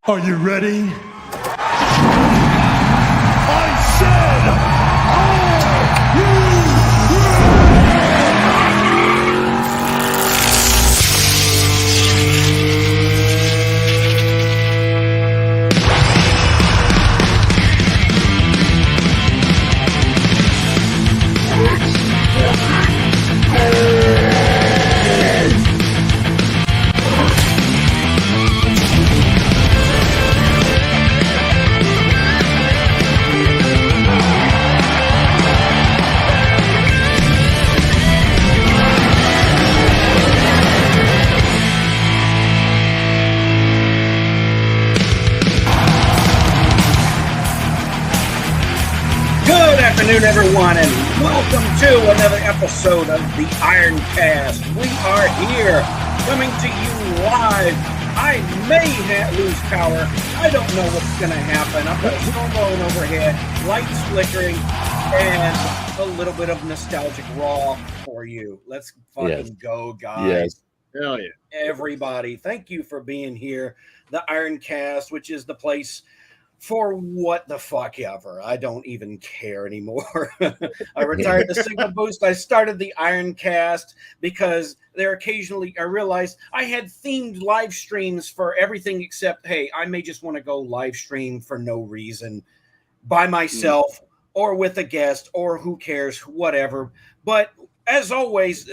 Are you ready? I said, are you Good afternoon, everyone, and welcome to another episode of the IronCast. We are here, coming to you live. I may lose power. I don't know what's going to happen. I've got a storm blowing overhead, lights flickering, and a little bit of nostalgic raw for you. Let's fucking go, guys. Yes. Hell yeah. Everybody, thank you for being here. The IronCast, which is the place for what the fuck ever. I don't even care anymore. I retired the Signal Boost. I started the IronCast because there occasionally I realized I had themed live streams for everything except, hey, I may just want to go live stream for no reason by myself or with a guest or who cares, whatever. But as always,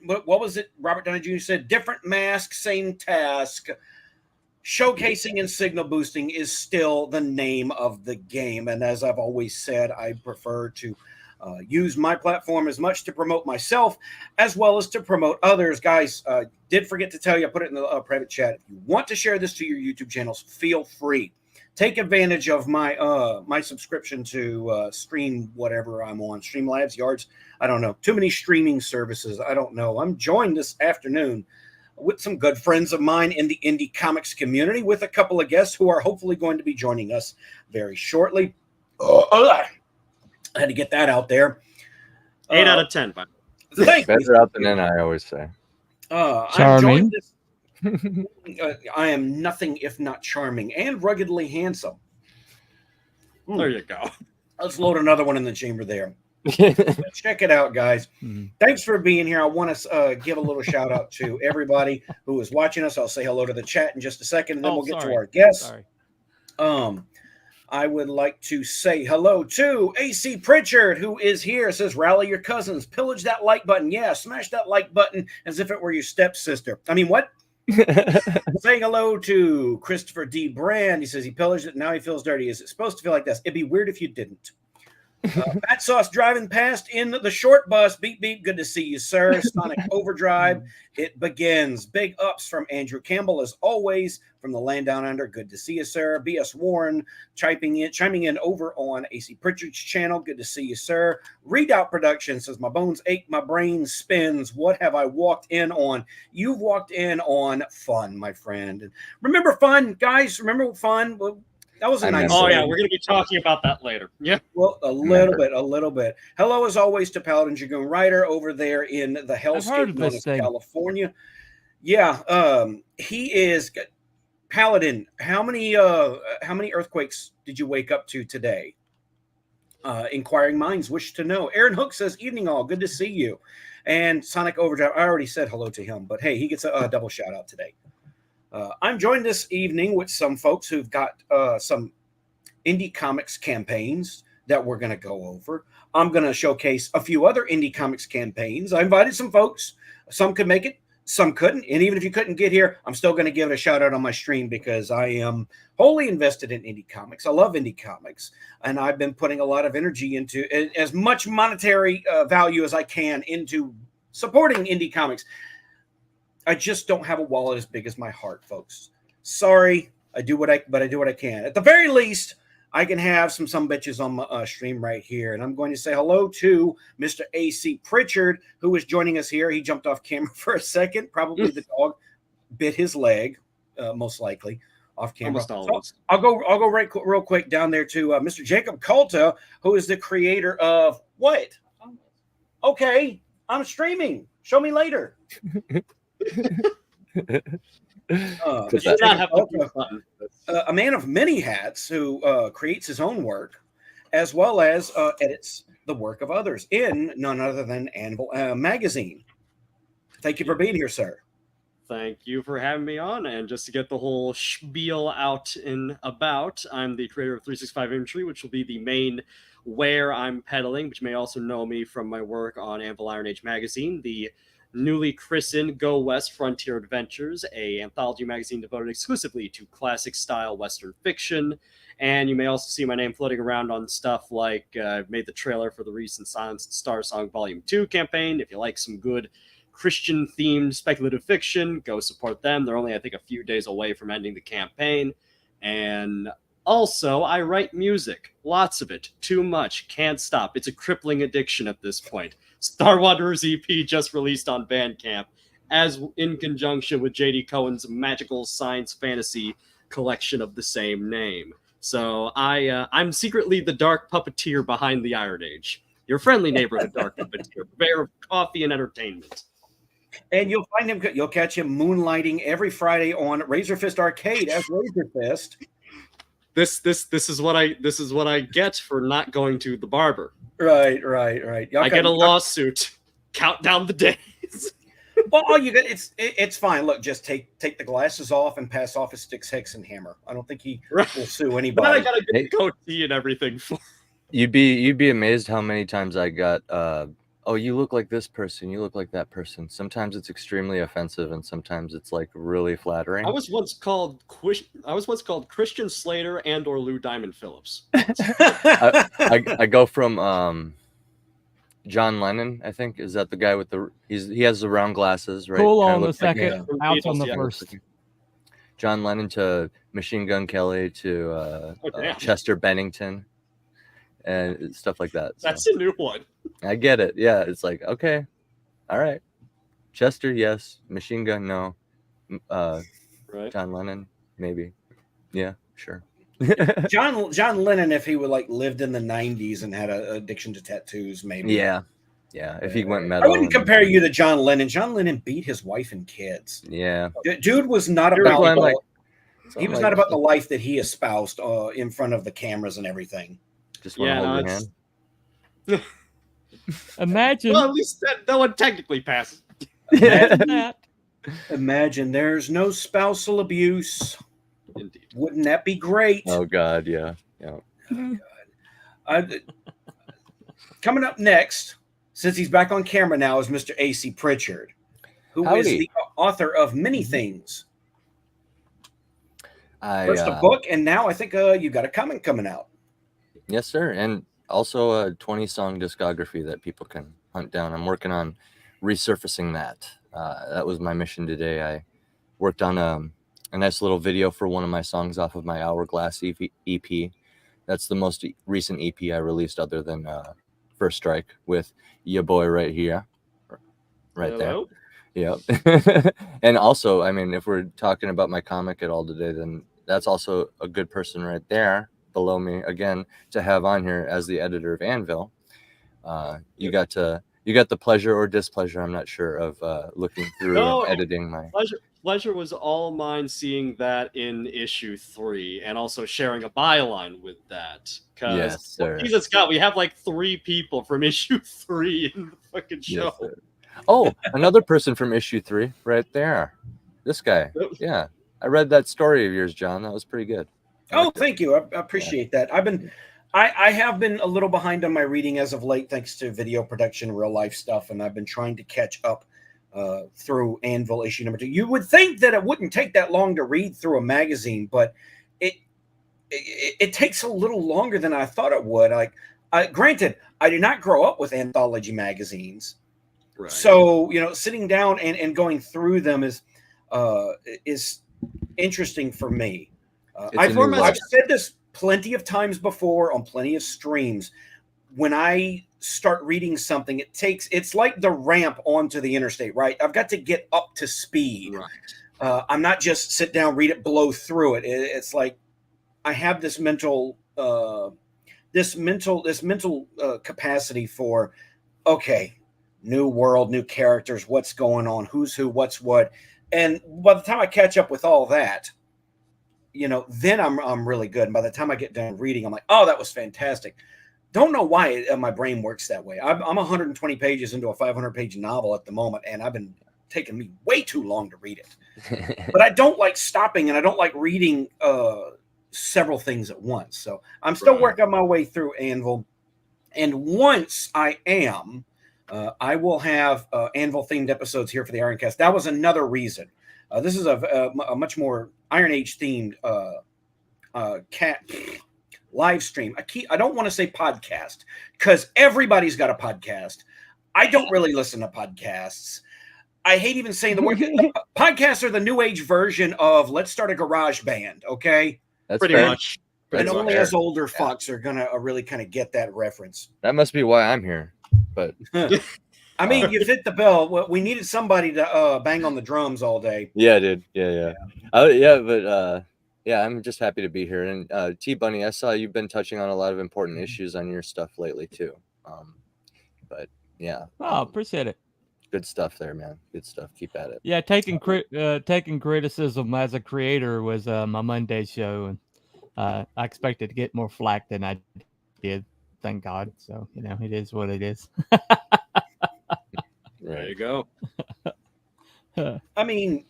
what was it? Robert Downey Jr. said, different mask, same task. Showcasing and signal boosting is still the name of the game. And as I've always said, I prefer to use my platform as much to promote myself as well as to promote others. Guys, did forget to tell you, I put it in the private chat. If you want to share this to your YouTube channels, feel free. Take advantage of my my subscription to stream whatever I'm on. Streamlabs, Yards, I don't know. Too many streaming services. I don't know. I'm joined this afternoon with some good friends of mine in the indie comics community, with a couple of guests who are hopefully going to be joining us very shortly. I had to get that out there. 8 out of 10. Better out than in, I always say. I'm joined I am nothing if not charming and ruggedly handsome. There you go. Let's load another one in the chamber there. Check it out, guys. Thanks for being here. I want to give a little shout out to everybody who is watching us. I'll say hello to the chat in just a second, and then we'll get to our guests. I would like to say hello to AC Pritchard, who is here. It says, rally your cousins, pillage that like button. Yeah, smash that like button as if it were your stepsister. I mean, what? Saying hello to Christopher D. Brand. He says he pillaged it. Now he feels dirty. Is it supposed to feel like this? It'd be weird if you didn't. Fat Sauce driving past in the short bus. Beep, beep. Good to see you, sir. Sonic Overdrive. It begins. Big ups from Andrew Campbell, as always, from the land down under. Good to see you, sir. B.S. Warren chiming in over on AC Pritchard's channel. Good to see you, sir. Readout Production says, my bones ache, my brain spins. What have I walked in on? You've walked in on fun, my friend. And remember fun, guys? Remember fun? Well, that was a nice. Oh, yeah, we're going to be talking about that later. Yeah. Well, a little bit. Hello, as always, to Paladin Dragoon Rider over there in the hellscape known as California. Yeah, he is Paladin. How many earthquakes did you wake up to today? Inquiring minds wish to know. Aaron Hook says, evening all, good to see you. And Sonic Overdrive, I already said hello to him, but hey, he gets a double shout out today. I'm joined this evening with some folks who've got some indie comics campaigns that we're going to go over. I'm going to showcase a few other indie comics campaigns. I invited some folks. Some could make it, some couldn't. And even if you couldn't get here, I'm still going to give it a shout out on my stream because I am wholly invested in indie comics. I love indie comics. And I've been putting a lot of energy into as much monetary value as I can into supporting indie comics. I just don't have a wallet as big as my heart, folks. Sorry, I do what I can. At the very least, I can have some bitches on my stream right here. And I'm going to say hello to Mr. AC Pritchard, who is joining us here. He jumped off camera for a second. Probably the dog bit his leg, most likely, off camera. So I'll go real quick down there to Mr. Jacob Colta, who is the creator of what? Okay, I'm streaming. Show me later. a man of many hats who creates his own work as well as edits the work of others in none other than Anvil Magazine. Thank you for being here, sir. Thank you for having me on. And just to get the whole spiel out and about, I'm the creator of 365 Infantry, which will be the main where I'm peddling, but you may also know me from my work on Anvil Iron Age Magazine, the newly christened Go West Frontier Adventures, a anthology magazine devoted exclusively to classic style Western fiction. And you may also see my name floating around on stuff like I've made the trailer for the recent Silence Star Song Volume 2 campaign. If you like some good Christian-themed speculative fiction, go support them. They're only, I think, a few days away from ending the campaign. And also, I write music. Lots of it. Too much. Can't stop. It's a crippling addiction at this point. Star Wanderers EP just released on Bandcamp, as in conjunction with J.D. Cohen's magical science fantasy collection of the same name. So I'm secretly the dark puppeteer behind the Iron Age. Your friendly neighborhood dark puppeteer, bearer of coffee and entertainment. And you'll find him. You'll catch him moonlighting every Friday on Razor Fist Arcade as Razor Fist. This is what I get for not going to the barber. Right. I get a lawsuit. Count down the days. Well, all you get it's fine. Look, just take the glasses off and pass off a Styx Hexen hammer. I don't think he will sue anybody. But I gotta get the goatee and everything for. You'd be amazed how many times I got oh, you look like this person, you look like that person. Sometimes it's extremely offensive and sometimes it's like really flattering. I was once called Christian Slater and or Lou Diamond Phillips. I go from John Lennon, I think. Is that the guy with he has the round glasses, right? Cool on the second, out on the first. John Lennon to Machine Gun Kelly to Chester Bennington and stuff like that. So. That's a new one. I get it. Yeah, it's like, okay, all right. Chester, yes. Machine Gun, no. Right. John Lennon, maybe. Yeah, sure. John Lennon, if he would lived in the 90s and had an addiction to tattoos, maybe. Yeah. If he went metal. I wouldn't compare you to John Lennon. John Lennon beat his wife and kids. Yeah. Dude was not about he was not about the life that he espoused in front of the cameras and everything. Just want to hold your hand. Imagine. Well, at least that one technically passes. Imagine that. Imagine there's no spousal abuse. Indeed. Wouldn't that be great? Oh God, yeah. Oh, God. Coming up next, since he's back on camera now, is Mr. A.C. Pritchard, who is the author of many things. First a book, and now I think you got a comic coming out. Yes, sir. And also a 20-song discography that people can hunt down. I'm working on resurfacing that. That was my mission today. I worked on a nice little video for one of my songs off of my Hourglass EP. That's the most recent EP I released other than First Strike with ya boy right here. Right Hello? there. Yep. And also, I mean, if we're talking about my comic at all today, then that's also a good person right there below me again to have on here as the editor of Anvil. You got the pleasure or displeasure, I'm not sure, of looking through and editing my pleasure was all mine seeing that in issue 3 and also sharing a byline with that. Yes, sir. Jesus God, we have like 3 people from issue 3 in the fucking show. Yes, oh, another person from issue 3 right there. This guy. Yeah. I read that story of yours, John. That was pretty good. Oh, thank you. I appreciate that. I have been a little behind on my reading as of late, thanks to video production, real life stuff, and I've been trying to catch up through Anvil issue number 2. You would think that it wouldn't take that long to read through a magazine, but it takes a little longer than I thought it would. Granted, I did not grow up with anthology magazines, right. So sitting down and going through them is interesting for me. I've said this plenty of times before on plenty of streams. When I start reading something, it's like the ramp onto the interstate, right? I've got to get up to speed. Right. I'm not just sit down, read it, blow through it. It's like I have this mental capacity for, okay, new world, new characters, what's going on, who's who, what's what. And by the time I catch up with all that, then I'm really good. And by the time I get done reading, I'm like, oh, that was fantastic. Don't know why my brain works that way. I'm 120 pages into a 500-page novel at the moment, and I've been taking me way too long to read it. But I don't like stopping, and I don't like reading several things at once. So I'm still working my way through Anvil. And once I am, I will have Anvil-themed episodes here for the IronCast. That was another reason. This is a much more Iron Age-themed live stream. I don't want to say podcast because everybody's got a podcast. I don't really listen to podcasts. I hate even saying the word. Podcasts are the new age version of let's start a garage band. Okay, That's pretty fair. much. And only us older fucks are gonna really kind of get that reference. That must be why I'm here. But I mean, you fit the bill. We needed somebody to bang on the drums all day. yeah, dude. Yeah. Yeah, I'm just happy to be here. And T Bunny, I saw you've been touching on a lot of important issues on your stuff lately too. But yeah. Oh, appreciate it. Good stuff there, man. Good stuff. Keep at it. Yeah, taking criticism as a creator was my Monday show, and I expected to get more flack than I did. Thank God. So it is what it is. There you go. I mean,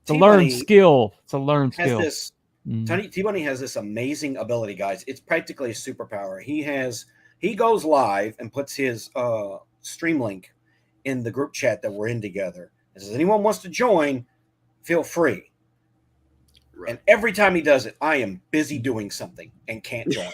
It's a learned skill. It's a learned skill. T-Bunny has this amazing ability, guys. It's practically a superpower. He goes live and puts his stream link in the group chat that we're in together. And says, anyone wants to join, feel free. Right. And every time he does it, I am busy doing something and can't join.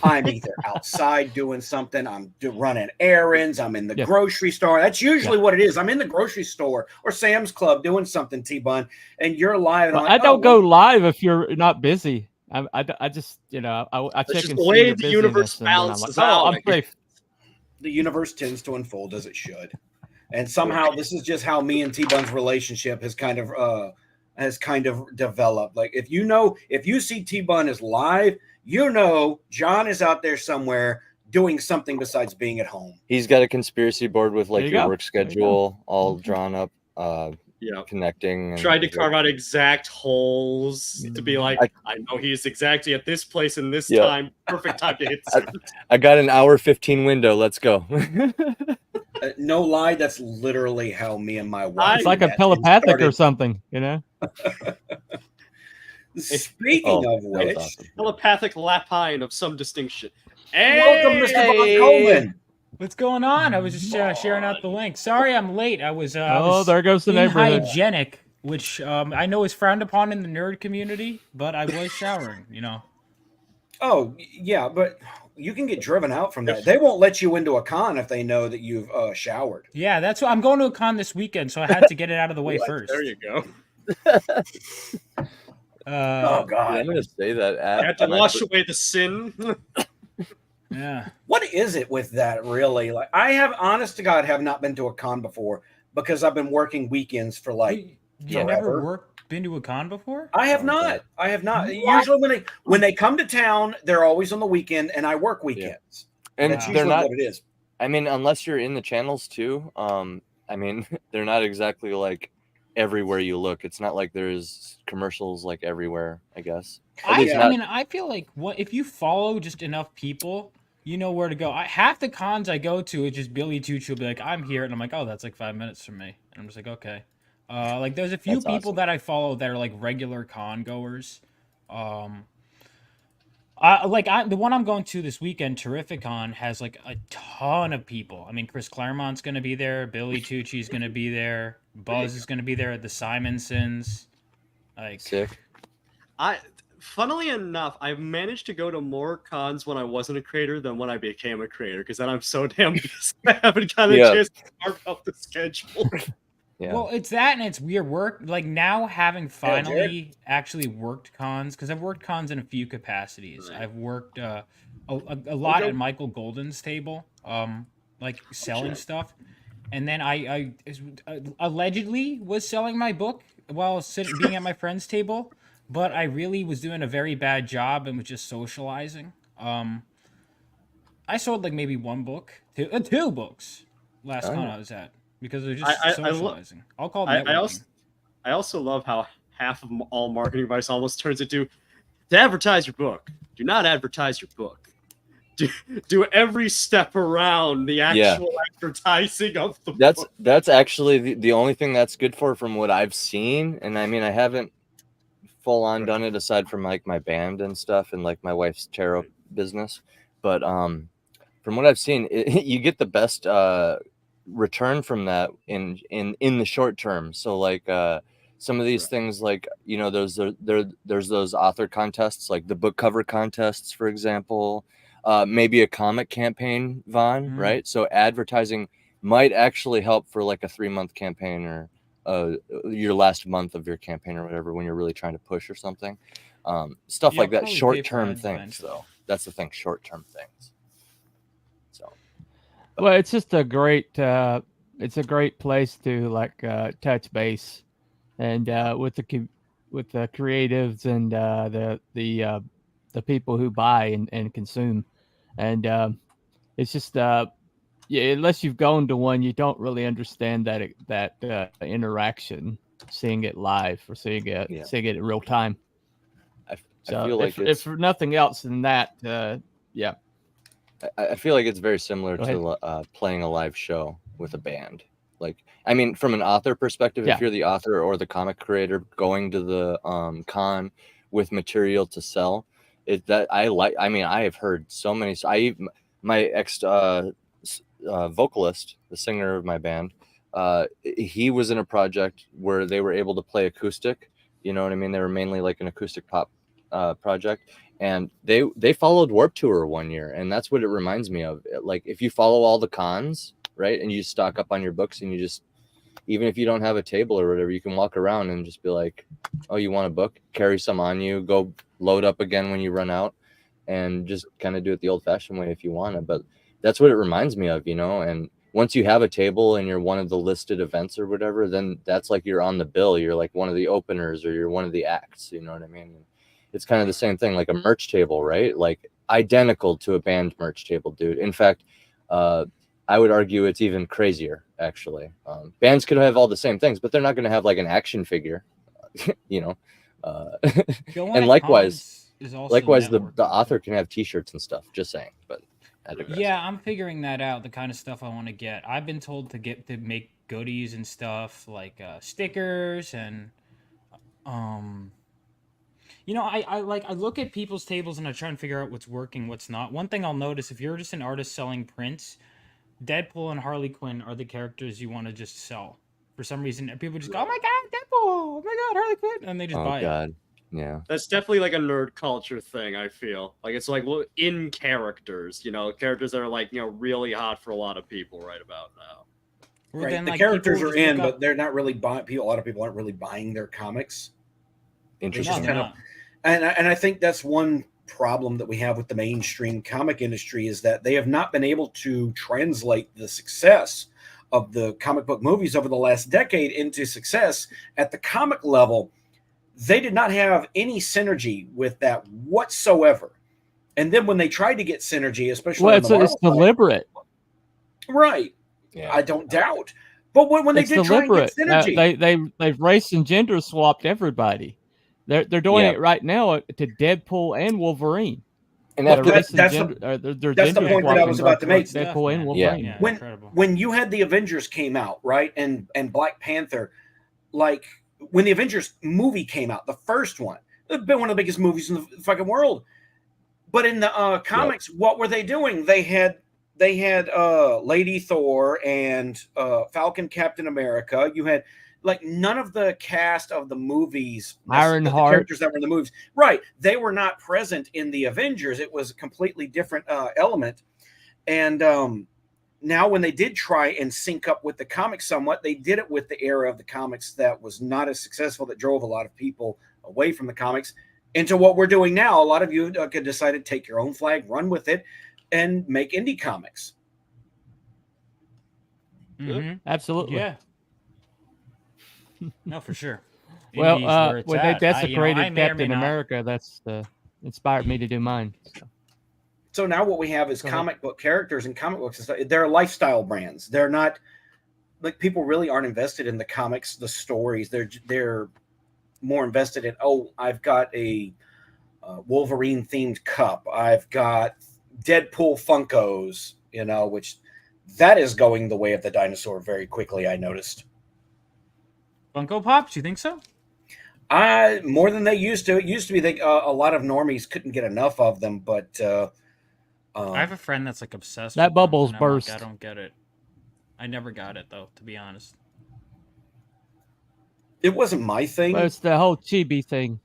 I'm either outside doing something, I'm running errands, I'm in the grocery store. That's usually what it is. I'm in the grocery store or Sam's Club doing something, T-Bun, and you're live. And I don't go live if you're not busy. I just, I check and the see way the the universe balances out. I'm safe. The universe tends to unfold as it should. And somehow this is just how me and T-Bun's relationship has kind of developed. Like if you see T-Bun is live, John is out there somewhere doing something besides being at home. He's got a conspiracy board with like your work schedule all drawn up, connecting. And tried to carve out exact holes to be like, I know he's exactly at this place in this time. Perfect time to hit. I got an hour 15 window. Let's go. No lie, that's literally how me and my wife. It's like a telepathic or something, Speaking of which, awesome. Telepathic lapine of some distinction. Hey, welcome, Mr. Von Coleman. What's going on? I was just sharing out the link. Sorry, I'm late. I was there goes the neighborhood. Hygienic, which I know is frowned upon in the nerd community, but I was showering. Oh yeah, but you can get driven out from that. They won't let you into a con if they know that you've showered. Yeah, that's what I'm going to a con this weekend, so I had to get it out of the way first. There you go. Oh God! Yeah, I'm gonna say that. I have to wash away the sin. Yeah. What is it with that, really? Like, I have, honest to God, have not been to a con before because I've been working weekends for like. You never been to a con before? I have not. I have not. What? Usually, when they come to town, they're always on the weekend, and I work weekends. And that's they're not. What it is. I mean, unless you're in the channels too. I mean, they're not exactly like everywhere you look. It's not like there's commercials like everywhere, I guess. I feel like if you follow just enough people, you know where to go. Half the cons I go to, it's just Billy Tucci will be like, I'm here, and I'm like, oh, that's like 5 minutes from me. And I'm just like, okay. Like there's a few people that I follow that are like regular con goers. The one I'm going to this weekend, Terrificon, has like a ton of people. I mean, Chris Claremont's going to be there. Billy Tucci's going to be there. Buzz is going to be there at the Simonsons. Like, sick. Funnily enough, I've managed to go to more cons when I wasn't a creator than when I became a creator because then I'm so damn busy. I haven't got a chance to carve out the schedule. Yeah. Well, it's that and it's weird work. Like now having finally actually worked cons, because I've worked cons in a few capacities. Right. I've worked a lot at Michael Golden's table, like selling stuff. And then I allegedly was selling my book while being at my friend's table, but I really was doing a very bad job and was just socializing. I sold like maybe one book, two books last con I was at. Because they're just socializing. I'll call it networking. I also love how half of all marketing advice almost turns into to advertise your book. Do not advertise your book. Do every step around the actual advertising of the book. That's actually the only thing that's good for from what I've seen. And I mean, I haven't full on done it aside from like my band and stuff and like my wife's tarot business. But from what I've seen, you get the best return from that in the short term. So like some of these things, like, you know, there's those author contests, like the book cover contests, for example. Maybe a comic campaign, Vaughn, right? So advertising might actually help for like a 3-month campaign or your last month of your campaign or whatever, when you're really trying to push or something. Stuff like that, short-term things, though. That's the thing, short-term things. So, well, it's just a great place to like touch base and with the creatives and the people who buy and consume. And it's just unless you've gone to one, you don't really understand that interaction, seeing it live or seeing it in real time. I feel like if for nothing else than that, I feel like it's very similar to playing a live show with a band. Like, I mean, from an author perspective, if you're the author or the comic creator going to the con with material to sell, I have heard so many. My ex vocalist, the singer of my band, he was in a project where they were able to play acoustic. You know what I mean? They were mainly like an acoustic pop project, and they followed Warped Tour one year, and that's what it reminds me of. Like, if you follow all the cons, right, and you stock up on your books, and you just, even if you don't have a table or whatever, you can walk around and just be like, oh, you want a book? Carry some on you, go load up again when you run out, and just kind of do it the old-fashioned way if you want to. But that's what it reminds me of, you know. And once you have a table and you're one of the listed events or whatever, then that's like you're on the bill. You're like one of the openers, or you're one of the acts, you know what I mean? It's kind of the same thing, like a merch table, right? Like identical to a band merch table, dude. In fact, I would argue it's even crazier, actually. Bands could have all the same things, but they're not going to have like an action figure, you know. And likewise, the author can have T-shirts and stuff. Just saying, but yeah, I'm figuring that out. The kind of stuff I want to get. I've been told to make goodies and stuff like stickers and you know, I look at people's tables and I try and figure out what's working, what's not. One thing I'll notice, if you're just an artist selling prints, Deadpool and Harley Quinn are the characters you want to just sell. For some reason, people just go, "Oh my god, Deadpool! Oh my god, Harley Quinn!" and they just buy it. Yeah, that's definitely like a nerd culture thing. I feel like it's like in characters, you know, characters that are like, you know, really hot for a lot of people right about now. Right, then, the characters are in, but they're not really buying. A lot of people aren't really buying their comics. Interesting. And I think that's one problem that we have with the mainstream comic industry, is that they have not been able to translate the success of the comic book movies over the last decade into success at the comic level. They did not have any synergy with that whatsoever. And then when they tried to get synergy, especially it's deliberate, right? Yeah. I don't doubt. But when they did deliberate. Try and get synergy, they've race and gender swapped everybody. They're doing it right now to Deadpool and Wolverine. And that's the point that I was about to make. Deadpool and Wolverine. Yeah, when you had the Avengers came out, right, and Black Panther, like when the Avengers movie came out, the first one, it's been one of the biggest movies in the fucking world. But in the comics, what were they doing? They had Lady Thor and Falcon Captain America. You had like none of the cast of the movies, Ironheart, characters that were in the movies, right? They were not present in the Avengers. It was a completely different element. And now, when they did try and sync up with the comics somewhat, they did it with the era of the comics that was not as successful, that drove a lot of people away from the comics into what we're doing now. A lot of you could decide to take your own flag, run with it, and make indie comics. Mm-hmm. Absolutely. Yeah. No, for sure. Well, when they desecrated Captain America, that's inspired me to do mine. So now what we have is comic book characters and comic books and stuff. They're lifestyle brands. They're not like, people really aren't invested in the comics, the stories. They're more invested in, oh, I've got a Wolverine themed cup. I've got Deadpool Funkos, which that is going the way of the dinosaur very quickly, I noticed. Funko Pops, you think so? More than they used to. It used to be a lot of normies couldn't get enough of them, but I have a friend that's like obsessed that with bubbles them, burst. I don't get it. I never got it though, to be honest. It wasn't my thing. But it's the whole chibi thing.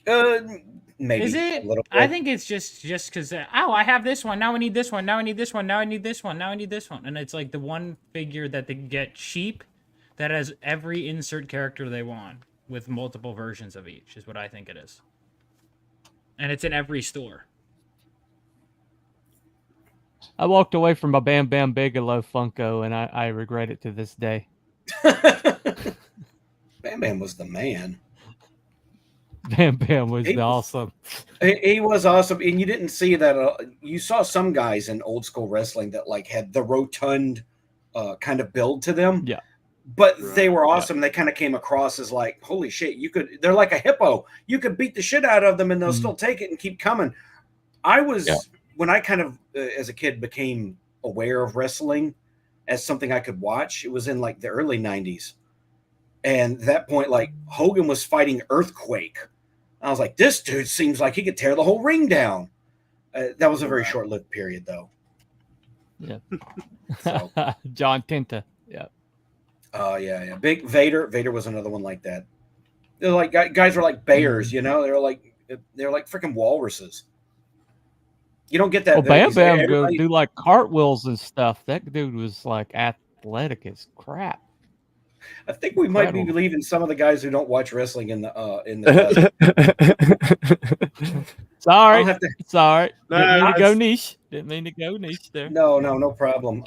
Maybe is it? A little bit. I think it's just because I have this one. Now I need this one. Now I need this one. Now I need this one. Now I need this one. And it's like the one figure that they get cheap that has every insert character they want with multiple versions of each is what I think it is. And it's in every store. I walked away from a Bam Bam Bigelow Funko, and I regret it to this day. Bam Bam was the man. Bam Bam was awesome. He was awesome, and you didn't see that. You saw some guys in old school wrestling that like had the rotund kind of build to them. Yeah, but they were awesome. Yeah. They kind of came across as like, holy shit, they're like a hippo. You could beat the shit out of them, and they'll still take it and keep coming. When I kind of as a kid became aware of wrestling as something I could watch, it was in like the early 90s. And at that point, like Hogan was fighting Earthquake. I was like, this dude seems like he could tear the whole ring down. That was a very short-lived period, though. Yeah. So. John Tenta. Yeah. Oh, yeah. Big Vader. Vader was another one like that. They're like guys were like bears, They're like freaking walruses. You don't get that. Well, Bam Bam go do like cartwheels and stuff. That dude was like athletic as crap. I think we might be leaving some of the guys who don't watch wrestling in the Sorry. Didn't mean to go niche. Didn't mean to go niche there. No problem.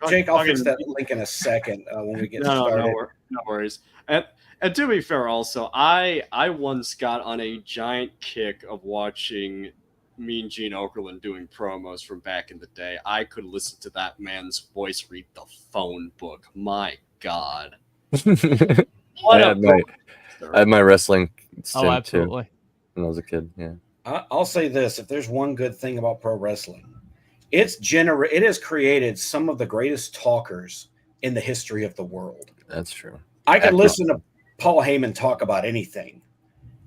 Jake, I'll fix that link in a second when we get started. No worries. And to be fair, also, I once got on a giant kick of watching Mean Gene Okerlund doing promos from back in the day. I could listen to that man's voice read the phone book. My God. I had my wrestling stint too when I was a kid. Yeah. I'll say this: if there's one good thing about pro wrestling, it has created some of the greatest talkers in the history of the world. That's true. I could listen to Paul Heyman talk about anything.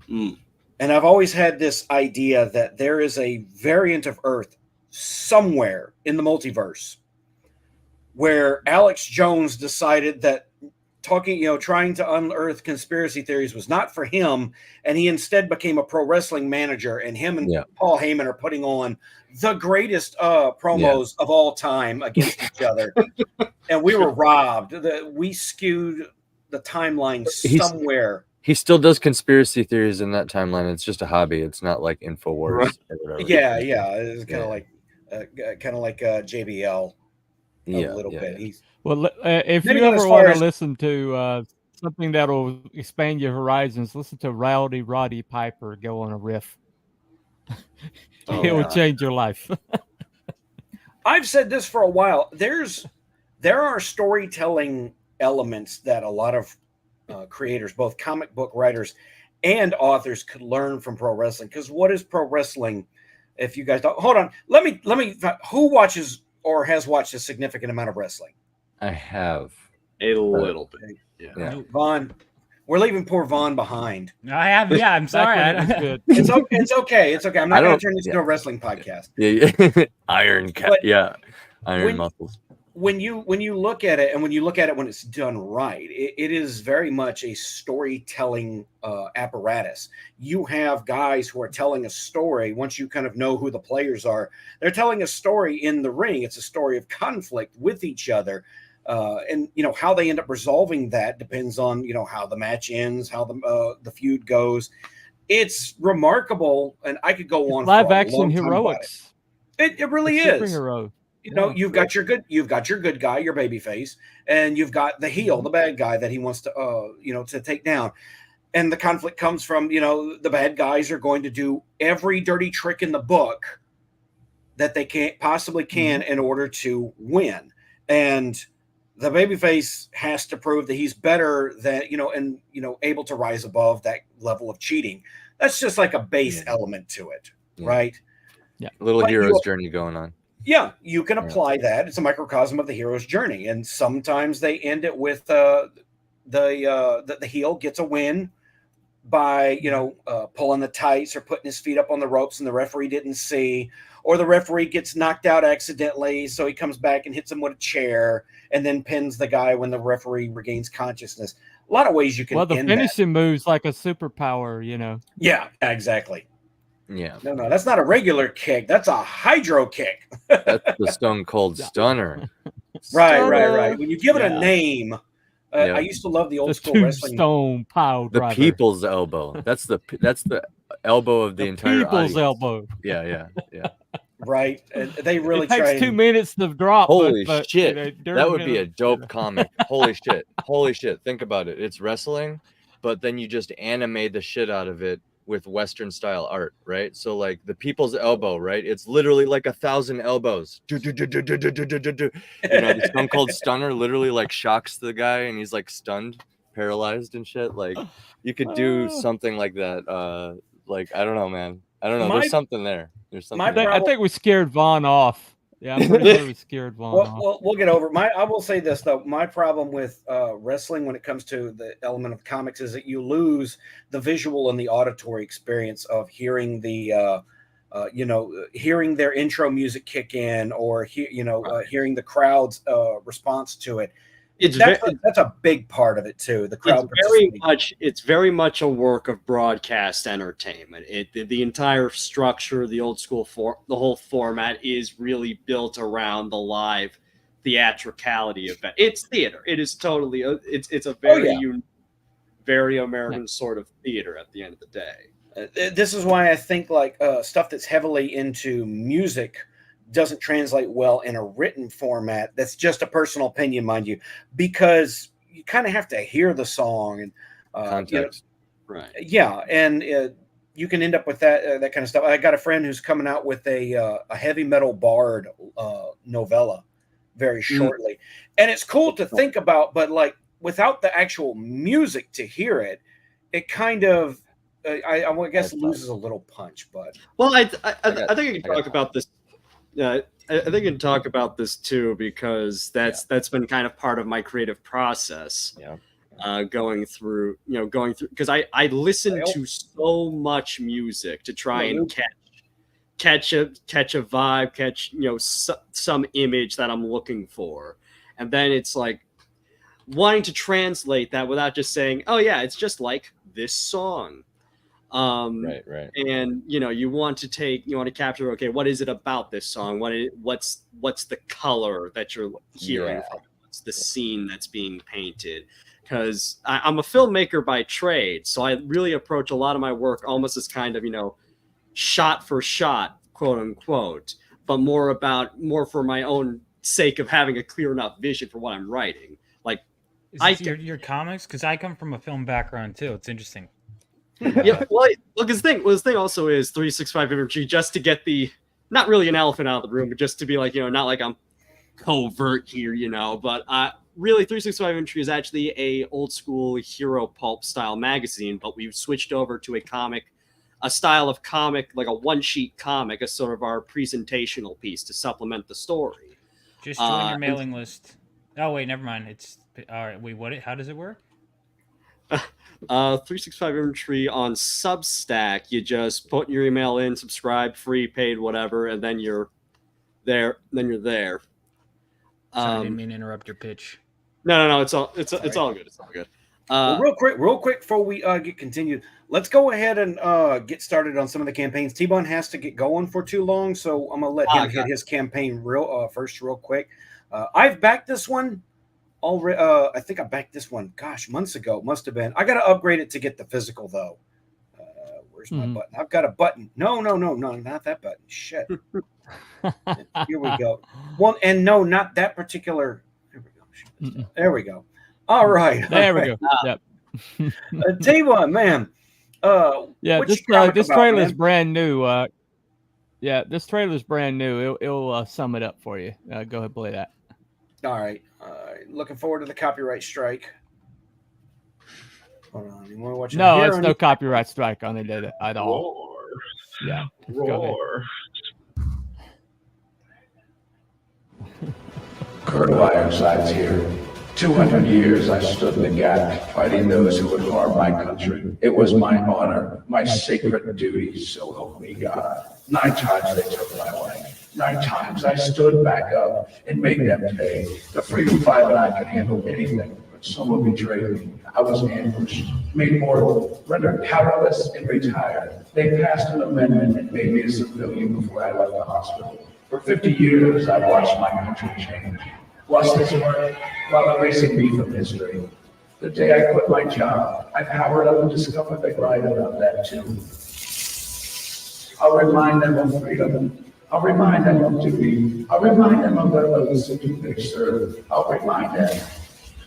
And I've always had this idea that there is a variant of Earth somewhere in the multiverse where Alex Jones decided that trying to unearth conspiracy theories was not for him, and he instead became a pro wrestling manager, and him and Paul Heyman are putting on the greatest promos of all time against each other. And we were robbed. We skewed the timeline somewhere. He still does conspiracy theories in that timeline. It's just a hobby. It's not like InfoWars. Right. Or whatever. Yeah. It's kind of like JBL a little bit. Yeah. Well, if you ever want to listen to something that will expand your horizons, listen to Roddy Piper go on a riff. It will change your life. I've said this for a while. There are storytelling elements that a lot of creators, both comic book writers and authors, could learn from pro wrestling. Because what is pro wrestling? If you guys don't, hold on, let me. Who watches or has watched a significant amount of wrestling? I have a little bit. Yeah. Vaughn, we're leaving poor Vaughn behind. I have. Yeah, I'm sorry. It's okay. It's okay. I'm not going to turn this into a wrestling podcast. Yeah. IronCast. Iron muscles. When you look at it, and when you look at it when it's done right, it is very much a storytelling apparatus. You have guys who are telling a story. Once you kind of know who the players are, they're telling a story in the ring. It's a story of conflict with each other. And how they end up resolving that depends on how the match ends, how the feud goes. It's remarkable, and I could go on. Live action heroics. It really is. Superhero. You've got your good guy, your baby face, and you've got the heel, the bad guy that he wants to to take down. And the conflict comes from the bad guys are going to do every dirty trick in the book that they possibly can in order to win. And the babyface has to prove that he's better than, and able to rise above that level of cheating. That's just like a base element to it, right? Yeah, little hero's journey going on. Yeah, you can apply that. It's a microcosm of the hero's journey, and sometimes they end it with the heel gets a win by pulling the tights or putting his feet up on the ropes and the referee didn't see, or the referee gets knocked out accidentally, so he comes back and hits him with a chair and then pins the guy when the referee regains consciousness. A lot of ways you can. Well, the finishing move's like a superpower, Yeah, exactly. Yeah. No, that's not a regular kick. That's a hydro kick. That's the Stone Cold Stunner. Right. When you give it a name, I used to love the old school wrestling. Stone pile driver. The people's elbow. That's the elbow of the entire people's audience. Elbow. Yeah. Right. They really it takes try 2 minutes to drop. Holy shit. That would be a dope comic. Holy shit. Think about it. It's wrestling, but then you just animate the shit out of it with Western style art, right? So like the people's elbow, right? It's literally like 1,000 elbows. The Stone Cold Stunner literally like shocks the guy and he's like stunned, paralyzed and shit. Like you could do something like that. Like I don't know, man. I don't know. There's something there. I think we scared Vaughn off. Yeah, I'm pretty sure we scared Vaughn off. Well, we'll get over it. I will say this though. My problem with wrestling when it comes to the element of comics is that you lose the visual and the auditory experience of hearing the hearing their intro music kick in, or hearing the crowd's response to it. That's a big part of it too. The crowd. It's very much a work of broadcast entertainment. The entire structure, the old school the whole format is really built around the live theatricality of it. It's theater. It is totally. It's a very very American sort of theater at the end of the day. This is why I think like stuff that's heavily into music doesn't translate well in a written format. That's just a personal opinion, mind you, because you kind of have to hear the song and context. Right. Yeah, and you can end up with that kind of stuff. I got a friend who's coming out with a heavy metal bard novella very shortly, and it's cool to think about, but like without the actual music to hear it, it kind of I guess loses a little punch. But I think you can talk about this. Yeah, I think you can talk about this too, because that's been kind of part of my creative process. Yeah. Going through because I listen to so much music to try and catch a vibe, catch some image that I'm looking for, and then it's like wanting to translate that without just saying, oh yeah, it's just like this song. Right. And you want to capture, okay, what is it about this song? What's the color that you're hearing from? What's the scene that's being painted? Because I'm a filmmaker by trade, so I really approach a lot of my work almost as kind of shot for shot, quote unquote, but more for my own sake of having a clear enough vision for what I'm writing. Like, your comics, because I come from a film background too. It's interesting. Yeah, well, the thing also is 365 imagery, just to get not really an elephant out of the room, but just to be like, not like I'm covert here, but really 365 imagery is actually a old school hero pulp style magazine, but we've switched over to a style of comic, like a one sheet comic, as sort of our presentational piece to supplement the story. Just join your mailing list. Oh wait, never mind. It's all right. Wait, how does it work? 365 imagery on Substack. You just put your email in, subscribe, free, paid, whatever, and then you're there. Sorry, I didn't mean to interrupt your pitch. No. It's all good. It's all good. Well, real quick before we get continued, let's go ahead and get started on some of the campaigns. T-Bone has to get going for too long, so I'm gonna let him hit his campaign real quick. I've backed this one already. I think I backed this one, months ago. Must have been. I got to upgrade it to get the physical though. Where's my button? I've got a button. No, not that button. Shit. Here we go. Well, and no, not that particular. There we go. All right. There we go. Yep. T1, man. This trailer's brand new. This trailer's brand new. It'll sum it up for you. Go ahead, play that. All right. looking forward to the copyright strike. Hold on. You want to watch No, it's no copyright strike on it at all. Roar. Yeah. Go ahead. Roar. Colonel Ironsides here. 200 years I stood in the gap, fighting those who would harm my country. It was my honor, my sacred duty, so help me God. 9 times they took my life. 9 times I stood back up and made them pay. The freedom fighter and I could handle anything, but someone betrayed me. I was ambushed, made mortal, rendered powerless, and retired. They passed an amendment and made me a civilian before I left the hospital. For 50 years, I watched my country change. Watched this work while erasing me from history. The day I quit my job, I powered up and discovered they lied about that too. I'll remind them of freedom. I'll remind them of duty. I'll remind them of their oaths to do they serve. I'll remind them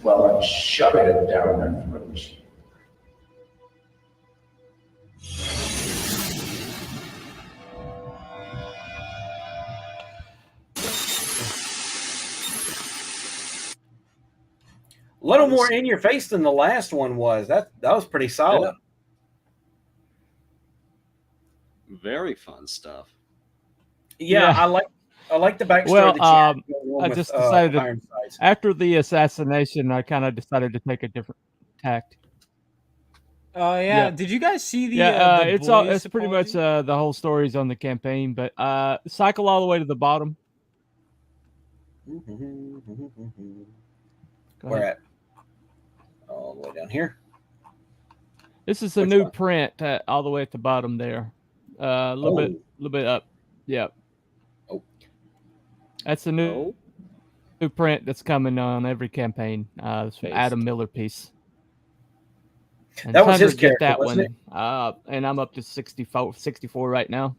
while I'm shoving it down their throats. A little more in your face than the last one was. That was pretty solid. Yeah. Very fun stuff. Yeah. I like the backstory. Well, I just decided to, after the assassination, I kind of decided to take a different tact. Oh yeah. Did you guys see the? It's pretty much the whole story's on the campaign, but cycle all the way to the bottom. Where at? All the way down here. This is a new print all the way at the bottom there. A little bit up. Yep. Oh. That's a new print that's coming on every campaign. It's an Adam Miller piece. And that was his get character, that wasn't one. And I'm up to 64 right now.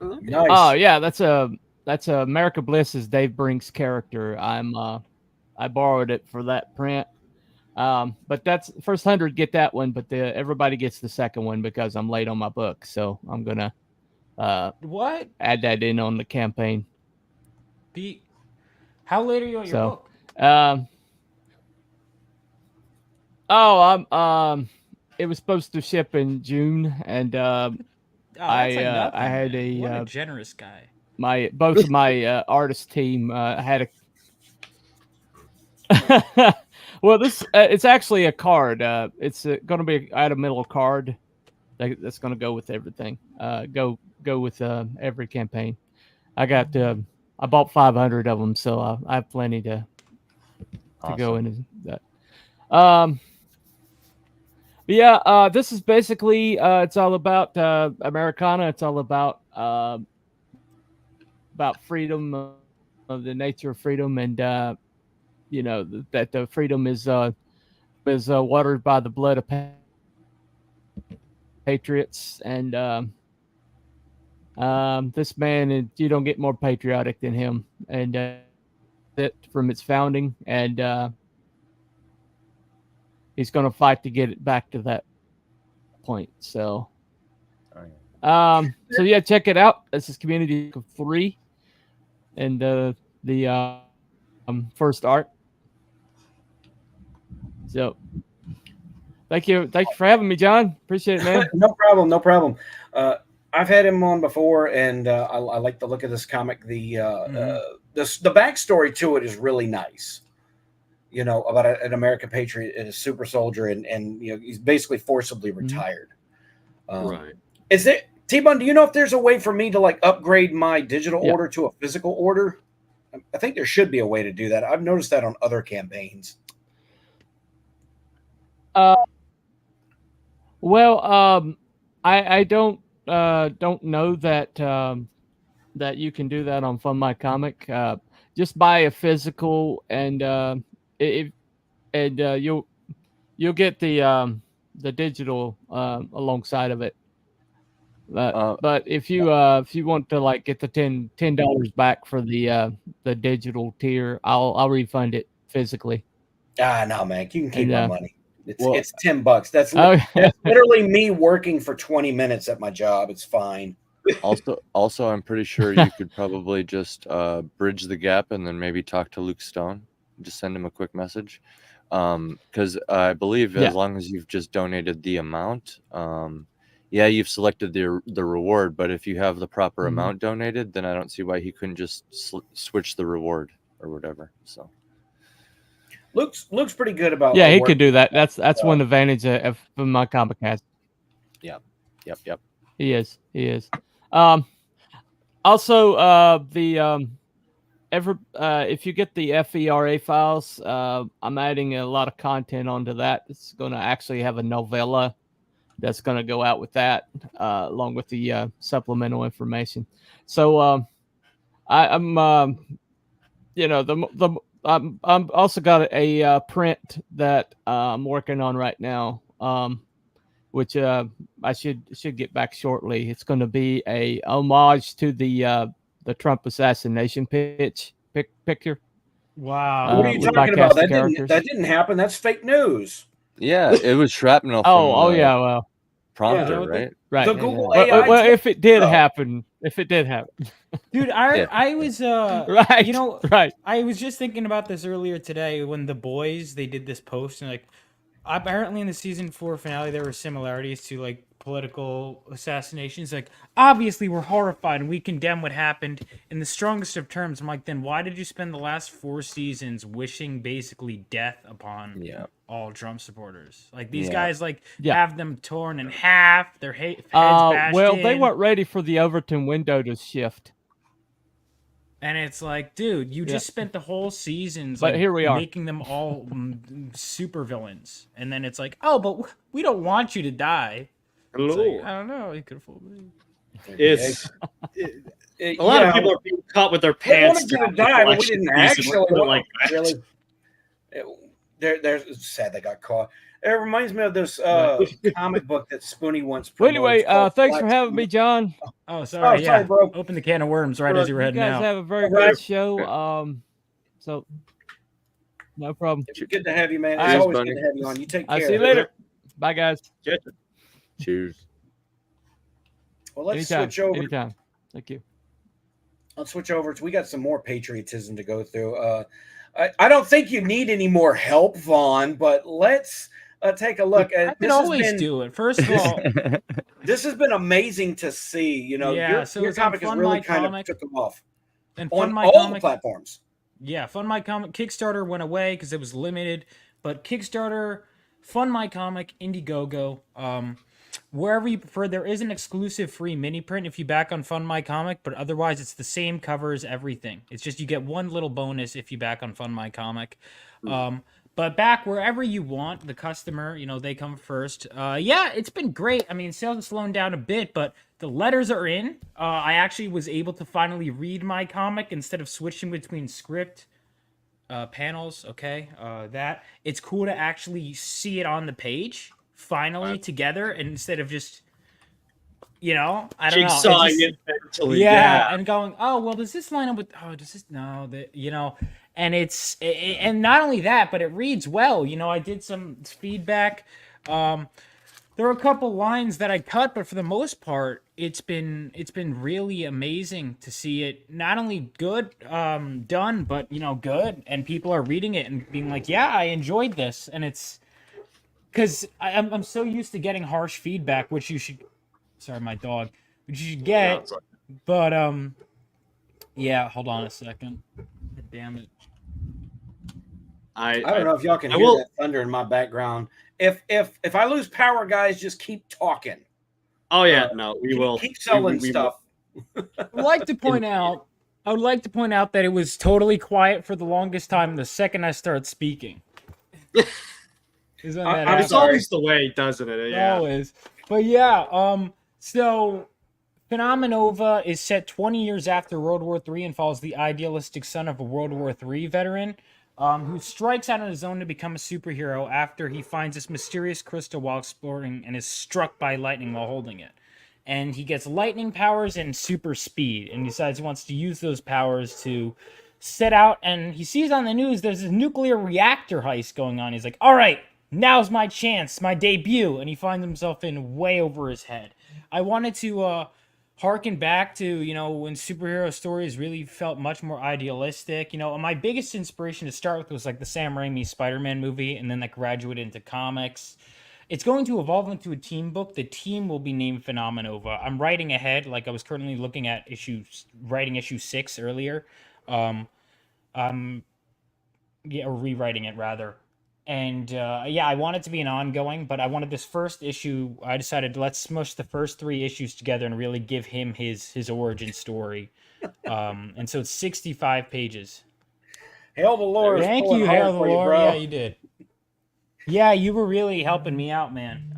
Nice. Oh yeah, that's America Bliss's Dave Brink's character. I borrowed it for that print. But that's first 100 get that one, but everybody gets the second one because I'm late on my book. So I'm gonna add that in on the campaign. How late are you on your book? It was supposed to ship in June, and I had what a generous guy. Both of my artist team had a. Well, it's actually a card. It's going to be an Adam Miller card that's going to go with everything. Go with every campaign. I bought 500 of them, so I have plenty to go into that. Yeah, this is basically it's all about Americana. It's all about freedom, of the nature of freedom, and that the freedom is watered by the blood of patriots, and this man, you don't get more patriotic than him, and it from its founding, and he's going to fight to get it back to that point. So, so yeah, check it out. This is Community 3, and the first art. So, thank you for having me, John. Appreciate it, man. No problem. I've had him on before, and I like the look of this comic. The backstory to it is really nice. About an American patriot and a super soldier, and he's basically forcibly retired. Right. Is there, T-Bun, do you know if there's a way for me to upgrade my digital order to a physical order? I think there should be a way to do that. I've noticed that on other campaigns. Well, I don't know that you can do that on Fun My Comic. Just buy a physical, and you'll get the digital alongside of it. But if you want to get the $10 back for the digital tier, I'll refund it physically. No, man, you can keep my money. It's $10. That's literally me working for 20 minutes at my job. It's fine. Also, I'm pretty sure you could probably just bridge the gap and then maybe talk to Luke Stone. just send him a quick message. Because I believe as long as you've just donated the amount, you've selected the reward. But if you have the proper amount donated, then I don't see why he couldn't just switch the reward or whatever. So Luke's pretty good about. Yeah, he could do that. That's one advantage of my comic has. Yep. He is. Also, if you get the FERA files, I'm adding a lot of content onto that. It's going to actually have a novella that's going to go out with that, along with the supplemental information. So I'm also got a print that I'm working on right now, which I should get back shortly. It's going to be a homage to the Trump assassination picture. Wow. What are you talking about? That didn't happen. That's fake news. Yeah, it was shrapnel. Well, prompter, right? Right. The Google AI. Well, if it did happen, dude, I was right. Right. I was just thinking about this earlier today when The Boys they did this post and like apparently in the season 4 finale there were similarities to like political assassinations. Like obviously we're horrified and we condemn what happened in the strongest of terms. I'm like, then why did you spend the last 4 seasons wishing basically death upon all Trump supporters? Like these guys have them torn in half, their heads bashed in. They weren't ready for the Overton window to shift. And it's like, dude, you just spent the whole seasons here we are making them all super villains. And then it's like, oh, but we don't want you to die. Hello. Like, I don't know. He could have fooled me. A lot of people are being caught with their pants down. We wanted you to die, but we didn't actually. Really. They're sad they got caught. It reminds me of this comic book that Spoonie once promoted. Well, anyway, thanks for having me, John. Oh, sorry. Sorry, bro. Open the can of worms right as you were heading out. You guys have a very great show. So, no problem. It's good to have you, man. It's always good to have you on. You take care. I'll see you later. Bye, guys. Cheers. Well, let's switch over. Anytime. Thank you. Let's switch over. We got some more patriotism to go through. I don't think you need any more help, Vaughn, but let's take a look. I can always do it. First of all, this has been amazing to see. You know, your comic has really kind of took them off and on all the platforms. Yeah, Fund My Comic. Kickstarter went away because it was limited, but Kickstarter, Fund My Comic, Indiegogo, wherever you prefer. There is an exclusive free mini print if you back on Fund My Comic, but otherwise it's the same covers, everything. It's just you get one little bonus if you back on Fund My Comic. But back wherever you want, the customer, they come first. It's been great. I mean, sales have slowed down a bit, but the letters are in. I actually was able to finally read my comic instead of switching between script panels. Okay, that it's cool to actually see it on the page finally together, and instead of just I don't know, it mentally, and going, oh well, does this line up with does this and it's and not only that, but it reads well. I did some feedback. There were a couple lines that I cut, but for the most part, it's been really amazing to see it not only good done, but good, and people are reading it and being like, yeah, I enjoyed this, and it's because I'm so used to getting harsh feedback, which you should. Sorry, my dog. Which you should get, but hold on a second. Damn it. I don't know if y'all can hear that thunder in my background. If I lose power, guys, just keep talking. Oh yeah, we will keep selling stuff. I would like to point out that it was totally quiet for the longest time the second I started speaking. It's always the way, doesn't it? Yeah. Always. But so Phenomenova is set 20 years after World War III and follows the idealistic son of a World War III veteran who strikes out on his own to become a superhero after he finds this mysterious crystal while exploring and is struck by lightning while holding it. And he gets lightning powers and super speed and decides he wants to use those powers to set out, and he sees on the news there's this nuclear reactor heist going on. He's like, all right, now's my chance, my debut, and he finds himself in way over his head. I wanted to harken back to, you know, when superhero stories really felt much more idealistic. You know, my biggest inspiration to start with was like the Sam Raimi Spider-Man movie, and then that graduated into comics. It's going to evolve into a team book. The team will be named Phenomenova. I'm writing ahead, like I was currently looking at writing issue 6 earlier. Or rewriting it rather. And I want it to be an ongoing, but I wanted this first issue. I decided let's smush the first 3 issues together and really give him his origin story. And so it's 65 pages. Hail the Lord! Thank you, Hail the Lord. Yeah, you did. Yeah, you were really helping me out, man.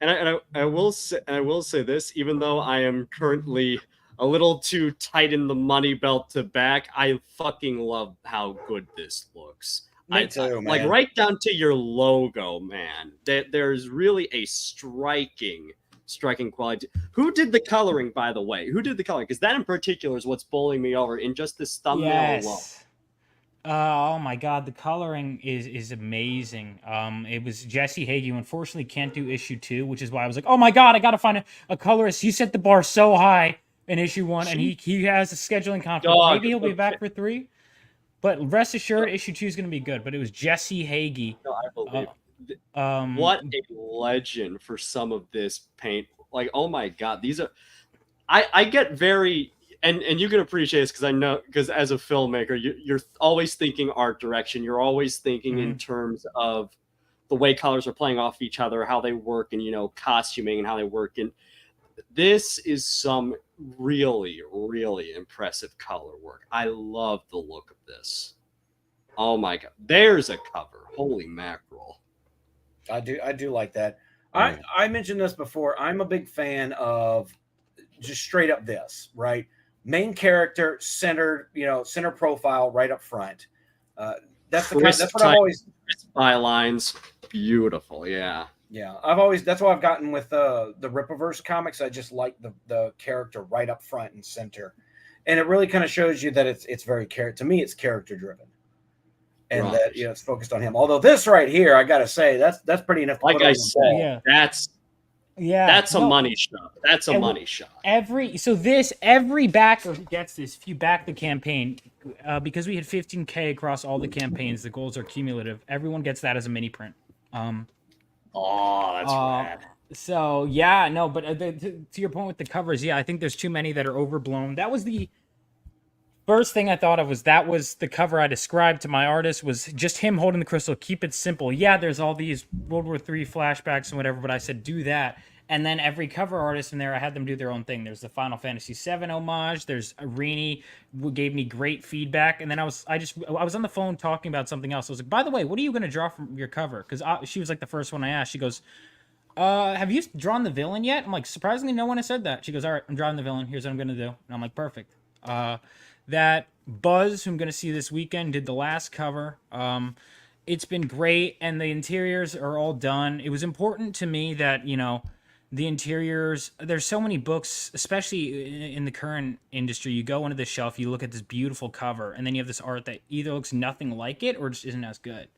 And I will say this, even though I am currently a little too tight in the money belt to back, I fucking love how good this looks. Me too, man. Like right down to your logo, man. There's really a striking quality. Who did the coloring, by the way? Who did the coloring? Because that in particular is what's bowling me over in just this thumbnail alone. Oh my god, the coloring is amazing. It was Jesse Hagee, who unfortunately can't do issue 2, which is why I was like, oh my god, I gotta find a colorist. He set the bar so high in issue 1, and he has a scheduling conflict. Maybe he'll be back for 3. But rest assured, issue 2 is going to be good. But it was Jesse Hagee. No, I believe. What a legend for some of this paint. Like, oh my god, these are. I get very, and you can appreciate this because I know, because as a filmmaker, you're always thinking art direction. You're always thinking in terms of the way colors are playing off each other, how they work, and costuming and how they work. And this is some really, really impressive color work. I love the look of this. Oh my god, there's a cover. Holy mackerel. I do like that. I mentioned this before. I'm a big fan of just straight up this, right? Main character centered, center profile right up front. That's what I've always bylines. Beautiful, yeah. Yeah, that's why I've gotten with the Rippaverse comics. I just like the character right up front and center, and it really kind of shows you that it's very to me it's character driven, and that it's focused on him. Although this right here, I gotta say that's pretty enough. Like I said, that's a money shot. That's a money shot. Every backer who gets this, if you back the campaign, because we had 15K across all the campaigns, the goals are cumulative. Everyone gets that as a mini print. Oh, that's rad. So yeah, no, but to your point with the covers, I think there's too many that are overblown. That was the first thing I thought of. That was the cover I described to my artist, was just him holding the crystal. Keep it simple. Yeah, there's all these World War III flashbacks and whatever, but I said do that. And then every cover artist in there, I had them do their own thing. There's the Final Fantasy VII homage. There's Arini, who gave me great feedback. And then I was on the phone talking about something else. I was like, by the way, what are you going to draw from your cover? Because she was like the first one I asked. She goes, have you drawn the villain yet? I'm like, surprisingly, no one has said that. She goes, all right, I'm drawing the villain. Here's what I'm going to do. And I'm like, perfect. That Buzz, who I'm going to see this weekend, did the last cover. It's been great. And the interiors are all done. It was important to me that, the interiors, there's so many books, especially in the current industry. You go into the shelf, you look at this beautiful cover, and then you have this art that either looks nothing like it or just isn't as good.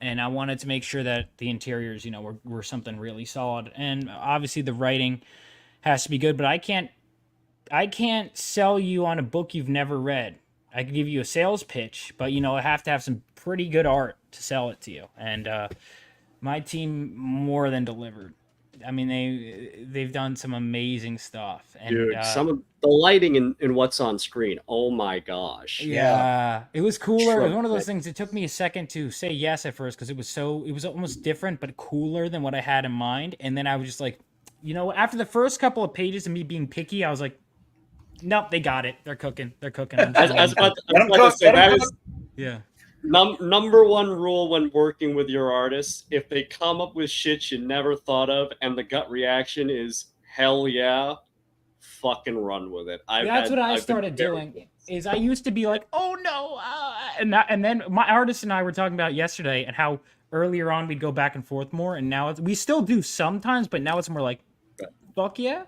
And I wanted to make sure that the interiors, were something really solid. And obviously the writing has to be good, but I can't sell you on a book you've never read. I can give you a sales pitch, but I have to have some pretty good art to sell it to you. And my team more than delivered. I mean, they've done some amazing stuff. And, dude, some of the lighting in what's on screen. Oh my gosh! Yeah, it was cooler. It was one of those things. It took me a second to say yes at first because it was almost different but cooler than what I had in mind. And then I was just like, after the first couple of pages of me being picky, I was like, nope, they got it. They're cooking. Yeah. Number one rule when working with your artists: if they come up with shit you never thought of and the gut reaction is hell yeah, fucking run with it. That's what I started doing. Is I used to be like, oh no, and then my artist and I were talking about yesterday and how earlier on we'd go back and forth more, and now we still do sometimes, but now it's more like, fuck yeah.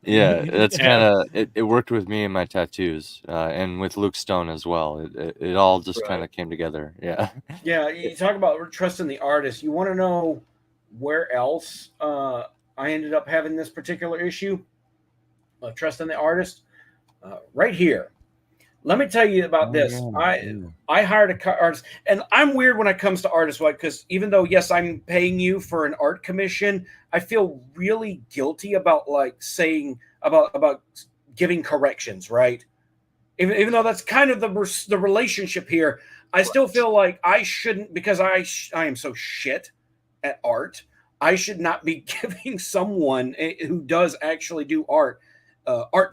Yeah, that's kind of it worked with me and my tattoos, and with Luke Stone as well. It all just kind of came together. Yeah. Yeah, you talk about trusting the artist. You want to know where else I ended up having this particular issue? trust in the artist, right here. Let me tell you about this. I hired a artist, and I'm weird when it comes to artists, because even though yes, I'm paying you for an art commission, I feel really guilty about like saying about giving corrections, right? Even though that's kind of the relationship here, I still feel like I shouldn't, because I am so shit at art. I should not be giving someone who does actually do art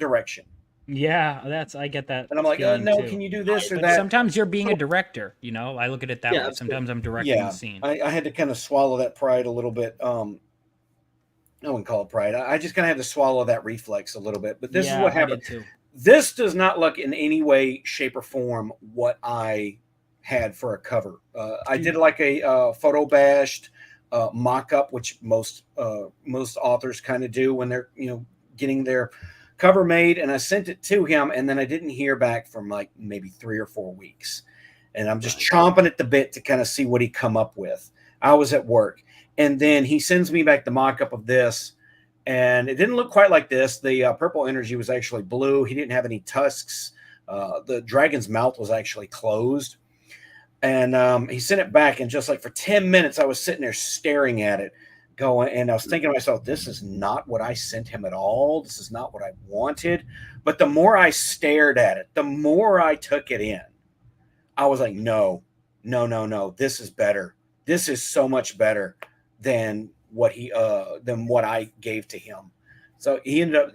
direction. Yeah, I get that. And I'm like, no, too. Can you do this or that? Sometimes you're being a director, you know. I look at it that way. Sometimes I'm directing the scene. I had to kind of swallow that pride a little bit. I wouldn't call it pride. I just kind of had to swallow that reflex a little bit. But this is what happened. This does not look in any way, shape, or form what I had for a cover. I did like a photo bashed mock-up, which most authors kind of do when they're getting their cover made, and I sent it to him, and then I didn't hear back from like maybe 3 or 4 weeks, and I'm just chomping at the bit to kind of see what he come up with. I was at work, and then he sends me back the mock-up of this, and it didn't look quite like this. The purple energy was actually blue. He didn't have any tusks. The dragon's mouth was actually closed, and he sent it back, and just like for 10 minutes I was sitting there staring at it, going, and I was thinking to myself, this is not what I sent him at all. This is not what I wanted. But the more I stared at it, the more I took it in. I was like, no. This is better. This is so much better than what I gave to him. So he ended up,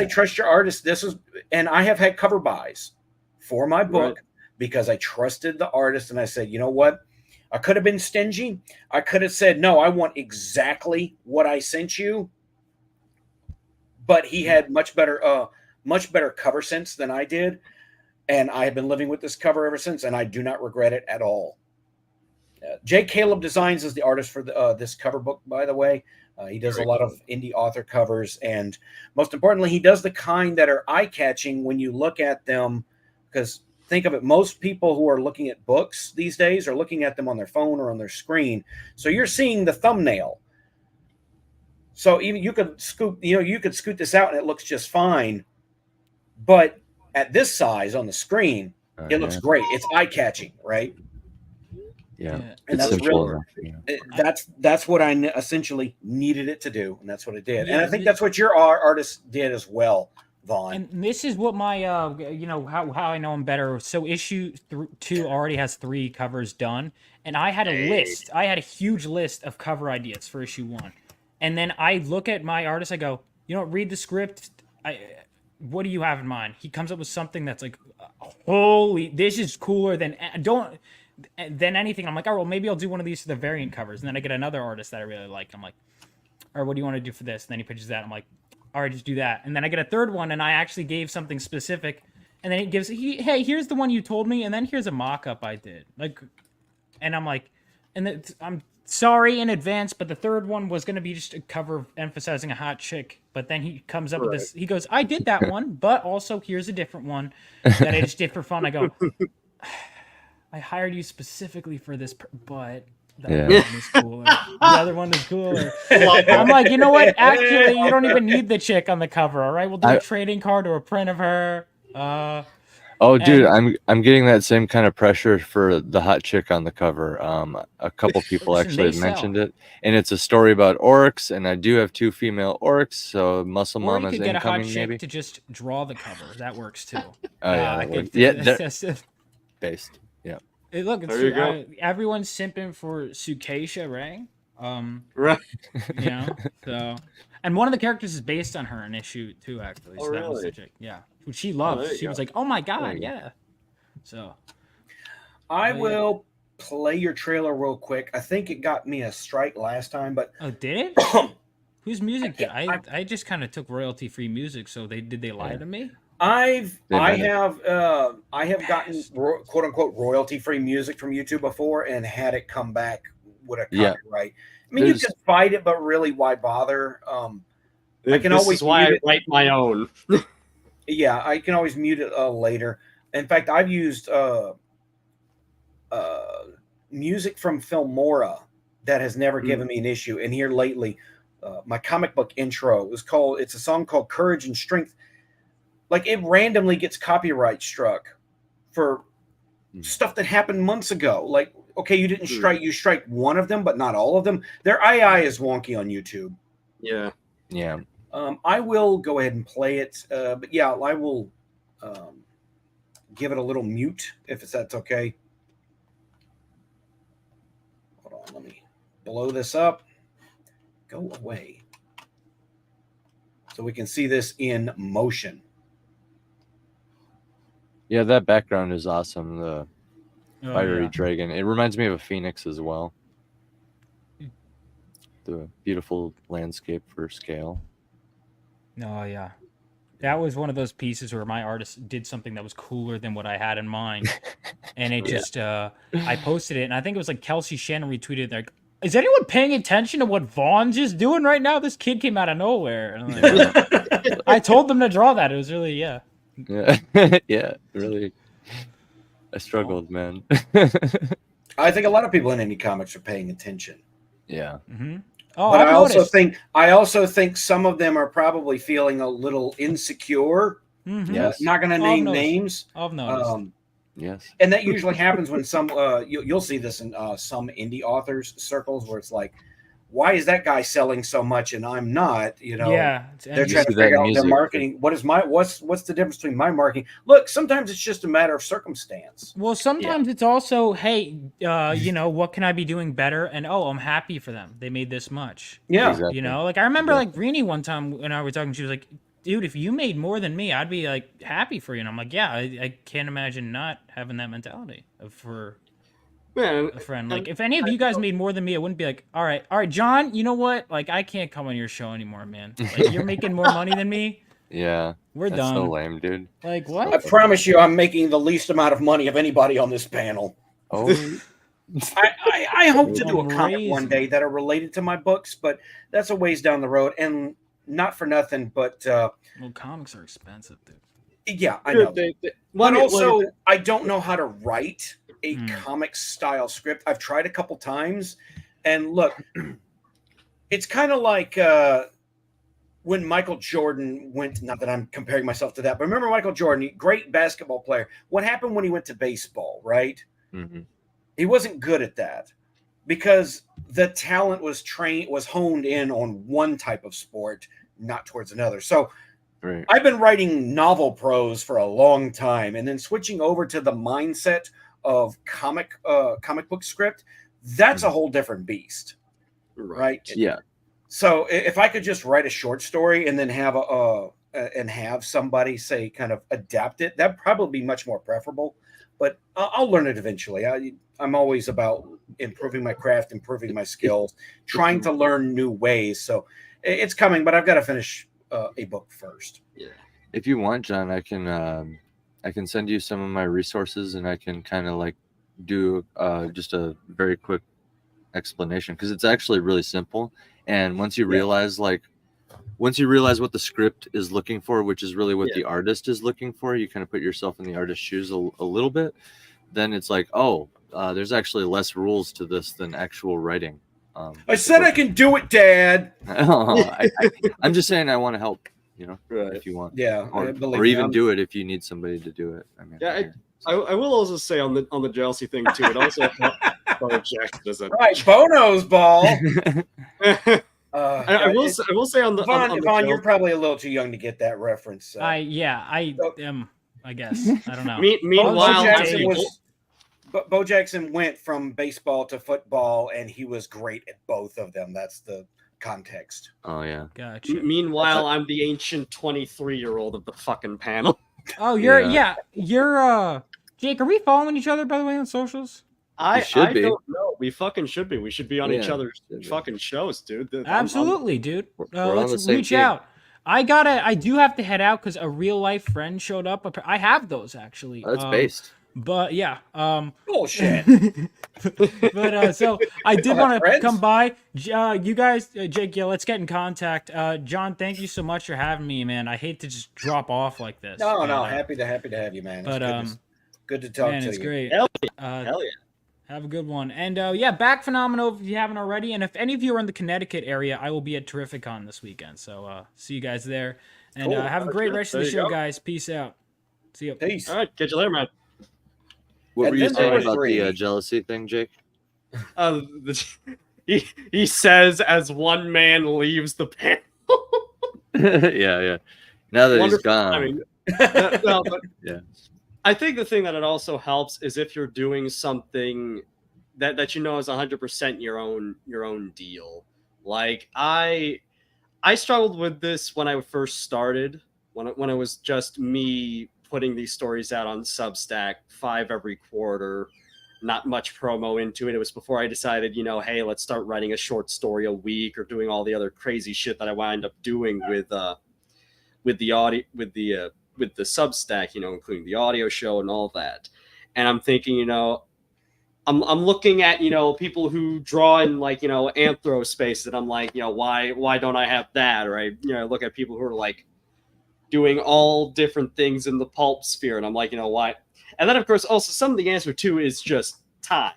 trust your artist. This is, and I have had cover buys for my book because I trusted the artist, and I said, you know what? I could have been stingy. I could have said, no, I want exactly what I sent you. But he had much better cover sense than I did. And I have been living with this cover ever since, and I do not regret it at all. J. Caleb Designs is the artist for this cover book, by the way. He does a lot of indie author covers. And most importantly, he does the kind that are eye-catching when you look at them, because think of it, most people who are looking at books these days are looking at them on their phone or on their screen. So you're seeing the thumbnail. So even you could scoot this out and it looks just fine. But at this size on the screen, it looks great. It's eye-catching, right? Yeah. And that's real. That's what I essentially needed it to do, and that's what it did. And I think that's what your artist did as well. Vaughn. And this is what my how I know I'm better. So issue 2 already has 3 covers done, and I had a list. I had a huge list of cover ideas for issue 1, and then I look at my artist. I go, read the script. What do you have in mind? He comes up with something that's like, holy, this is cooler than anything. I'm like, well, maybe I'll do one of these for the variant covers, and then I get another artist that I really like. I'm like, all right, what do you want to do for this? And then he pitches that. I'm like, all right, just do that. And then I get a third one, and I actually gave something specific. And then it gives, hey, here's the one you told me, and then here's a mock-up I did. And I'm like, I'm sorry in advance, but the third one was going to be just a cover emphasizing a hot chick. But then he comes up with this. He goes, I did that one, but also here's a different one that I just did for fun. I go, I hired you specifically for this, but the other one is cooler. The other one is cooler. I'm like, you know what? Actually, you don't even need the chick on the cover. All right, we'll do a trading card or a print of her. Dude, I'm getting that same kind of pressure for the hot chick on the cover. A couple people actually mentioned it, and it's a story about orcs, and I do have 2 female orcs, so Muscle Mama's incoming. Or you could get a hot chick to just draw the cover. That works too. Based. Yeah. Hey, look, everyone's simping for Sukeisha, right? Right. So, and one of the characters is based on her in issue 2, actually. So that was the chick. Yeah, which she loved. She was like, "Oh my god, yeah." So, I will play your trailer real quick. I think it got me a strike last time, but did it? Whose music did I just kind of took royalty-free music? So did they lie to me? I have gotten quote unquote royalty free music from YouTube before and had it come back with a copyright. I mean, you can fight it, but really, why bother? I can always I write my own. Yeah, I can always mute it later. In fact, I've used music from Filmora that has never given me an issue. And here lately, my comic book intro. It's a song called Courage and Strength. Like, it randomly gets copyright struck for stuff that happened months ago. Like, okay, you didn't strike one of them, but not all of them. Their II is wonky on YouTube. Yeah. Yeah. I will go ahead and play it. But yeah, I will give it a little mute if that's okay. Hold on, let me blow this up. Go away. So we can see this in motion. Yeah, that background is awesome. The fiery dragon. It reminds me of a phoenix as well. The beautiful landscape for scale. Oh yeah, that was one of those pieces where my artist did something that was cooler than what I had in mind, and it just I posted it, and I think it was like Kelsey Shannon retweeted like, "Is anyone paying attention to what Vaughn's just doing right now? This kid came out of nowhere." And I'm like, I told them to draw that. It was really Yeah, yeah, really. I struggled, man. I think a lot of people in indie comics are paying attention. Yeah. Mm-hmm. Oh, but I also think some of them are probably feeling a little insecure. Mm-hmm. Yes. Not going to name names. I've noticed. Yes. And that usually happens when some you'll see this in some indie authors circles where it's like, why is that guy selling so much and I'm not? You know, they're trying to figure out their marketing. What's the difference between my marketing? Look, sometimes it's just a matter of circumstance. Well, sometimes it's also, hey, you know, what can I be doing better? And I'm happy for them. They made this much. Yeah, exactly. You know, like I remember like Greenie one time when I was talking, she was like, dude, if you made more than me, I'd be like happy for you. And I'm like, yeah, I can't imagine not having that mentality for a friend. Like if any of you guys made more than me, I wouldn't be like, all right, John, you know what? Like I can't come on your show anymore, man. Like you're making more money than me. Yeah. We're That's done. so lame, dude. Like what? I promise you I'm making the least amount of money of anybody on this panel. Oh. I hope to do a comic one day that are related to my books, but that's a ways down the road. And not for nothing, but well, comics are expensive, dude. Yeah, I know. But also, I don't know how to write a comic style script. I've tried a couple times, and look, it's kind of like when Michael Jordan went. Not that I'm comparing myself to that, but remember Michael Jordan, great basketball player. What happened when he went to baseball? Right? Mm-hmm. He wasn't good at that because the talent was honed in on one type of sport, not towards another. So right. I've been writing novel prose for a long time, and then switching over to the mindset of comic book script, that's a whole different beast. Right? Yeah. So if I could just write a short story and then have somebody say kind of adapt it, that'd probably be much more preferable. But I'll learn it eventually. I'm always about improving my craft, improving my skills, trying to learn new ways. So it's coming, but I've got to finish a book first. Yeah. If you want, John, I can send you some of my resources, and I can kind of like do just a very quick explanation because it's actually really simple. And once you realize what the script is looking for, which is really what the artist is looking for, you kind of put yourself in the artist's shoes a little bit. Then it's like, there's actually less rules to this than actual writing. I said I can do it, Dad. I'm just saying I want to help, if you want. Yeah, or even do it if you need somebody to do it. I mean, I will also say on the jealousy thing too. It also right, Bono's ball. I will say on the Vaughn, you're probably a little too young to get that reference. I am. I guess I don't know. Meanwhile, Bo Jackson went from baseball to football, and he was great at both of them. That's the context. Oh yeah, gotcha. Meanwhile, I'm the ancient 23-year-old of the fucking panel. Oh, you're Jake. Are we following each other, by the way, on socials? I don't know. We fucking should be. We should be on each other's fucking shows, dude. Absolutely, dude. We're let's reach out. I do have to head out because a real life friend showed up. I have those actually. Oh, that's based. But yeah. Bullshit. But so I did want to come by. You guys, Jake, let's get in contact. John, thank you so much for having me, man. I hate to just drop off like this. No, happy to have you, man. But good to talk to you. It's great. Hell yeah. Have a good one. And yeah, back Phenomenal if you haven't already. And if any of you are in the Connecticut area, I will be at Terrificon this weekend. So see you guys there. And Cool. have a great rest of the show, guys. Peace out. See you. Peace. All right, catch you later, man. What And were you then there saying was about the three. jealousy thing, Jake? He says as one man leaves the panel. yeah. Now that he's Wonderful gone. timing. No, but Yeah. I think the thing that it also helps is if you're doing something that you know is 100% your own deal. Like I struggled with this when I first started, when it was just me putting these stories out on Substack 5 every quarter, not much promo into it. It was before I decided, hey, let's start writing a short story a week or doing all the other crazy shit that I wound up doing with the audio, with the Substack, including the audio show and all that. And I'm thinking, I'm looking at, people who draw in like, anthro space, and I'm like, why don't I have that? Or I look at people who are like doing all different things in the pulp sphere, and I'm like, why? And then of course also some of the answer too is just time.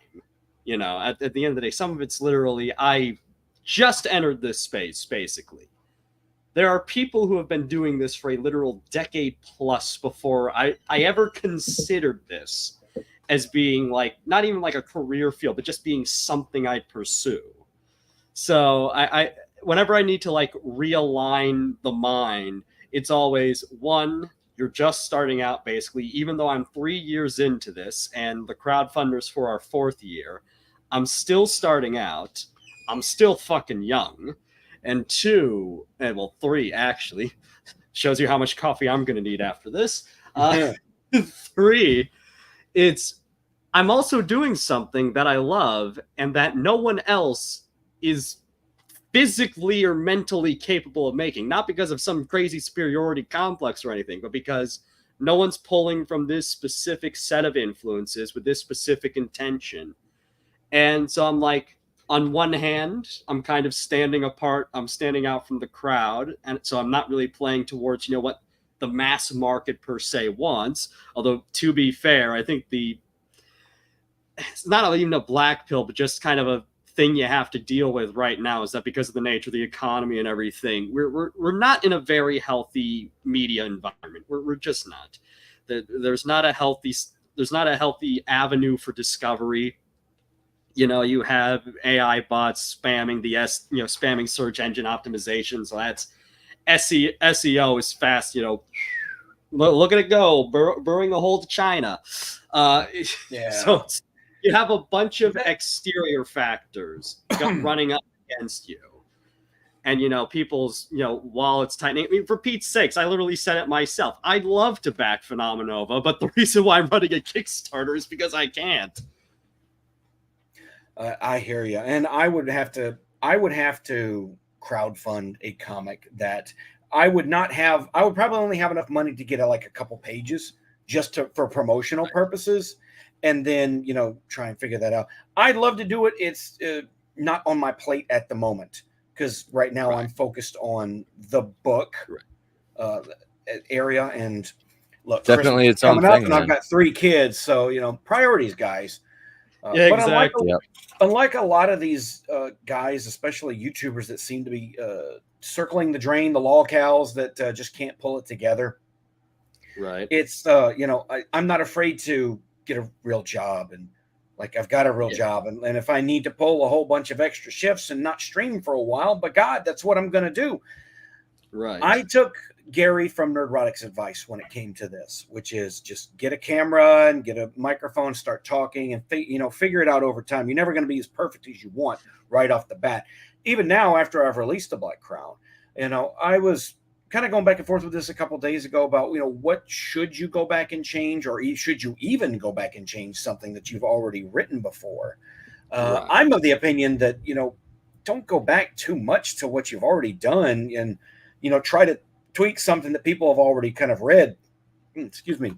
At the end of the day, some of it's literally, I just entered this space basically. There are people who have been doing this for a literal decade plus before I ever considered this as being like, not even like a career field, but just being something I'd pursue. So I whenever I need to like realign the mind, it's always one, you're just starting out basically, even though I'm 3 years into this and the crowdfunders for our 4th year, I'm still starting out. I'm still fucking young. And 2, and well, 3 actually, shows you how much coffee I'm going to need after this. 3, I'm also doing something that I love and that no one else is physically or mentally capable of making. Not because of some crazy superiority complex or anything, but because no one's pulling from this specific set of influences with this specific intention. And so I'm like, on one hand, I'm kind of standing apart. I'm standing out from the crowd. And so I'm not really playing towards, what the mass market per se wants. Although, to be fair, I think it's not even a black pill, but just kind of a thing you have to deal with right now is that because of the nature of the economy and everything, we're not in a very healthy media environment. We're just not. There's not a healthy avenue for discovery. You have AI bots spamming spamming search engine optimization. So that's SEO is fast. Look at it go, burrowing the hole to China. Yeah. So you have a bunch of exterior factors running up against you. And, people's, wallets tightening. I mean, for Pete's sakes, I literally said it myself. I'd love to back Phenomenova, but the reason why I'm running a Kickstarter is because I can't. I hear you. And I would have to crowdfund a comic that I would probably only have enough money to get a couple pages just for promotional purposes. And then, try and figure that out. I'd love to do it. It's not on my plate at the moment because right now I'm focused on the book area. And look, definitely Christmas its own coming up, thing. and I've got 3 kids, so priorities, guys. Yeah, but exactly. unlike a lot of these guys, especially YouTubers that seem to be circling the drain, the lol cows that just can't pull it together. Right. It's I'm not afraid to get a real job, and I've got a real job, and if I need to pull a whole bunch of extra shifts and not stream for a while, but God, that's what I'm going to do. Right. I took Gary from Nerdrotic's advice when it came to this, which is just get a camera and get a microphone, start talking, and figure it out over time. You're never going to be as perfect as you want right off the bat. Even now, after I've released the Black Crown, I was kind of going back and forth with this a couple of days ago about, what should you go back and change, or should you even go back and change something that you've already written before? Right. I'm of the opinion that, don't go back too much to what you've already done and, try to tweak something that people have already kind of read. Excuse me.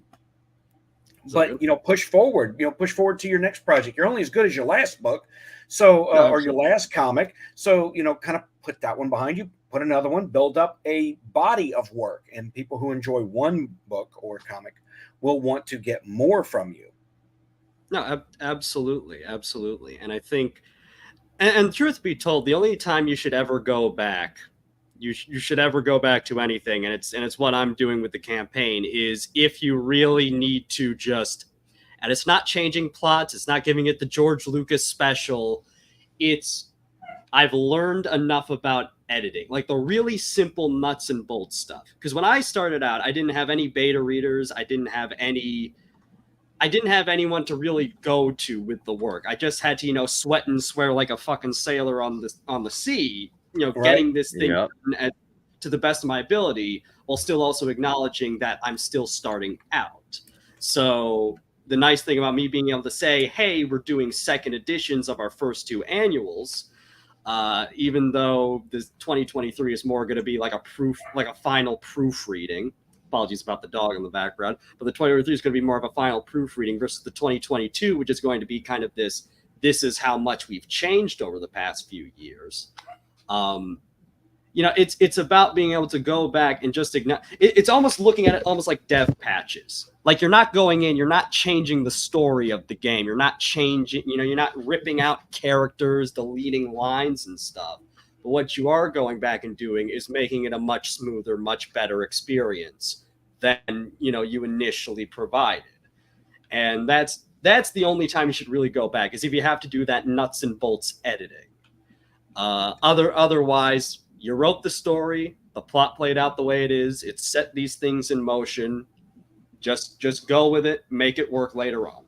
But, push forward to your next project. You're only as good as your last book. So, or your last comic. So, kind of put that one behind you, put another one, build up a body of work. And people who enjoy one book or comic will want to get more from you. No, absolutely, absolutely. And I think, and truth be told, the only time you should ever go back, you should ever go back to anything, and it's what I'm doing with the campaign, is if you really need to just, and it's not changing plots, it's not giving it the George Lucas special, it's, I've learned enough about editing, like the really simple nuts and bolts stuff. Because when I started out, I didn't have any beta readers, I didn't have anyone to really go to with the work. I just had to, sweat and swear like a fucking sailor on the sea, getting this thing to the best of my ability, while still also acknowledging that I'm still starting out. So the nice thing about me being able to say, hey, we're doing second editions of our first 2 annuals, even though this 2023 is more going to be like a final proofreading. Apologies about the dog in the background, but the 2023 is going to be more of a final proofreading versus the 2022, which is going to be kind of this is how much we've changed over the past few years. It's about being able to go back and just ignore. It's almost looking at it almost like dev patches. Like, you're not going in, you're not changing the story of the game. You're not changing, you're not ripping out characters, deleting lines and stuff. But what you are going back and doing is making it a much smoother, much better experience than you initially provided. And that's the only time you should really go back, is if you have to do that nuts and bolts editing. Otherwise, you wrote the story, the plot played out the way it is, it set these things in motion. Just go with it, make it work later on.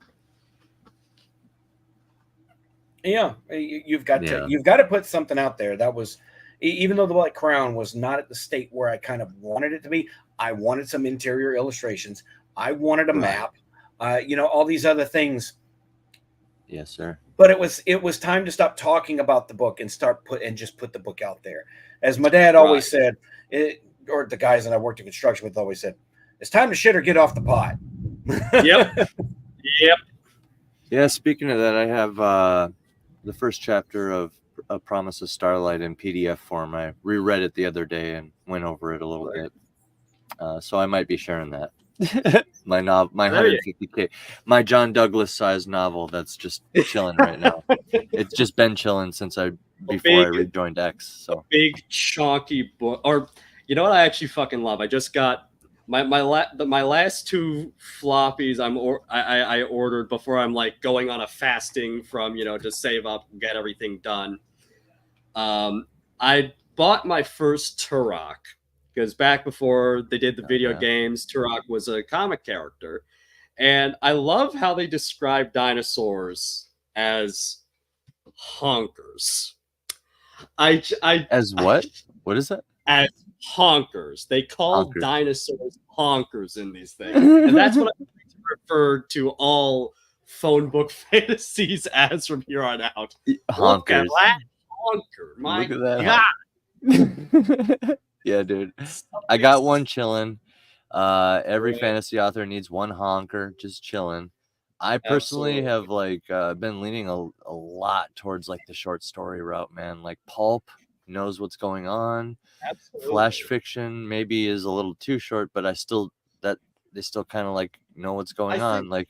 Yeah, you've got to put something out there. That was, even though the Black Crown was not at the state where I kind of wanted it to be. I wanted some interior illustrations. I wanted a map. All these other things. Yes, sir. But it was time to stop talking about the book and just put the book out there. As my dad always said, or the guys that I worked in construction with always said, it's time to shit or get off the pot. Yep. Yeah, speaking of that, I have the first chapter of A Promise of Starlight in PDF form. I reread it the other day and went over it a little bit. So I might be sharing that. my 150K, my John Douglas sized novel that's just chilling right now. It's just been chilling since before I rejoined X. So a big chunky book. Or you know what I actually fucking love? I just got my last 2 floppies I ordered before I'm like going on a fasting from to save up and get everything done. I bought my first Turok, because back before they did the video games, Turok was a comic character. And I love how they describe dinosaurs as honkers. As what? What is that? As honkers. They call dinosaurs honkers in these things. And that's what I referred to all phone book fantasies as from here on out. Honkers. Look at that honker. My Look at that God. Yeah, dude. I got one chilling. Every fantasy author needs one honker just chilling. I personally have been leaning a lot towards like the short story route, man. Like pulp knows what's going on. Absolutely. Flash fiction maybe is a little too short, but they still kind of like know what's going on. Like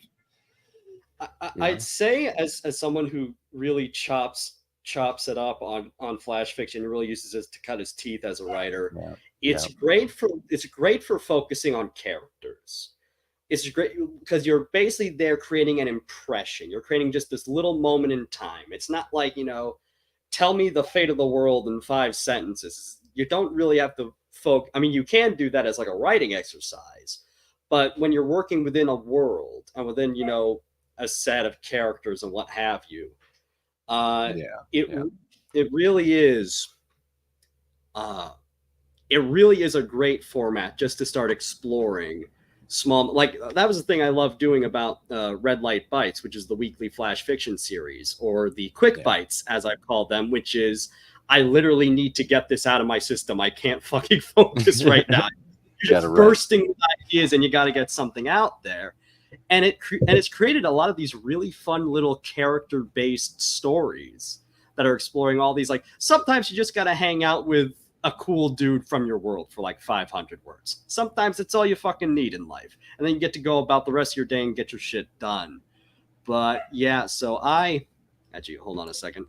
I'd say as someone who really chops it up on flash fiction, really uses it to cut his teeth as a writer. It's great for focusing on characters. It's great because you're basically there creating an impression. You're creating just this little moment in time. It's not like, tell me the fate of the world in 5 sentences. You don't really have to I mean, you can do that as like a writing exercise, but when you're working within a world and within, a set of characters and what have you, it really is a great format just to start exploring small. Like, that was the thing I love doing about Red Light Bites, which is the weekly flash fiction series, or the quick bites as I call them, which is I literally need to get this out of my system. I can't fucking focus right now. You're just bursting with ideas and you got to get something out there. And it's created a lot of these really fun little character-based stories that are exploring all these. Like, sometimes you just got to hang out with a cool dude from your world for like 500 words. Sometimes it's all you fucking need in life. And then you get to go about the rest of your day and get your shit done. But yeah, so actually, hold on a second.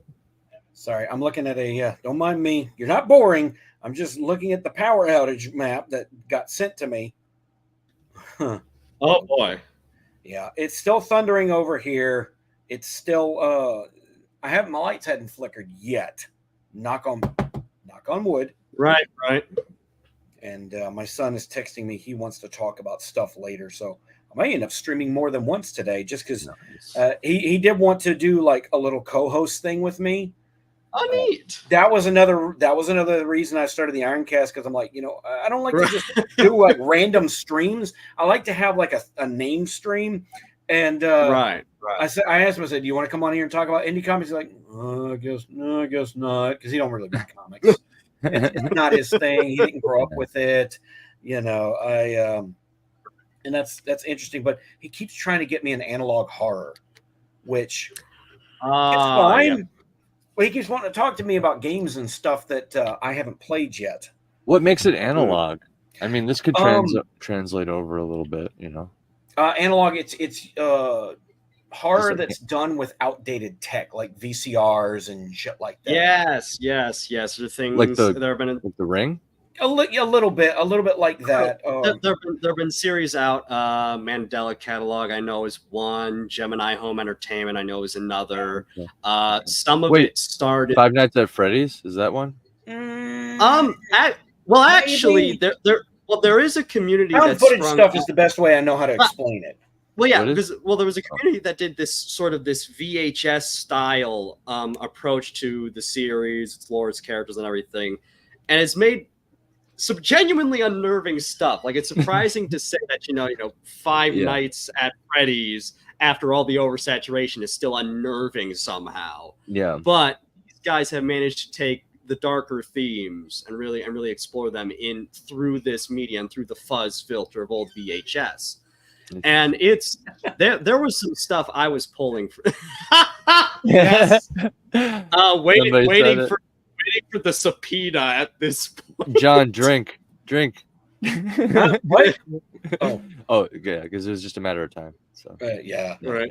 Sorry, I'm looking at don't mind me. You're not boring. I'm just looking at the power outage map that got sent to me. Huh. Oh boy. Yeah, it's still thundering over here. It's still my lights hadn't flickered yet. Knock on wood. Right. And my son is texting me. He wants to talk about stuff later, so I might end up streaming more than once today, just because he did want to do like a little co-host thing with me. Oh, neat. That was another reason I started the IronCast, because I'm like, I don't like to just do like random streams. I like to have like a name stream. And right. I asked him, I said, do you want to come on here and talk about indie comics? He's like, I guess not, because he don't really read comics. It's not his thing. He didn't grow up with it. And that's interesting. But he keeps trying to get me an analog horror, which it's fine. Yeah. Well, he keeps wanting to talk to me about games and stuff that I haven't played yet. What makes it analog? I mean, this could translate over a little bit, Analog, it's horror that's done with outdated tech, like VCRs and shit like that. Yes. There are things like there have been like The Ring. A little bit like that. There have been series out. Mandela Catalog, I know, is one. Gemini Home Entertainment, I know, is another. Some of it started. Five Nights at Freddy's, is that one? Actually, there is a community. Found footage stuff is the best way I know how to explain it. Well, yeah, because there was a community that did this sort of this VHS style approach to the series, its lore, its characters, and everything, and it's made some genuinely unnerving stuff. Like, it's surprising to say that Five Nights at Freddy's, after all the oversaturation, is still unnerving somehow. Yeah, but these guys have managed to take the darker themes and really explore them through this media and through the fuzz filter of old VHS. And it's there was some stuff I was pulling for. Yes. Waiting for the subpoena at this point. John, drink. What? Oh, yeah, because it was just a matter of time. So yeah. Right.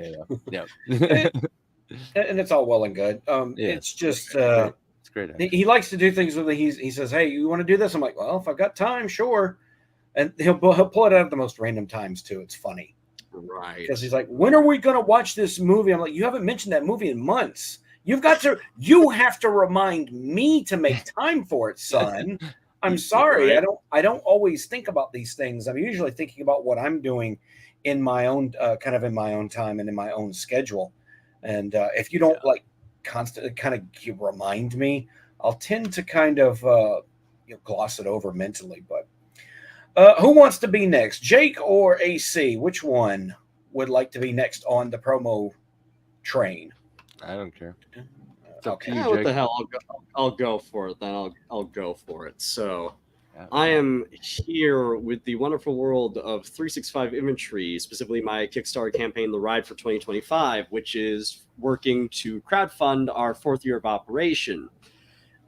Yeah. And it's all well and good. It's just it's great. He likes to do things with it. He says, "Hey, you want to do this?" I'm like, "Well, if I've got time, sure." And he'll pull it out at the most random times too. It's funny, right? Because he's like, "When are we going to watch this movie?" I'm like, "You haven't mentioned that movie in months. You have to remind me to make time for it, son." I'm sorry. Right. I don't always think about these things. I'm usually thinking about what I'm doing in my own kind of in my own time and in my own schedule. And if you don't constantly kind of remind me, I'll tend to kind of gloss it over mentally. But who wants to be next, Jake or AC? Which one would like to be next on the promo train? I don't care. Okay. You, what the hell? I'll go for it then. I'll go for it. So I am here with the wonderful world of 365 Infantry, specifically my Kickstarter campaign, The Ride for 2025, which is working to crowdfund our 4th year of operation.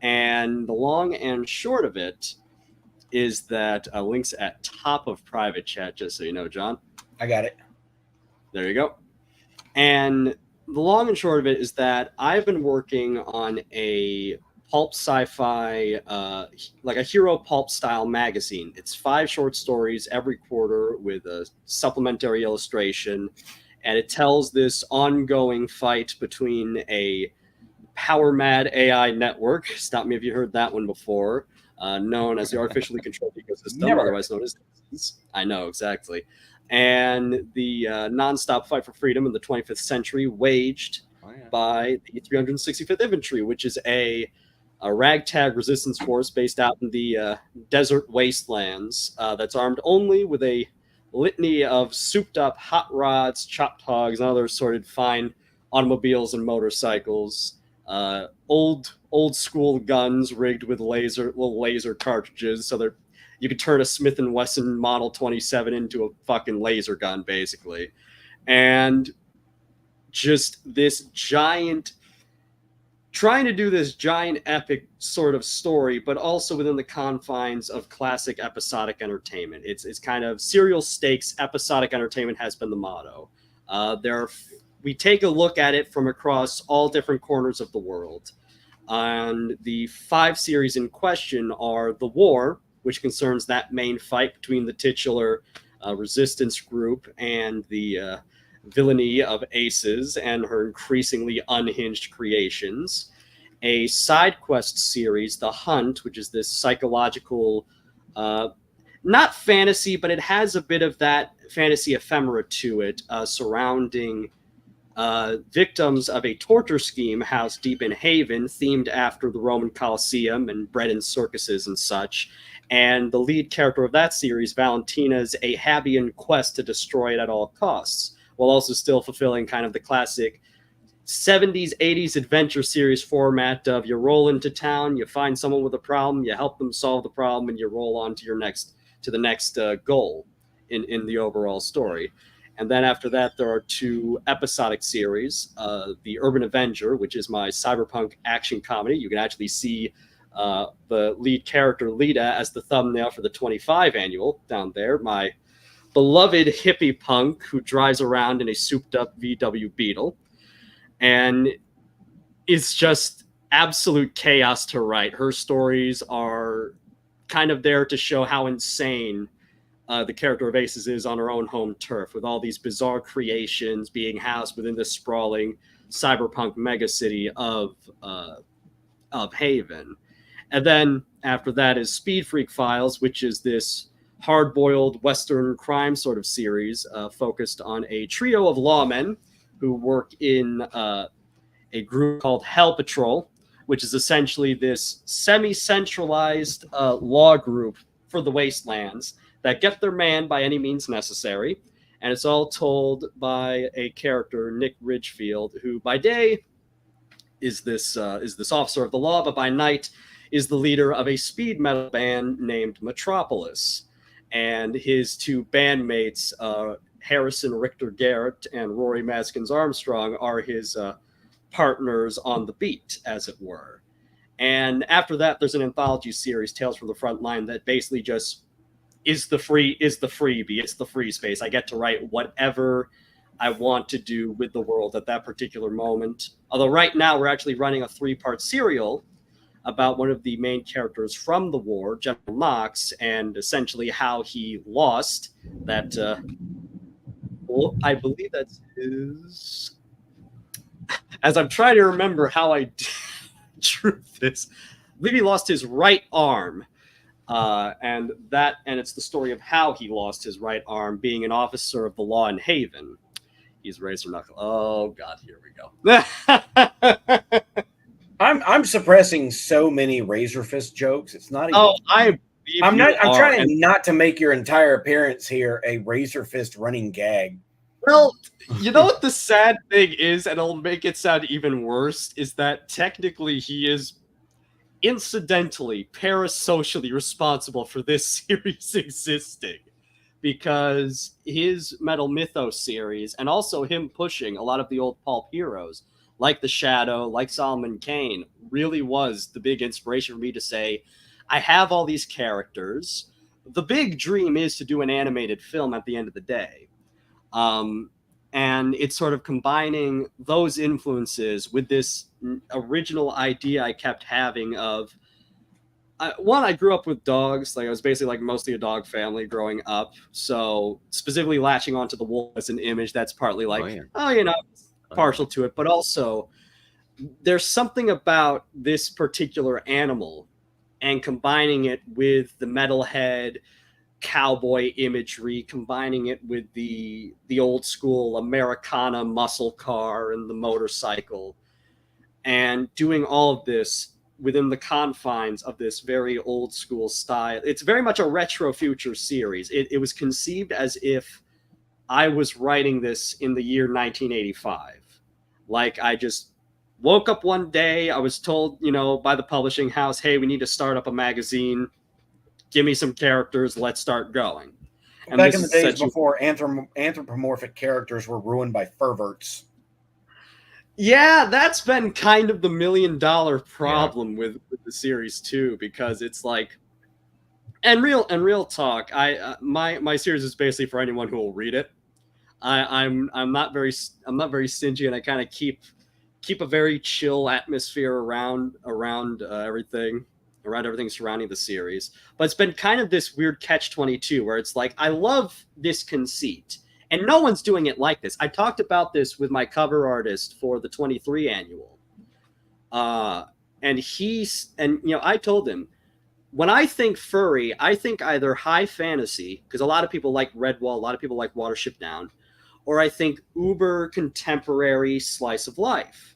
And the long and short of it is that links at top of private chat, just so you know, John. I got it. There you go. And the long and short of it is that I've been working on a pulp sci-fi, like a hero pulp style magazine. It's 5 short stories every quarter with a supplementary illustration. And it tells this ongoing fight between a power mad AI network. Stop me if you heard that one before. Known as the artificially controlled ecosystem, otherwise known as... I know, exactly. And the nonstop fight for freedom in the 25th century waged by the 365th Infantry, which is a ragtag resistance force based out in the desert wastelands that's armed only with a litany of souped-up hot rods, chopped hogs, and other assorted fine automobiles and motorcycles. Old school guns rigged with little laser cartridges, so you could turn a Smith & Wesson Model 27 into a fucking laser gun, basically. And just this giant... trying to do this giant epic sort of story, but also within the confines of classic episodic entertainment. It's kind of serial stakes episodic entertainment has been the motto. There are we take a look at it from across all different corners of the world. And the 5 series in question are The War, which concerns that main fight between the titular resistance group and the villainy of Aces and her increasingly unhinged creations. A side quest series, The Hunt, which is this psychological, not fantasy, but it has a bit of that fantasy ephemera to it, surrounding victims of a torture scheme housed deep in Haven, themed after the Roman Colosseum and bred in circuses and such. And the lead character of that series, Valentina's a Habian quest to destroy it at all costs, while also still fulfilling kind of the classic 70s, 80s adventure series format of you roll into town, you find someone with a problem, you help them solve the problem, and you roll on to the next goal in the overall story. And then after that, there are 2 episodic series, The Urban Avenger, which is my cyberpunk action comedy. You can actually see the lead character, Lita, as the thumbnail for the 25 annual down there. My beloved hippie punk who drives around in a souped-up VW Beetle. And it's just absolute chaos to write. Her stories are kind of there to show how insane the character of Aces is on her own home turf, with all these bizarre creations being housed within this sprawling cyberpunk megacity of Haven. And then after that is Speed Freak Files, which is this hard-boiled Western crime sort of series focused on a trio of lawmen who work in a group called Hell Patrol, which is essentially this semi-centralized law group for the Wastelands that get their man by any means necessary. And it's all told by a character, Nick Ridgefield, who by day is this officer of the law, but by night is the leader of a speed metal band named Metropolis. And his 2 bandmates, Harrison Richter Garrett and Rory Maskins Armstrong, are his partners on the beat, as it were. And after that, there's an anthology series, Tales from the Front Line, that basically just is the freebie. It's the free space. I get to write whatever I want to do with the world at that particular moment. Although right now we're actually running a 3-part serial about one of the main characters from the war, General Knox, and essentially how he lost that. I believe that's his. As I'm trying to remember how I drew this, I believe he lost his right arm. And it's the story of how he lost his right arm, being an officer of the law in Haven. He's Razor Knuckle. Oh God, here we go. I'm suppressing so many Razor Fist jokes. It's not even. Oh, I'm trying not to make your entire appearance here a Razor Fist running gag. Well, you know what the sad thing is, and it'll make it sound even worse, is that technically he is incidentally, parasocially responsible for this series existing, because his Metal Mythos series, and also him pushing a lot of the old pulp heroes, like The Shadow, like Solomon Kane, really was the big inspiration for me to say, I have all these characters. The big dream is to do an animated film at the end of the day. And it's sort of combining those influences with this original idea I kept having of, one, I grew up with dogs. Like I was basically like mostly a dog family growing up. So specifically latching onto the wolf as an image, that's partly like, partial to it. But also there's something about this particular animal and combining it with the metalhead cowboy imagery, combining it with the old school Americana muscle car and the motorcycle, and doing all of this within the confines of this very old school style. It's very much a retro future series. It was conceived as if I was writing this in the year 1985. Like I just woke up one day, I was told, by the publishing house, hey, we need to start up a magazine. Give me some characters. Let's start going. And back in the days before anthropomorphic characters were ruined by perverts. Yeah, that's been kind of the $1 million problem with the series too, because it's like, and real talk. My series is basically for anyone who will read it. I'm not very stingy, and I kind of keep a very chill atmosphere around everything surrounding the series. But it's been kind of this weird catch-22 where it's like, I love this conceit, and no one's doing it like this. I talked about this with my cover artist for the 23 annual, and I told him, when I think furry, I think either high fantasy, because a lot of people like Redwall, a lot of people like Watership Down, or I think uber contemporary slice of life.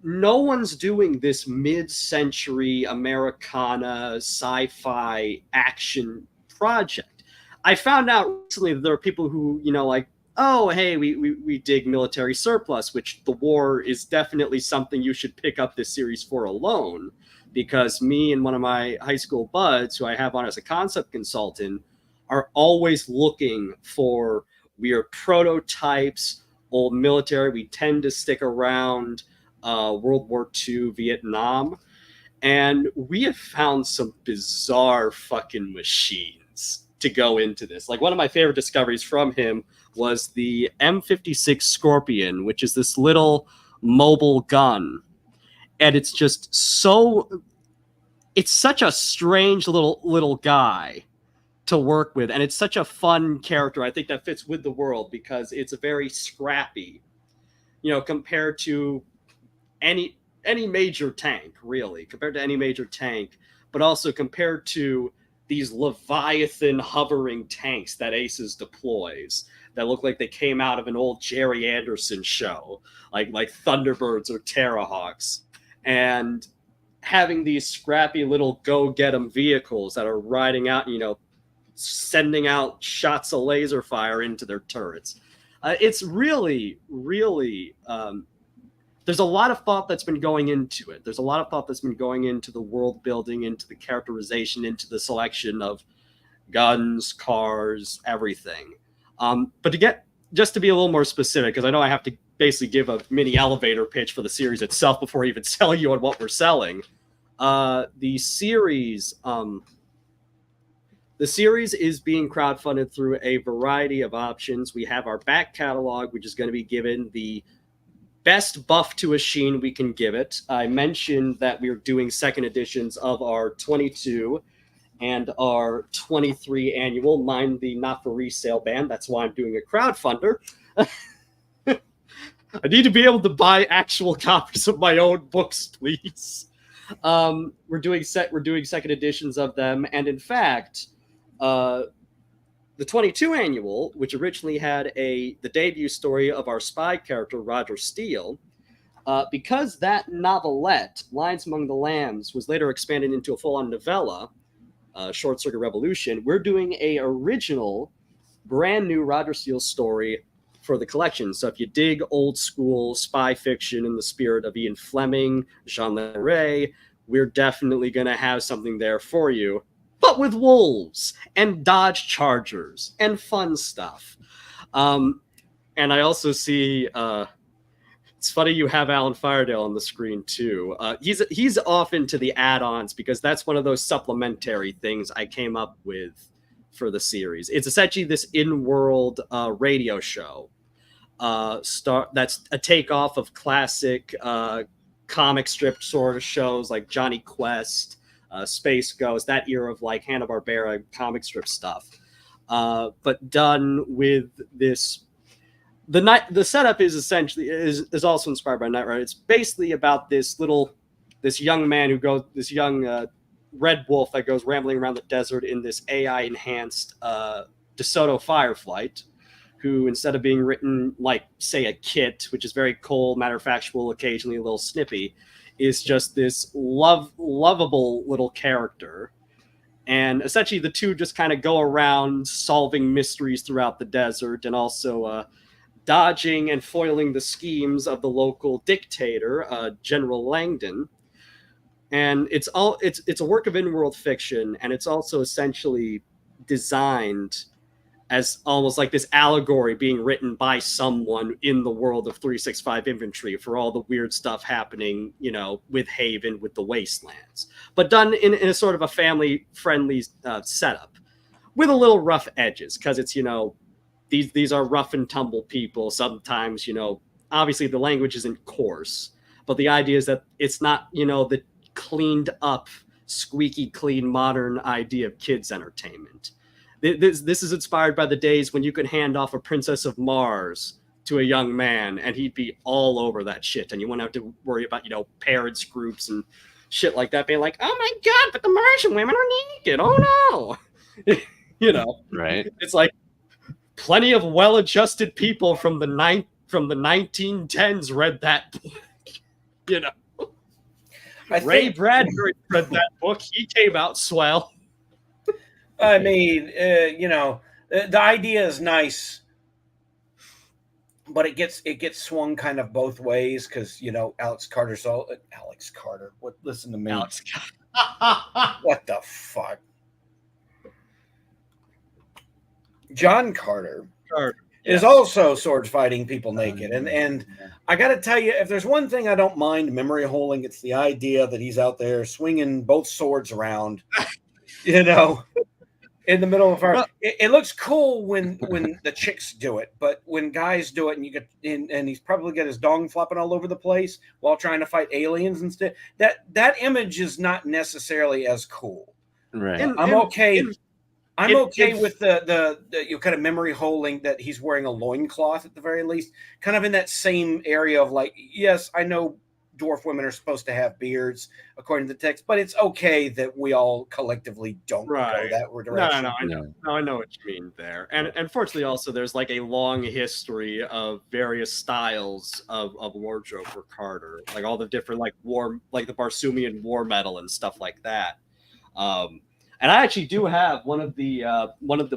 No one's doing this mid-century Americana sci-fi action project. I found out recently that there are people who, like, oh, hey, we dig military surplus, which the war is definitely something you should pick up this series for alone. Because me and one of my high school buds, who I have on as a concept consultant, are always looking for weird prototypes, old military. We tend to stick around World War II, Vietnam. And we have found some bizarre fucking machines to go into this. Like, one of my favorite discoveries from him was the M56 Scorpion, which is this little mobile gun. And it's just it's such a strange little guy to work with. And it's such a fun character. I think that fits with the world because it's very scrappy, compared to any major tank, really, compared to any major tank, but also compared to these Leviathan hovering tanks that Aces deploys that look like they came out of an old Jerry Anderson show, like Thunderbirds or Terrahawks. And having these scrappy little go-get-em vehicles that are riding out, sending out shots of laser fire into their turrets. It's really, really... there's a lot of thought that's been going into it. There's a lot of thought that's been going into the world building, into the characterization, into the selection of guns, cars, everything. But to be a little more specific, because I know I have to basically give a mini elevator pitch for the series itself before I even tell you on what we're selling. The series is being crowdfunded through a variety of options. We have our back catalog, which is going to be given the best buff to a sheen we can give it. I mentioned that we're doing second editions of our 22 and our 23 annual. Mind the not for resale ban. That's why I'm doing a crowdfunder. I need to be able to buy actual copies of my own books, please. We're doing second editions of them, and in fact, the 22 annual, which originally had the debut story of our spy character Roger Steele, because that novelette, Lines Among the Lambs, was later expanded into a full-on novella, Short Circuit Revolution. We're doing a original, brand new Roger Steele story for the collection. So if you dig old school spy fiction in the spirit of Ian Fleming, Jean Le Ray, we're definitely going to have something there for you, but with wolves and Dodge Chargers and fun stuff. And I also see, it's funny you have Alan Firedale on the screen too. He's off into the add-ons because that's one of those supplementary things I came up with for the series. It's essentially this in-world radio show that's a takeoff of classic comic strip sort of shows like Johnny Quest, Space Ghost, that era of like Hanna-Barbera comic strip stuff, but done with this. The setup is essentially is also inspired by Knight Rider. It's basically about this young man this young red wolf that goes rambling around the desert in this AI enhanced DeSoto Fireflight, who, instead of being written like, say, a Kit, which is very cold, matter-of-factual, occasionally a little snippy, is just this lovable little character. And essentially the two just kind of go around solving mysteries throughout the desert and also dodging and foiling the schemes of the local dictator, General Langdon. And it's a work of in-world fiction, and it's also essentially designed as almost like this allegory being written by someone in the world of 365 Infantry for all the weird stuff happening, with Haven, with the Wastelands, but done in a sort of a family-friendly setup with a little rough edges, because it's, the these are rough and tumble people. Sometimes, obviously the language isn't coarse, but the idea is that it's not, the cleaned up, squeaky clean modern idea of kids entertainment. This is inspired by the days when you could hand off a Princess of Mars to a young man and he'd be all over that shit, and you wouldn't have to worry about parents groups and shit like that being like, oh my god, but the Martian women are naked, oh no. Right. It's like plenty of well-adjusted people from the 1910s read that book. Ray Bradbury read that book. He came out swell. I mean, the idea is nice, but it gets swung kind of both ways because Alex Carter. What? Listen to me. What the fuck? John Carter is also sword fighting people naked, and I got to tell you, if there's one thing I don't mind memory holding, it's the idea that he's out there swinging both swords around, in the middle of fire. It looks cool when the chicks do it, but when guys do it, and you get and he's probably got his dong flopping all over the place while trying to fight aliens instead. That image is not necessarily as cool. Right. I'm okay with the kind of memory holding that he's wearing a loincloth at the very least, kind of in that same area of like, yes, I know dwarf women are supposed to have beards according to the text, but it's okay that we all collectively don't go that direction. No, I know what you mean there. And unfortunately also there's like a long history of various styles of wardrobe for Carter, like all the different like the Barsoomian war metal and stuff like that. And I actually do have one of the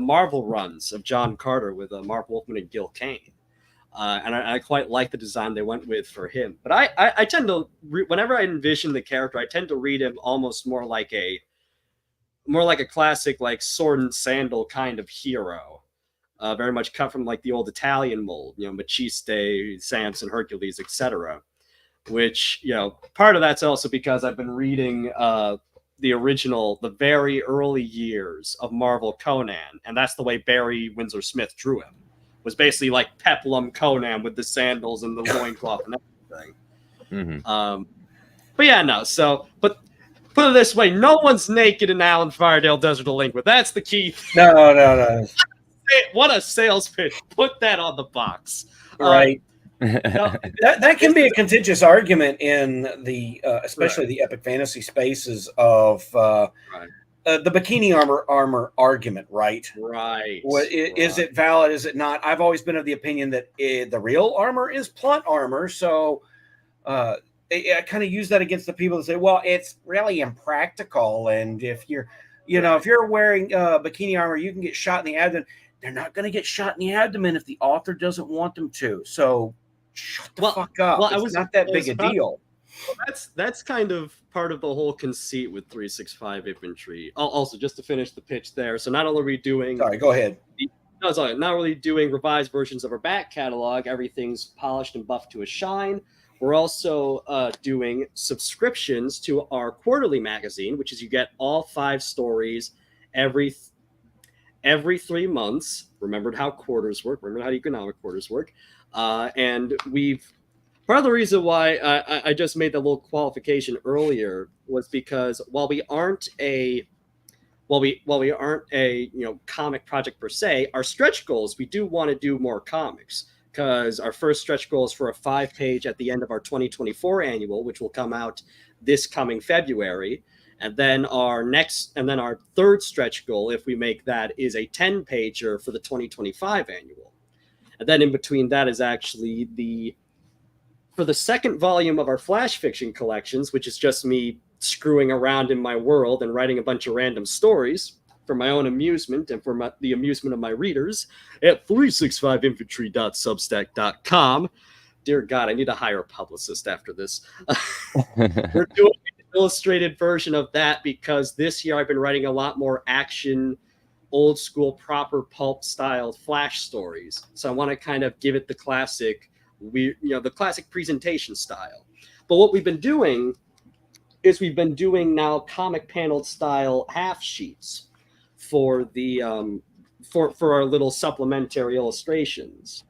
Marvel runs of John Carter with Mark Wolfman and Gil Kane, and I quite like the design they went with for him. But I tend to whenever I envision the character, I tend to read him almost more like a classic like sword and sandal kind of hero, very much cut from like the old Italian mold, Maciste, Samson, Hercules, etc. Which part of that's also because I've been reading the very early years of Marvel Conan, and that's the way Barry Windsor Smith drew him. Was basically like Peplum Conan with the sandals and the loincloth and everything. Mm-hmm. But yeah, no. So, but put it this way: no one's naked in Alan Firedale Desert Delinquent. That's the key. No. What a sales pitch! Put that on the box. Right. That can be a contentious argument in the especially the epic fantasy spaces of the bikini armor argument, right? Right. Is it valid? Is it not? I've always been of the opinion that the real armor is plot armor. So I kind of use that against the people that say, well, it's really impractical. And if you're, if you're wearing bikini armor, you can get shot in the abdomen. They're not going to get shot in the abdomen if the author doesn't want them to. So shut the fuck up. Well, it's not that big a deal. Well, that's kind of part of the whole conceit with 365 Infantry. Also, just to finish the pitch there, so not only are we doing... Sorry, go ahead. Not really doing revised versions of our back catalog, everything's polished and buffed to a shine. We're also doing subscriptions to our quarterly magazine, which is you get all 5 stories every 3 months. Remembered how quarters work. Remember how economic quarters work. And part of the reason why I just made the little qualification earlier was because while we aren't a comic project per se, our stretch goals, we do want to do more comics, because our first stretch goal is for a 5-page at the end of our 2024 annual, which will come out this coming February. And then our third stretch goal, if we make that, is a 10-pager for the 2025 annual. And then in between that is actually for the second volume of our flash fiction collections, which is just me screwing around in my world and writing a bunch of random stories for my own amusement and for the amusement of my readers at 365infantry.substack.com. Dear God, I need to hire a publicist after this. We're doing an illustrated version of that because this year I've been writing a lot more action, old school, proper pulp style flash stories. So I want to kind of give it the classic, the classic presentation style. But what we've been doing is we've been doing now comic paneled style half sheets for the for our little supplementary illustrations.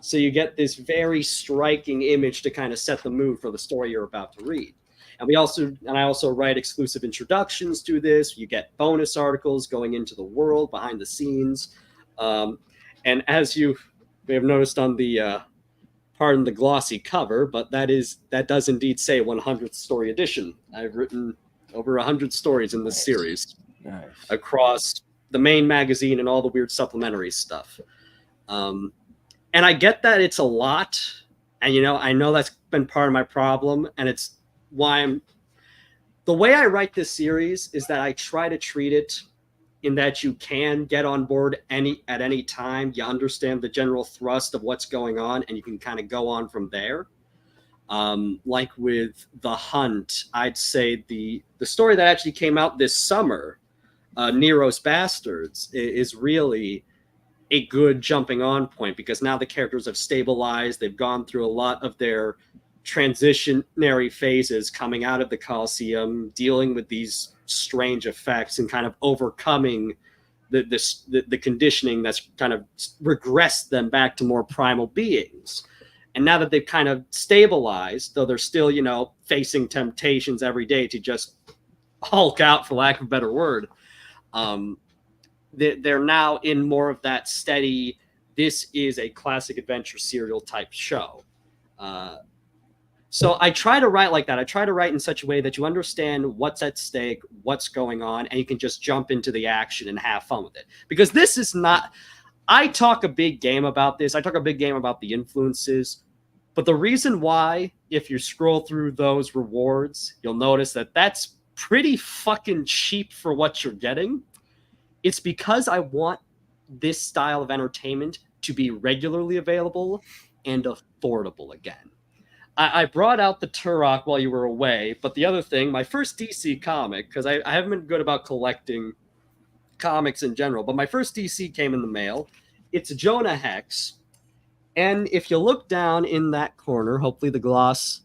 So you get this very striking image to kind of set the mood for the story you're about to read. And I also write exclusive introductions to this. You get bonus articles going into the world behind the scenes. And as you may have noticed on the pardon the glossy cover, but that does indeed say 100th story edition. I've written over 100 stories in this series across the main magazine and all the weird supplementary stuff. And I get that it's a lot, and I know that's been part of my problem, and it's why the way I write this series is that I try to treat it in that you can get on board at any time. You understand the general thrust of what's going on, and you can kind of go on from there. Like with The Hunt, I'd say the story that actually came out this summer, Nero's Bastards, is really a good jumping on point, because now the characters have stabilized. They've gone through a lot of their transitionary phases coming out of the Colosseum, dealing with these strange effects and kind of overcoming the conditioning that's kind of regressed them back to more primal beings. And now that they've kind of stabilized, though they're still, facing temptations every day to just hulk out, for lack of a better word, they're now in more of that steady, this is a classic adventure serial type show. So I try to write like that. I try to write in such a way that you understand what's at stake, what's going on, and you can just jump into the action and have fun with it. Because this is not... I talk a big game about this. I talk a big game about the influences. But the reason why, if you scroll through those rewards, you'll notice that that's pretty fucking cheap for what you're getting. It's because I want this style of entertainment to be regularly available and affordable again. I brought out the Turok while you were away, but the other thing, my first DC comic, because I haven't been good about collecting comics in general, but my first DC came in the mail. It's Jonah Hex. And if you look down in that corner, hopefully the gloss,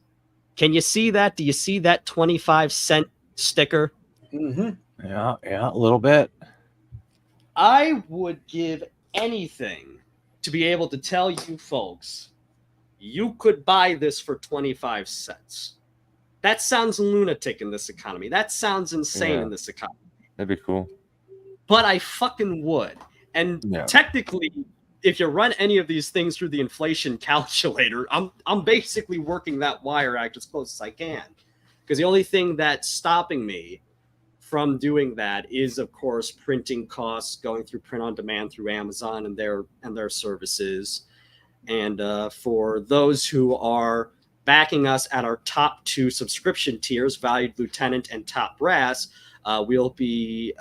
can you see that? Do you see that 25-cent sticker? Mm-hmm. Yeah, a little bit. I would give anything to be able to tell you folks, you could buy this for 25 cents. That sounds lunatic in this economy. That sounds insane in this economy. That'd be cool. But I fucking would. And technically, if you run any of these things through the inflation calculator, I'm basically working that wire act as close as I can. Because the only thing that's stopping me from doing that is, of course, printing costs, going through print on demand through Amazon and their services. And for those who are backing us at our top 2 subscription tiers, Valued Lieutenant and Top Brass, we'll be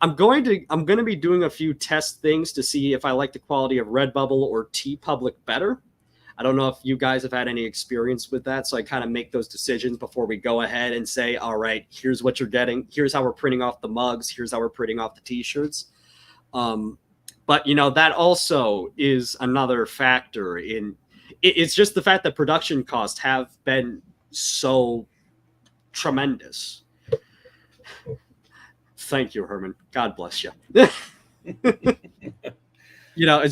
I'm going to be doing a few test things to see if I like the quality of Redbubble or TeePublic better. I don't know if you guys have had any experience with that, so I kind of make those decisions before we go ahead and say, all right, here's what you're getting. Here's how we're printing off the mugs. Here's how we're printing off the T-shirts. But, that also is another factor in it's just the fact that production costs have been so tremendous. Thank you, Herman. God bless you. It's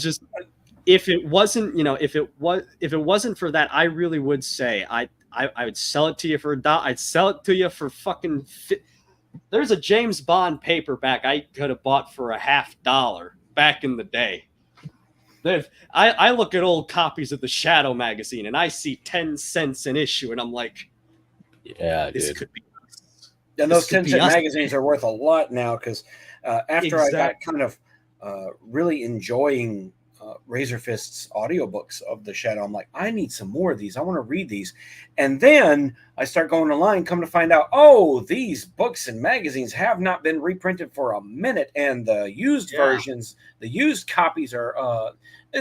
just, if it wasn't, if it wasn't for that, I really would say I would sell it to you for $1. I'd sell it to you for fucking. There's a James Bond paperback I could have bought for $50 back in the day. I look at old copies of the Shadow magazine and I see 10 cents an issue, and I'm like, yeah, this dude. could be. And those 10-cent magazines are worth a lot now, because after I got kind of really enjoying Razor Fist's audiobooks of the Shadow, I'm like, I need some more of these. I want to read these. And then I start going online, come to find out, these books and magazines have not been reprinted for a minute. And the used versions, the used copies are,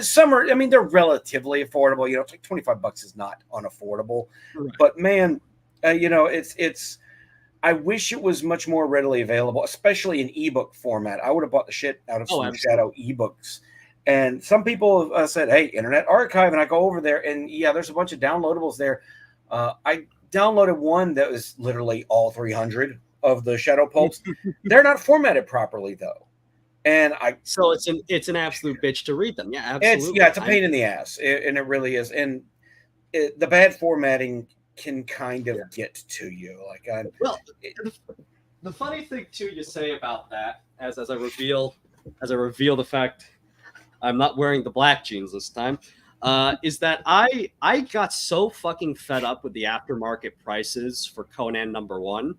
some are, they're relatively affordable. It's like $25 is not unaffordable. Right. But man, it's, I wish it was much more readily available, especially in ebook format. I would have bought the shit out of some Shadow ebooks. And some people have said, hey, Internet Archive. And I go over there and there's a bunch of downloadables there. I downloaded one that was literally all 300 of the Shadow Pulps. They're not formatted properly though. And so it's an absolute bitch to read them. Yeah, absolutely. It's a pain in the ass, and it really is. And the bad formatting can kind of get to you. Like, the funny thing too, you say about that, as I reveal the fact I'm not wearing the black jeans this time, is that I got so fucking fed up with the aftermarket prices for Conan #1.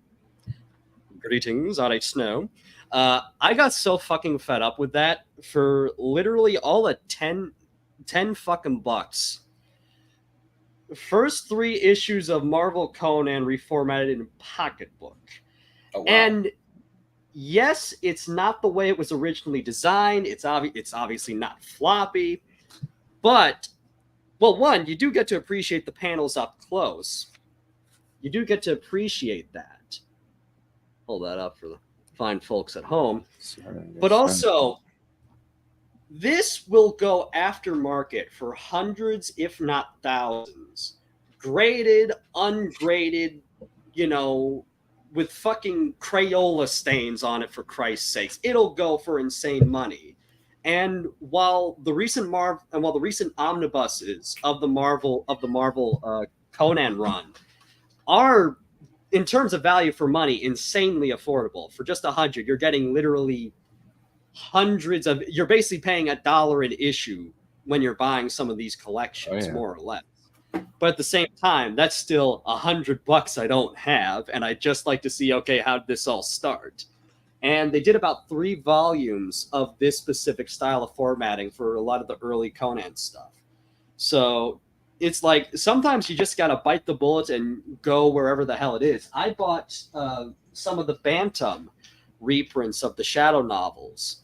Greetings, Alright Snow. I got so fucking fed up with that for literally all at 10 fucking bucks. First 3 issues of Marvel Conan reformatted in pocketbook. oh, wow. And yes, it's not the way it was originally designed. It's obviously not floppy, but well, one, you do get to appreciate the panels up close. You do get to appreciate that. Hold that up for the fine folks at home. But also, this will go aftermarket for hundreds, if not thousands. Graded, ungraded, with fucking Crayola stains on it, for Christ's sakes. It'll go for insane money. And while the recent omnibuses of the Marvel Conan run are, in terms of value for money, insanely affordable. For just 100, you're getting literally hundreds of. You're basically paying $1 an issue when you're buying some of these collections, more or less. But at the same time, that's still $100 I don't have, and I'd just like to see, okay, how did this all start? And they did about 3 volumes of this specific style of formatting for a lot of the early Conan stuff. So it's like sometimes you just gotta bite the bullet and go wherever the hell it is. I bought some of the Bantam reprints of the Shadow novels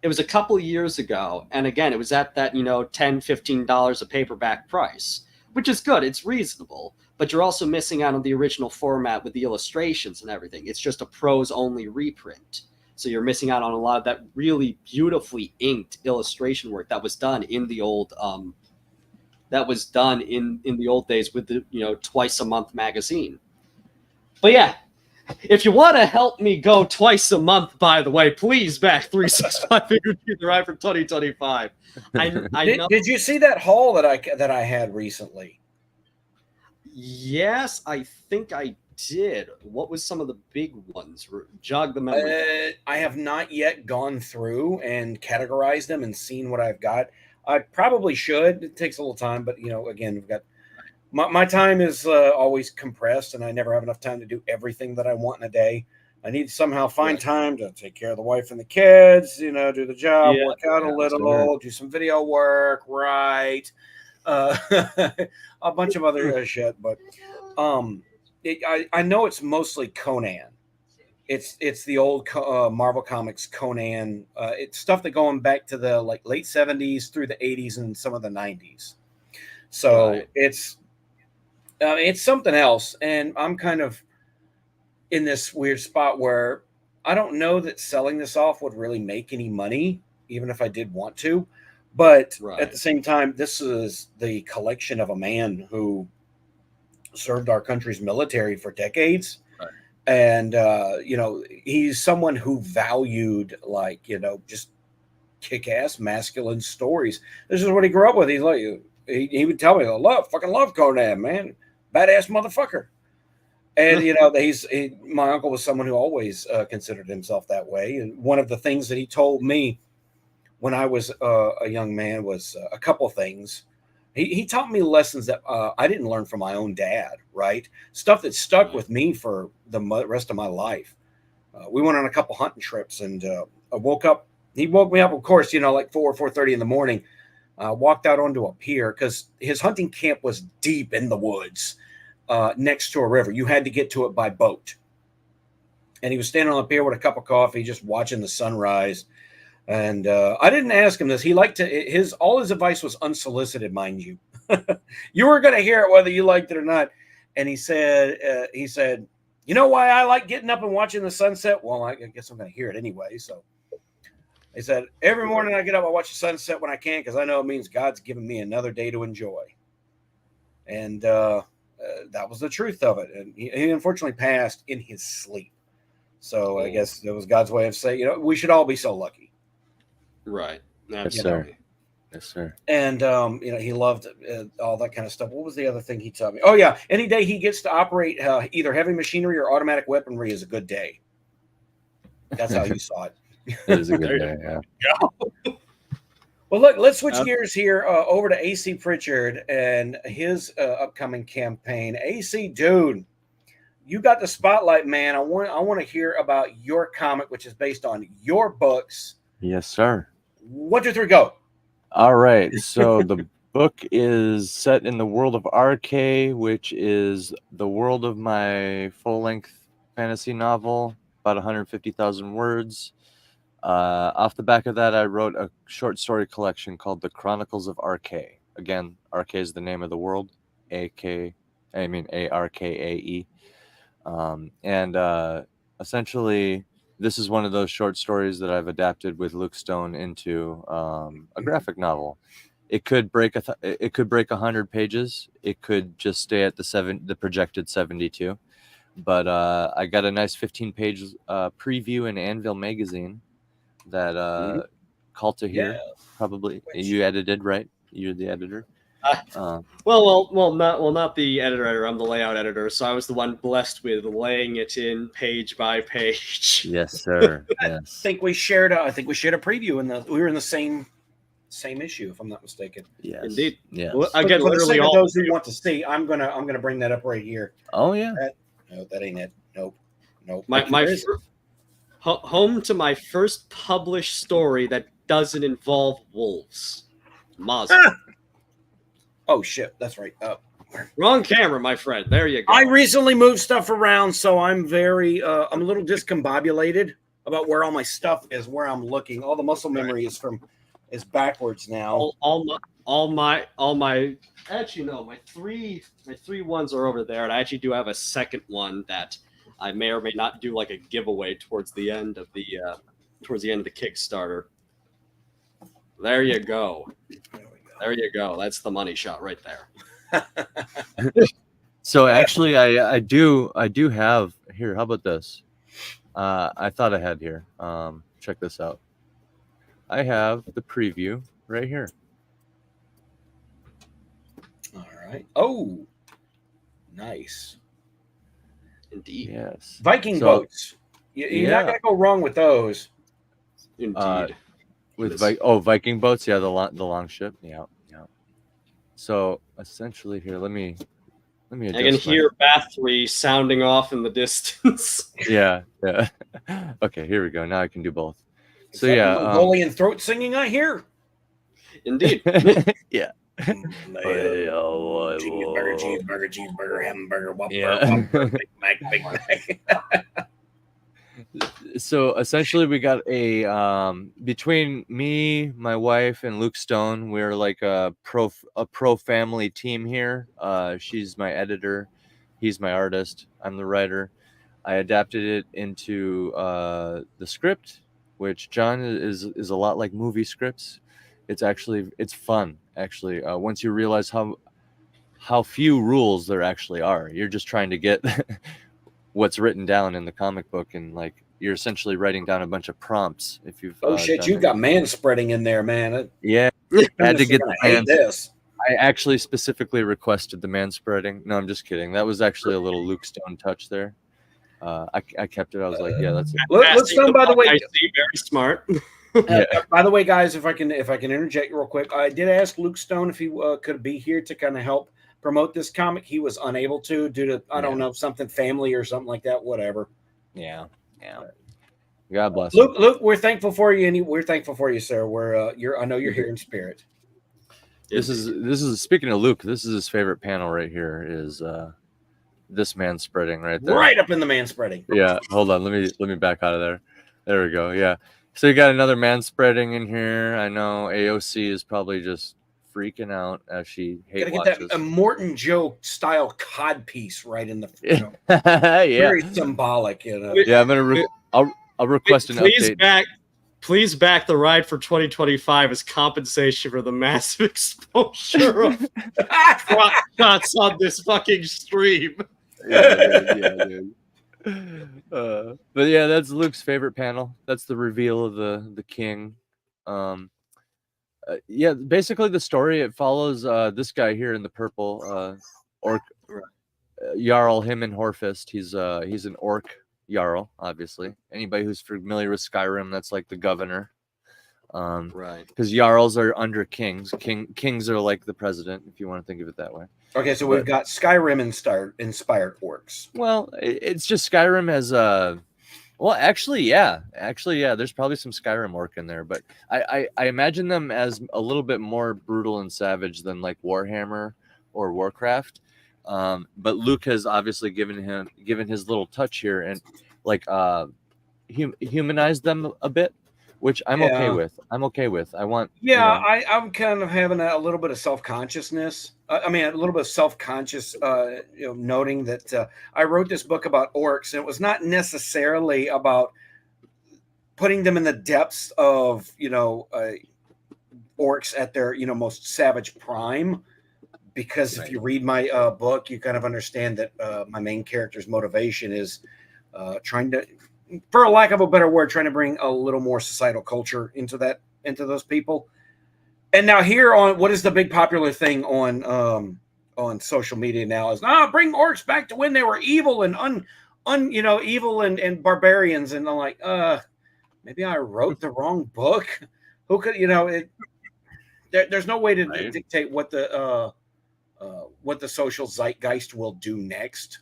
it was a couple of years ago, and again, it was at that $10-15 a paperback price, which is good. It's reasonable, but you're also missing out on the original format with the illustrations and everything. It's just a prose only reprint, so you're missing out on a lot of that really beautifully inked illustration work that was done in the old in the old days with the twice a month magazine. But yeah, if you want to help me go twice a month, by the way, please back 365 Figure the Ride for 2025. I know. Did you see that haul that I had recently? Yes, I think I did. What was some of the big ones? Jog the memory. I have not yet gone through and categorized them and seen what I've got. I probably should. It takes a little time, but again, we've got my time is always compressed, and I never have enough time to do everything that I want in a day. I need to somehow find time to take care of the wife and the kids, do the job, work out a little, do some video work, write, a bunch of other shit. But I know it's mostly Conan. It's the old Marvel Comics Conan. It's stuff that going back to the late 70s through the 80s and some of the 90s. So it's something else, and I'm kind of in this weird spot where I don't know that selling this off would really make any money, even if I did want to. But at the same time, this is the collection of a man who served our country's military for decades. And, he's someone who valued just kick-ass masculine stories. This is what he grew up with. He's like, he would tell me, I fucking love Conan, man. Badass motherfucker. And, my uncle was someone who always considered himself that way. And one of the things that he told me when I was a young man was a couple things. He taught me lessons that I didn't learn from my own dad, right? Stuff that stuck with me for the rest of my life. We went on a couple hunting trips, and I woke up. He woke me up, of course, like 4:30 in the morning. Walked out onto a pier because his hunting camp was deep in the woods next to a river. You had to get to it by boat. And he was standing on the pier with a cup of coffee, just watching the sunrise. And I didn't ask him this. He liked to, all his advice was unsolicited, mind you. You were going to hear it whether you liked it or not. And he said, you know why I like getting up and watching the sunset? Well, I guess I'm going to hear it anyway. So he said, every morning I get up, I watch the sunset when I can, because I know it means God's given me another day to enjoy. And that was the truth of it. And he unfortunately passed in his sleep. So I guess it was God's way of saying, we should all be so lucky. Right. Yes, Absolutely. sir. Yes, sir. And he loved all that kind of stuff. What was the other thing he taught me? Oh yeah, any day he gets to operate either heavy machinery or automatic weaponry is a good day. That's how you saw it. It is a good day. Yeah. Well, look, let's switch gears here over to AC Pritchard and his upcoming campaign. AC, dude, you got the spotlight, man. I want to hear about your comic, which is based on your books. Yes, sir. 1, 2, 3, go. All right. So the book is set in the world of RK, which is the world of my full-length fantasy novel, about 150,000 words. Off the back of that, I wrote a short story collection called The Chronicles of RK. Again, RK is the name of the world. ARKAE. And essentially, this is one of those short stories that I've adapted with Luke Stone into a graphic novel. It could break 100 pages. It could just stay at the projected 72. But I got a nice 15-page preview in Anvil magazine that Calta here probably you edited, right? You're the editor. Not the editor. I'm the layout editor. So I was the one blessed with laying it in page by page. Yes, sir. Yes. I think we shared a preview we were in the same issue, if I'm not mistaken. Yes. Indeed. Yes. Well, again, literally all those who want to see, I'm gonna bring that up right here. Oh yeah. That ain't it. Nope. Home to my first published story that doesn't involve wolves. Mazda. Oh shit, that's right. Wrong camera, my friend. There you go. I recently moved stuff around, so I'm very I'm a little discombobulated about where all my stuff is, where I'm looking. All the muscle memory is backwards now. All my actually no, my three ones are over there, and I actually do have a second one that I may or may not do like a giveaway towards the end of the Kickstarter. There you go. There you go. That's the money shot right there. So actually, I do have here. How about this? I thought I had here. Check this out. I have the preview right here. All right. Oh, nice. Indeed. Yes. Viking boats. You're not gonna go wrong with those. Indeed. Viking boats. Yeah, the long ship. Yeah. So essentially, here, let me. I can hear Bathory sounding off in the distance. Yeah. Okay, here we go. Now I can do both. Is that Mongolian throat singing I hear? Indeed. Yeah. Cheeseburger, hamburger, Whopper, Yeah. Big Mac. So essentially, we got between me, my wife, and Luke Stone, we're like a pro family team here. She's my editor, he's my artist, I'm the writer. I adapted it into the script, which John is a lot like movie scripts. It's fun actually. Once you realize how few rules there actually are, you're just trying to get what's written down in the comic book, and like you're essentially writing down a bunch of prompts. If you've you got man spreading in there, man. Yeah, had to get the hate this. I actually specifically requested the man spreading. No, I'm just kidding. That was actually a little Luke Stone touch there. I kept it. I was like, yeah, that's it. Luke Stone, by the way, I see, very smart. By the way, guys, if I can interject real quick, I did ask Luke Stone if he could be here to kind of help promote this comic. He was unable to due to don't know, something family or something like that. Whatever. Yeah. God bless. Luke, we're thankful for you, and we're thankful for you, sir. I know you're here in spirit. This is speaking of Luke. This is his favorite panel right here. Is this man spreading right there? Right up in the man spreading. Yeah. Hold on. Let me back out of there. There we go. Yeah. So you got another man spreading in here. I know AOC is probably just freaking out as she hate watches. Get that Morton Joe style cod piece right in the yeah, very symbolic. Yeah, I'll request an update. Please back the ride for 2025 as compensation for the massive exposure of crop shots on this fucking stream. Yeah, dude. But yeah, that's Luke's favorite panel. That's the reveal of the king. Yeah, basically the story, it follows this guy here in the purple, orc Jarl, him and Horfist. He's an orc Jarl, obviously. Anybody who's familiar with Skyrim, that's like the governor. Right. Because Jarls are under kings. Kings are like the president, if you want to think of it that way. Okay, so we've got Skyrim inspired orcs. Well, it's just Skyrim as a. Well, actually, yeah. There's probably some Skyrim orc in there, but I imagine them as a little bit more brutal and savage than like Warhammer or Warcraft. But Luke has obviously given his little touch here and like humanized them a bit, which I'm okay with. I want. Yeah, I'm kind of having a little bit of self-consciousness. I mean, a little bit of self-conscious, noting that I wrote this book about orcs, and it was not necessarily about putting them in the depths of, orcs at their, most savage prime. Because if you read my book, you kind of understand that my main character's motivation is trying to, for a lack of a better word, trying to bring a little more societal culture into those people. And now here on what is the big popular thing on social media now is bring orcs back to when they were evil and evil and barbarians. And I'm like, maybe I wrote the wrong book. Who could there's no way to dictate what the social zeitgeist will do next.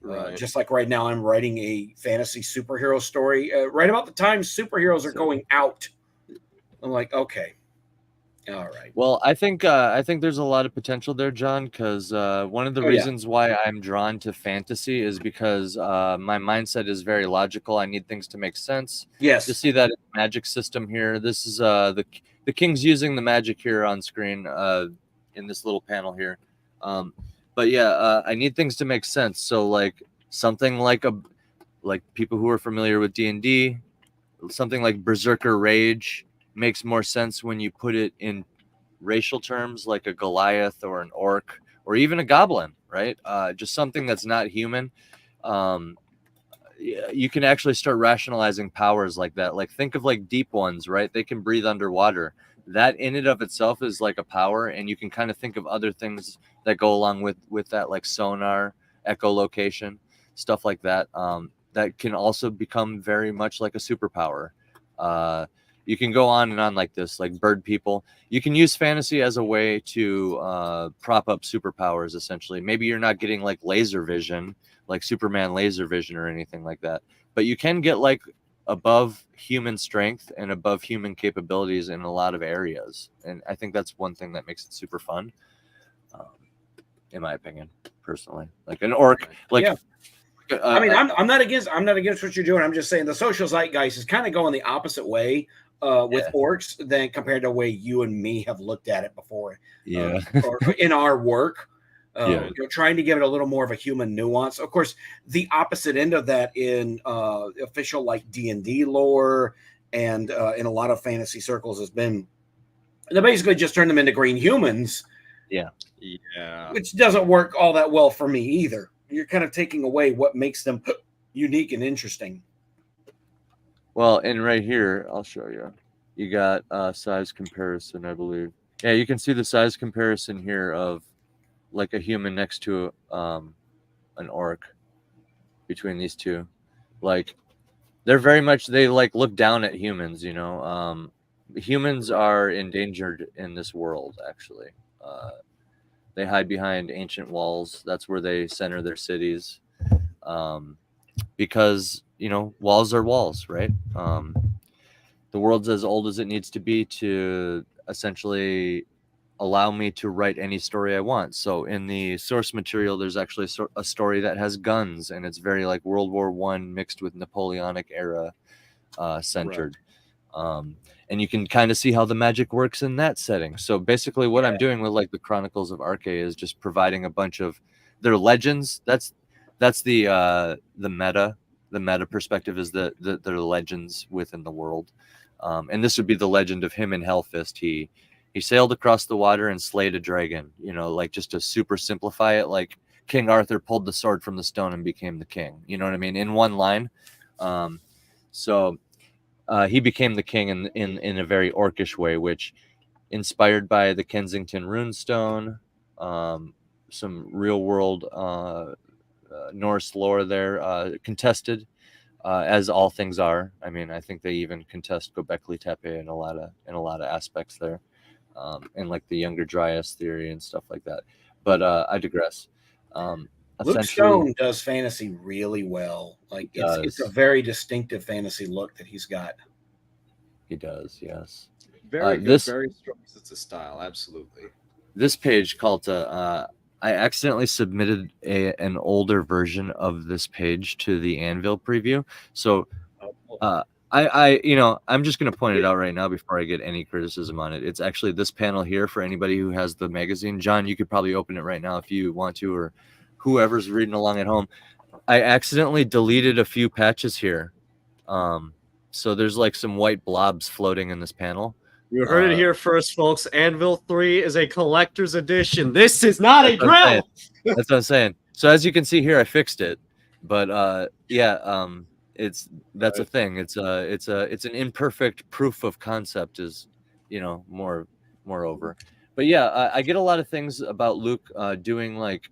Right. Just like right now, I'm writing a fantasy superhero story. Right about the time superheroes are going out, I'm like, okay, all right. Well, I think there's a lot of potential there, John, because one of the reasons why I'm drawn to fantasy is because my mindset is very logical. I need things to make sense. Yes. You see that magic system here. This is the king's using the magic here on screen in this little panel here. But yeah, I need things to make sense. So like something like people who are familiar with D&D, something like Berserker Rage makes more sense when you put it in racial terms, like a Goliath or an orc or even a goblin, right? Just something that's not human. You can actually start rationalizing powers like that. Like think of like deep ones, right? They can breathe underwater. That in and of itself is like a power, and you can kind of think of other things that go along with that, like sonar, echolocation, stuff like that. That can also become very much like a superpower. You can go on and on like this, like bird people. You can use fantasy as a way to prop up superpowers, essentially. Maybe you're not getting like laser vision, like Superman laser vision or anything like that, but you can get like above human strength and above human capabilities in a lot of areas. And I think that's one thing that makes it super fun, in my opinion, personally. Like an orc, like... Yeah. I mean, I'm not against what you're doing. I'm just saying the social zeitgeist is kind of going the opposite way with orcs than compared to the way you and me have looked at it before. Yeah. Or in our work, trying to give it a little more of a human nuance. Of course, the opposite end of that in official like D&D lore and in a lot of fantasy circles has been they basically just turn them into green humans. Yeah. Which doesn't work all that well for me either. You're kind of taking away what makes them unique and interesting. Well, and right here, I'll show you. You got size comparison, I believe. Yeah, you can see the size comparison here of like a human next to an orc between these two. Like they're very much, they like look down at humans, you know. Humans are endangered in this world, actually. They hide behind ancient walls. That's where they center their cities. Because, you know, walls are walls, right? The world's as old as it needs to be to essentially allow me to write any story I want. So in the source material, there's actually a story that has guns, and it's very like World War I mixed with Napoleonic era centered. Right. And you can kind of see how the magic works in that setting. So basically what I'm doing with like the Chronicles of Arche is just providing a bunch of their legends. That's the meta perspective is the legends within the world. And this would be the legend of him and Hellfist. He sailed across the water and slayed a dragon, you know, like just to super simplify it. Like King Arthur pulled the sword from the stone and became the king. You know what I mean? In one line. So he became the king in a very orcish way, which inspired by the Kensington runestone, some real world Norse lore there, contested as all things are. I mean, I think they even contest Göbekli Tepe in a lot of aspects there, and like the Younger Dryas theory and stuff like that. But I digress. Luke Stone does fantasy really well. Like it's a very distinctive fantasy look that he's got. He does, yes. Very good, very strong sense of style. Absolutely. This page called I accidentally submitted an older version of this page to the Anvil preview. So I'm just going to point it out right now before I get any criticism on it. It's actually this panel here for anybody who has the magazine. John, you could probably open it right now if you want to, or whoever's reading along at home. I accidentally deleted a few patches here. So there's like some white blobs floating in this panel. You heard it here first, folks. Anvil 3 is a collector's edition. This is not a drill. That's what I'm saying. So as you can see here, I fixed it. But that's a thing. It's an imperfect proof of concept, is moreover. But yeah, I get a lot of things about Luke doing, like,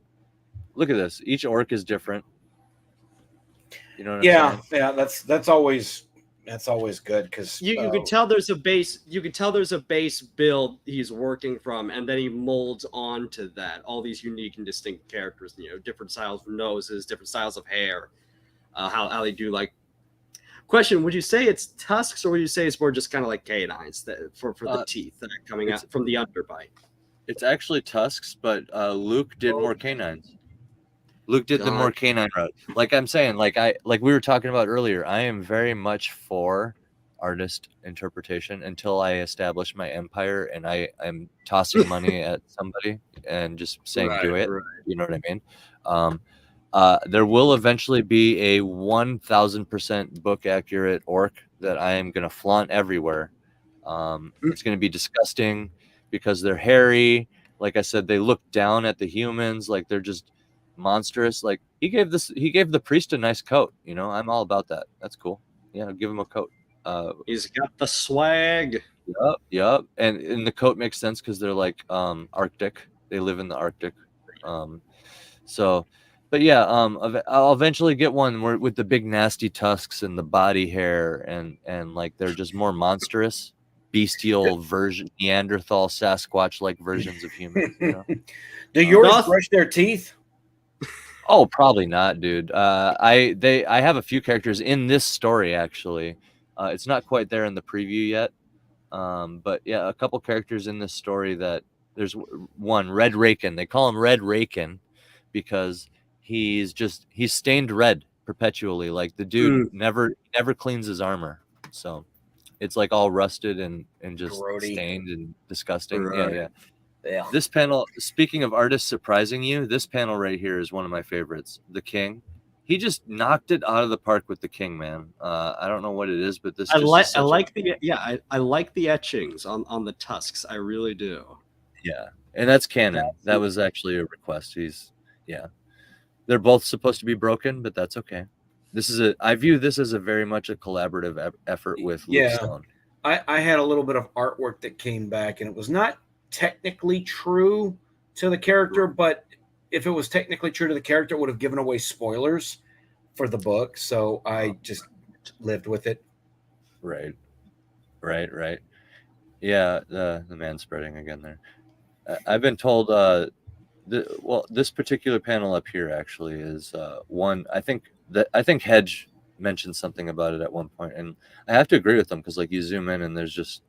look at this. Each orc is different. You know what I'm saying? Yeah, that's always good, because you can tell there's a base. You can tell there's a base build he's working from, and then he molds onto that. All these unique and distinct characters, different styles of noses, different styles of hair, how they do. Like, question: would you say it's tusks, or would you say it's more just kind of like canines for the teeth that are coming out from the underbite? It's actually tusks, but Luke did more canines. Luke did the more canine route. Like I'm saying, like we were talking about earlier, I am very much for artist interpretation until I establish my empire and I'm tossing money at somebody and just saying do it. Right. You know what I mean? There will eventually be a 1,000% book accurate orc that I am going to flaunt everywhere. It's going to be disgusting because they're hairy. Like I said, they look down at the humans like they're just monstrous. Like he gave the priest a nice coat. I'm all about that. That's cool. Yeah, give him a coat. He's got the swag. Yep. And the coat makes sense because they're like Arctic. They live in the Arctic. But yeah, I'll eventually get one with the big nasty tusks and the body hair and like they're just more monstrous, bestial version, Neanderthal, Sasquatch like versions of humans. Do yours brush their teeth? Oh, probably not, dude. I have a few characters in this story actually. It's not quite there in the preview yet. But yeah, a couple characters in this story that there's one, Red Raken. They call him Red Raken because he's stained red perpetually. Like the dude never cleans his armor. So it's like all rusted and just grody, stained and disgusting. Right. Yeah. This panel, speaking of artists surprising you, this panel right here is one of my favorites. The King. He just knocked it out of the park with the King, man. I don't know what it is, but this I like the etchings on the tusks. I really do. Yeah. And that's canon. That was actually a request. They're both supposed to be broken, but that's okay. I view this as a very much a collaborative effort with Luke Stone. I had a little bit of artwork that came back, and it was not technically true to the character, but if it was technically true to the character, it would have given away spoilers for the book. So I just lived with it. Right. Yeah, the man spreading again there. I've been told this particular panel up here actually is one. I think Hedge mentioned something about it at one point, and I have to agree with them because like you zoom in and there's just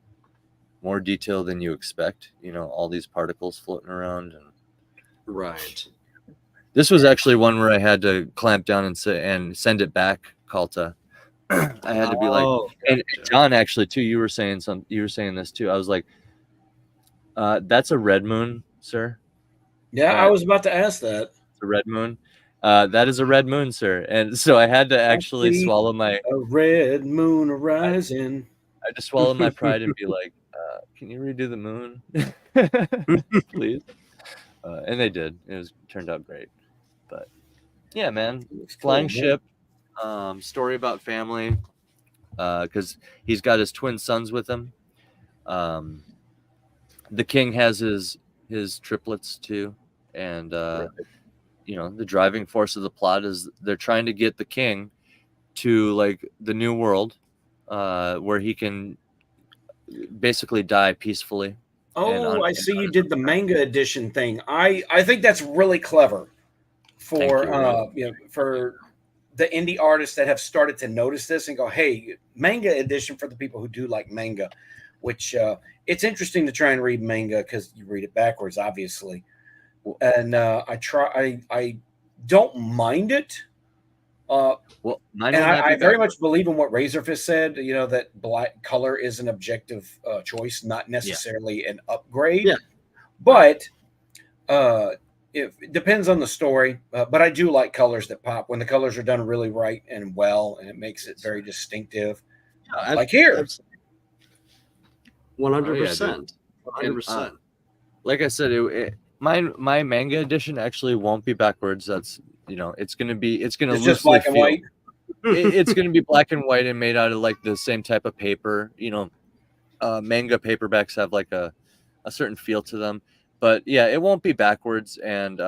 more detail than you expect. All these particles floating around and right. This was actually one where I had to clamp down and send it back, Kalta. I had to be like, and John actually too. You were saying this too. I was like, that's a red moon, sir. Yeah, I was about to ask that. It's a red moon. That is a red moon, sir. And so I had to actually swallow a red moon rising. I had to swallow my pride and be like, can you redo the moon, please? And they did. Turned out great. Yeah, man. Looks Flying cool, ship. Story about family. Because he's got his twin sons with him. The king has his triplets too, and you know, the driving force of the plot is they're trying to get the king to like the new world, where he can basically die peacefully. Oh, I see you did the manga edition thing. I think that's really clever for for the indie artists that have started to notice this and go, hey, manga edition for the people who do like manga, which it's interesting to try and read manga because you read it backwards, obviously. And I don't mind it. Well, mine and will not be I very backwards. much believe in what Razorfist said, you know, that black color is an objective choice, not necessarily an upgrade. Yeah. But it depends on the story. But I do like colors that pop when the colors are done really right and well, and it makes it very distinctive. Like here. 100%. Oh, yeah, 100%. Like I said, my manga edition actually won't be backwards. That's, you know, it's gonna just black and white. It's gonna be black and white and made out of like the same type of paper. You know, manga paperbacks have like a certain feel to them. But yeah, it won't be backwards. And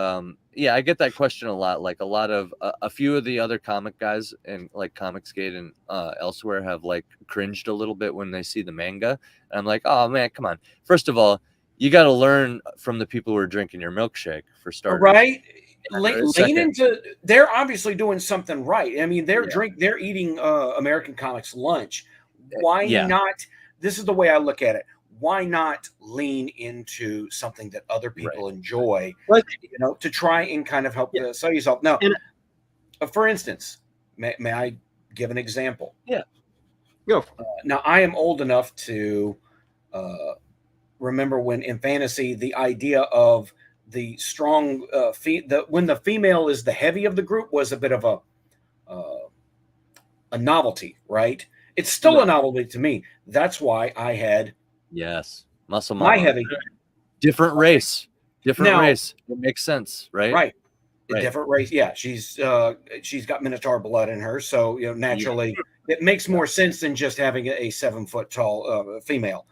yeah, I get that question a lot. Like a few of the other comic guys and like Comicsgate and elsewhere have like cringed a little bit when they see the manga. And I'm like, oh man, come on. First of all, you got to learn from the people who are drinking your milkshake for starters. Right. Lean into. They're obviously doing something right. I mean, they're eating American Comics lunch. Why not? This is the way I look at it. Why not lean into something that other people enjoy? You know, to try and kind of help sell yourself. Now, for instance, may I give an example? Yeah. Go. Now, I am old enough to remember when in fantasy the idea of the strong when the female is the heavy of the group was a bit of a novelty, right? It's still a novelty to me. That's why I had Muscle Mama. My heavy. Different race. It makes sense, right? Right. Different race. Yeah, she's got Minotaur blood in her, so you know naturally it makes more sense than just having a 7 foot tall female.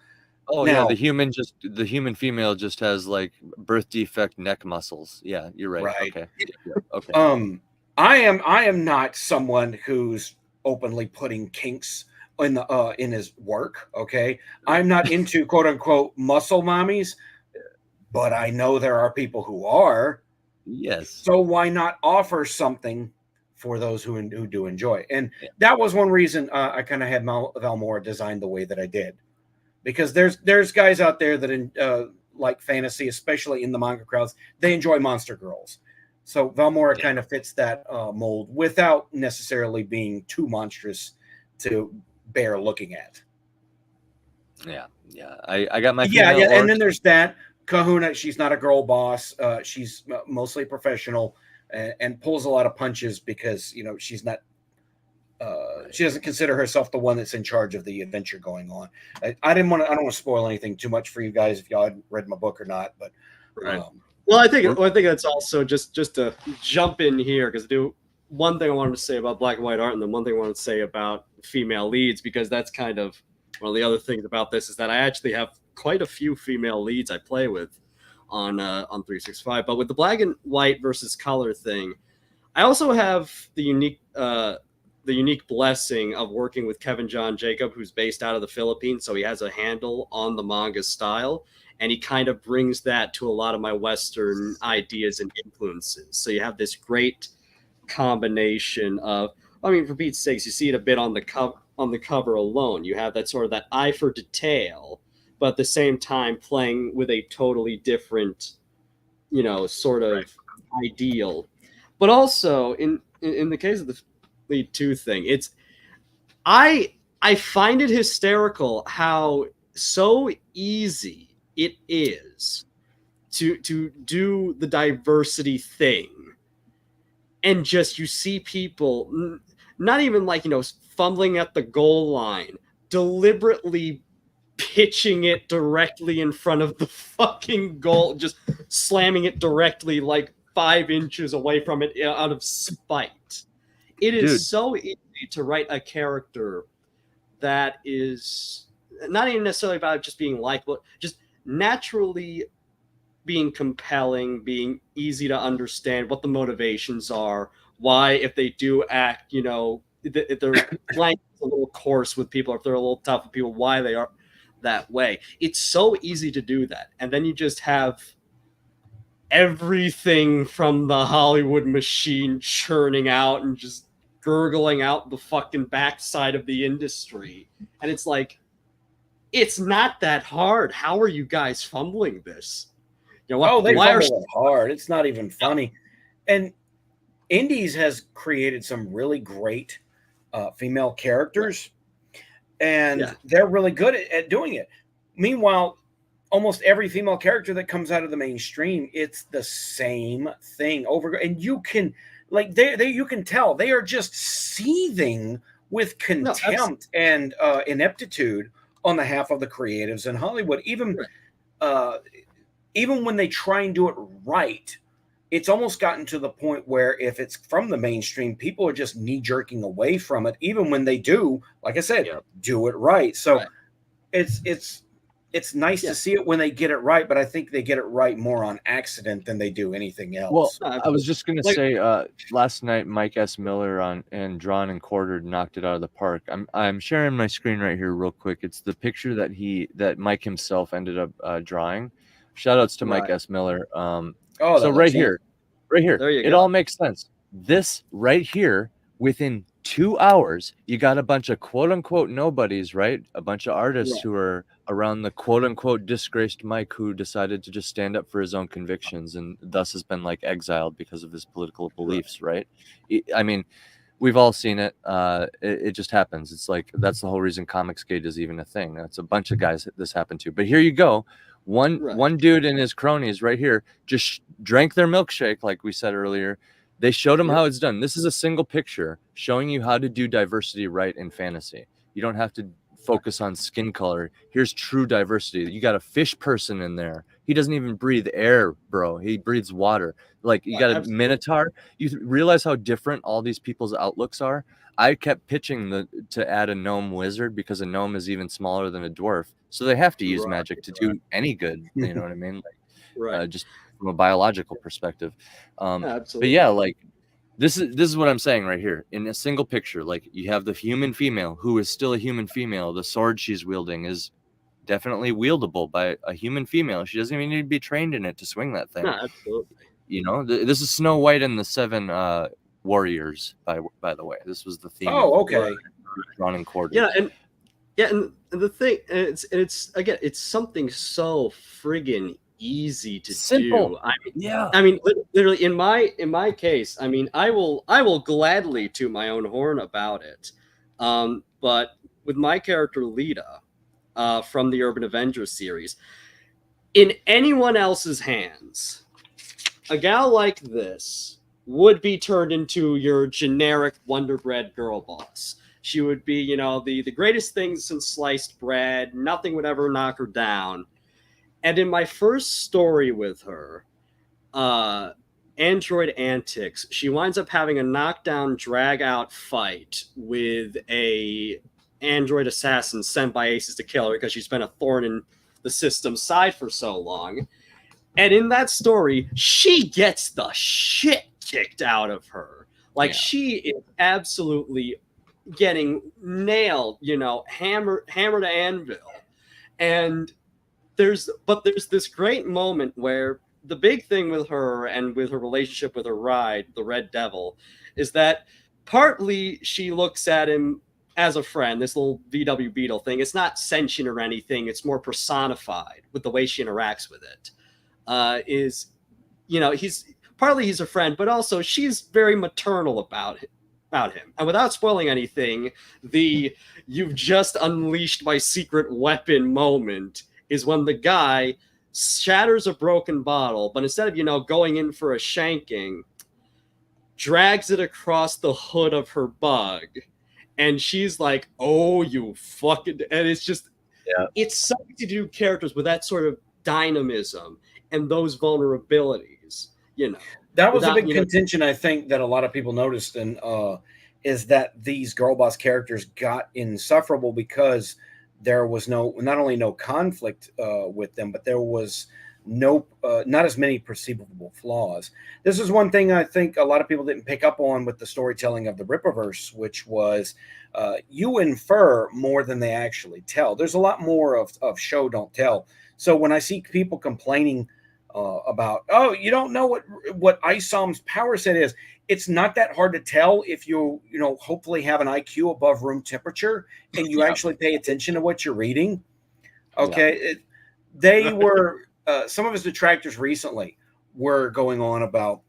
Oh now, the human female just has like birth defect neck muscles. Yeah, you're right. Okay. Yeah, okay. I am not someone who's openly putting kinks in his work. Okay, I'm not into quote unquote muscle mommies, but I know there are people who are. Yes. So why not offer something for those who do enjoy? And that was one reason I kind of had Valmora designed the way that I did, because there's guys out there that like fantasy, especially in the manga crowds. They enjoy monster girls. So Valmora kind of fits that mold without necessarily being too monstrous to bear looking at. Yeah. I got my and then there's that Kahuna. She's not a girl boss. She's mostly professional and pulls a lot of punches because you know she's not. She doesn't consider herself the one that's in charge of the adventure going on. I don't want to spoil anything too much for you guys if y'all hadn't read my book or not. But well, I think that's also just to jump in here because one thing I wanted to say about black and white art, and then one thing I wanted to say about female leads, because that's kind of one of the other things about this is that I actually have quite a few female leads I play with on 365. But with the black and white versus color thing, I also have the unique blessing of working with Kevin John Jacob, who's based out of the Philippines. So he has a handle on the manga style, and he kind of brings that to a lot of my Western ideas and influences. So you have this great combination of, I mean, for Pete's sakes, you see it a bit on the cover alone. You have that sort of that eye for detail, but at the same time playing with a totally different, you know, sort of ideal. But also in the case of the Lead 2 thing, it's I find it hysterical how so easy it is to do the diversity thing, and just you see people not even like, you know, fumbling at the goal line, deliberately pitching it directly in front of the fucking goal, just slamming it directly like 5 inches away from it out of spite. It is so easy to write a character that is not even necessarily about just being likable, just naturally being compelling, being easy to understand what the motivations are, why if they do act, if they're playing a little coarse with people, if they're a little tough with people, why they are that way. It's so easy to do that. And then you just have everything from the Hollywood machine churning out and just gurgling out the fucking backside of the industry. And it's like, it's not that hard. How are you guys fumbling this? They fumble it hard. It's not even funny. And Indies has created some really great female characters, and they're really good at doing it. Meanwhile, almost every female character that comes out of the mainstream, it's the same thing over, and you can you can tell they are just seething with contempt and ineptitude on the half of the creatives in Hollywood. Even when they try and do it right, it's almost gotten to the point where if it's from the mainstream, people are just knee-jerking away from it, even when they do, like I said, do it right. So it's nice to see it when they get it right, but I think they get it right more on accident than they do anything else. Well, I was just going to say, last night, Mike S. Miller and Drawn and Quartered knocked it out of the park. I'm sharing my screen right here real quick. It's the picture that Mike himself ended up drawing. Shout outs to Mike S. Miller. So right here, it all makes sense. This right here, within 2 hours, you got a bunch of quote unquote nobodies, right? A bunch of artists who are around the quote unquote disgraced Mike, who decided to just stand up for his own convictions and thus has been exiled because of his political beliefs, right? I mean, we've all seen it. It just happens. It's that's the whole reason Comicsgate is even a thing. That's a bunch of guys that this happened to. But here you go. One dude and his cronies right here just drank their milkshake, like we said earlier. They showed him how it's done. This is a single picture showing you how to do diversity right in fantasy. You don't have to focus on skin color. Here's true diversity. You got a fish person in there. He doesn't even breathe air, bro. He breathes water. You got a minotaur. You realize how different all these people's outlooks are? I kept pitching to add a gnome wizard because a gnome is even smaller than a dwarf. So they have to use magic to do any good. You know what I mean? Just from a biological perspective. But yeah, this is what I'm saying right here. In a single picture, you have the human female who is still a human female. The sword she's wielding is definitely wieldable by a human female. She doesn't even need to be trained in it to swing that thing. No, absolutely. This is Snow White and the Seven Warriors, by the way. This was the theme. Oh, okay. Drawn and Quartered. And the thing, it's something so friggin' easy to do. I mean, literally in my case, I mean, I will gladly toot my own horn about it. But with my character Lita, from the Urban Avengers series, in anyone else's hands, a gal like this would be turned into your generic Wonder Bread girl boss. She would be, the greatest thing since sliced bread. Nothing would ever knock her down. And in my first story with her, Android Antics, she winds up having a knockdown, drag-out fight with a android assassin sent by Aces to kill her because she's been a thorn in the system's side for so long. And in that story, she gets the shit kicked out of her. She is absolutely getting nailed, hammer to anvil. And there's this great moment where the big thing with her and with her relationship with her ride, the Red Devil, is that partly she looks at him as a friend, this little VW Beetle thing. It's not sentient or anything. It's more personified with the way she interacts with it. He's a friend, but also she's very maternal about him. And without spoiling anything, the "you've just unleashed my secret weapon" moment is when the guy shatters a broken bottle, but instead of, going in for a shanking, drags it across the hood of her bug. And she's like, "Oh, you fucking..." And it's just, it's something to do characters with that sort of dynamism and those vulnerabilities, That was a big contention, I think, that a lot of people noticed, and is that these girl boss characters got insufferable because there was not only no conflict with them, but there was not as many perceivable flaws. This is one thing I think a lot of people didn't pick up on with the storytelling of the Rippaverse, which was you infer more than they actually tell. There's a lot more of show don't tell. So when I see people complaining about, oh, you don't know what ISOM's power set is, it's not that hard to tell if you hopefully have an IQ above room temperature and you actually pay attention to what you're reading. Okay, they were some of his detractors recently were going on about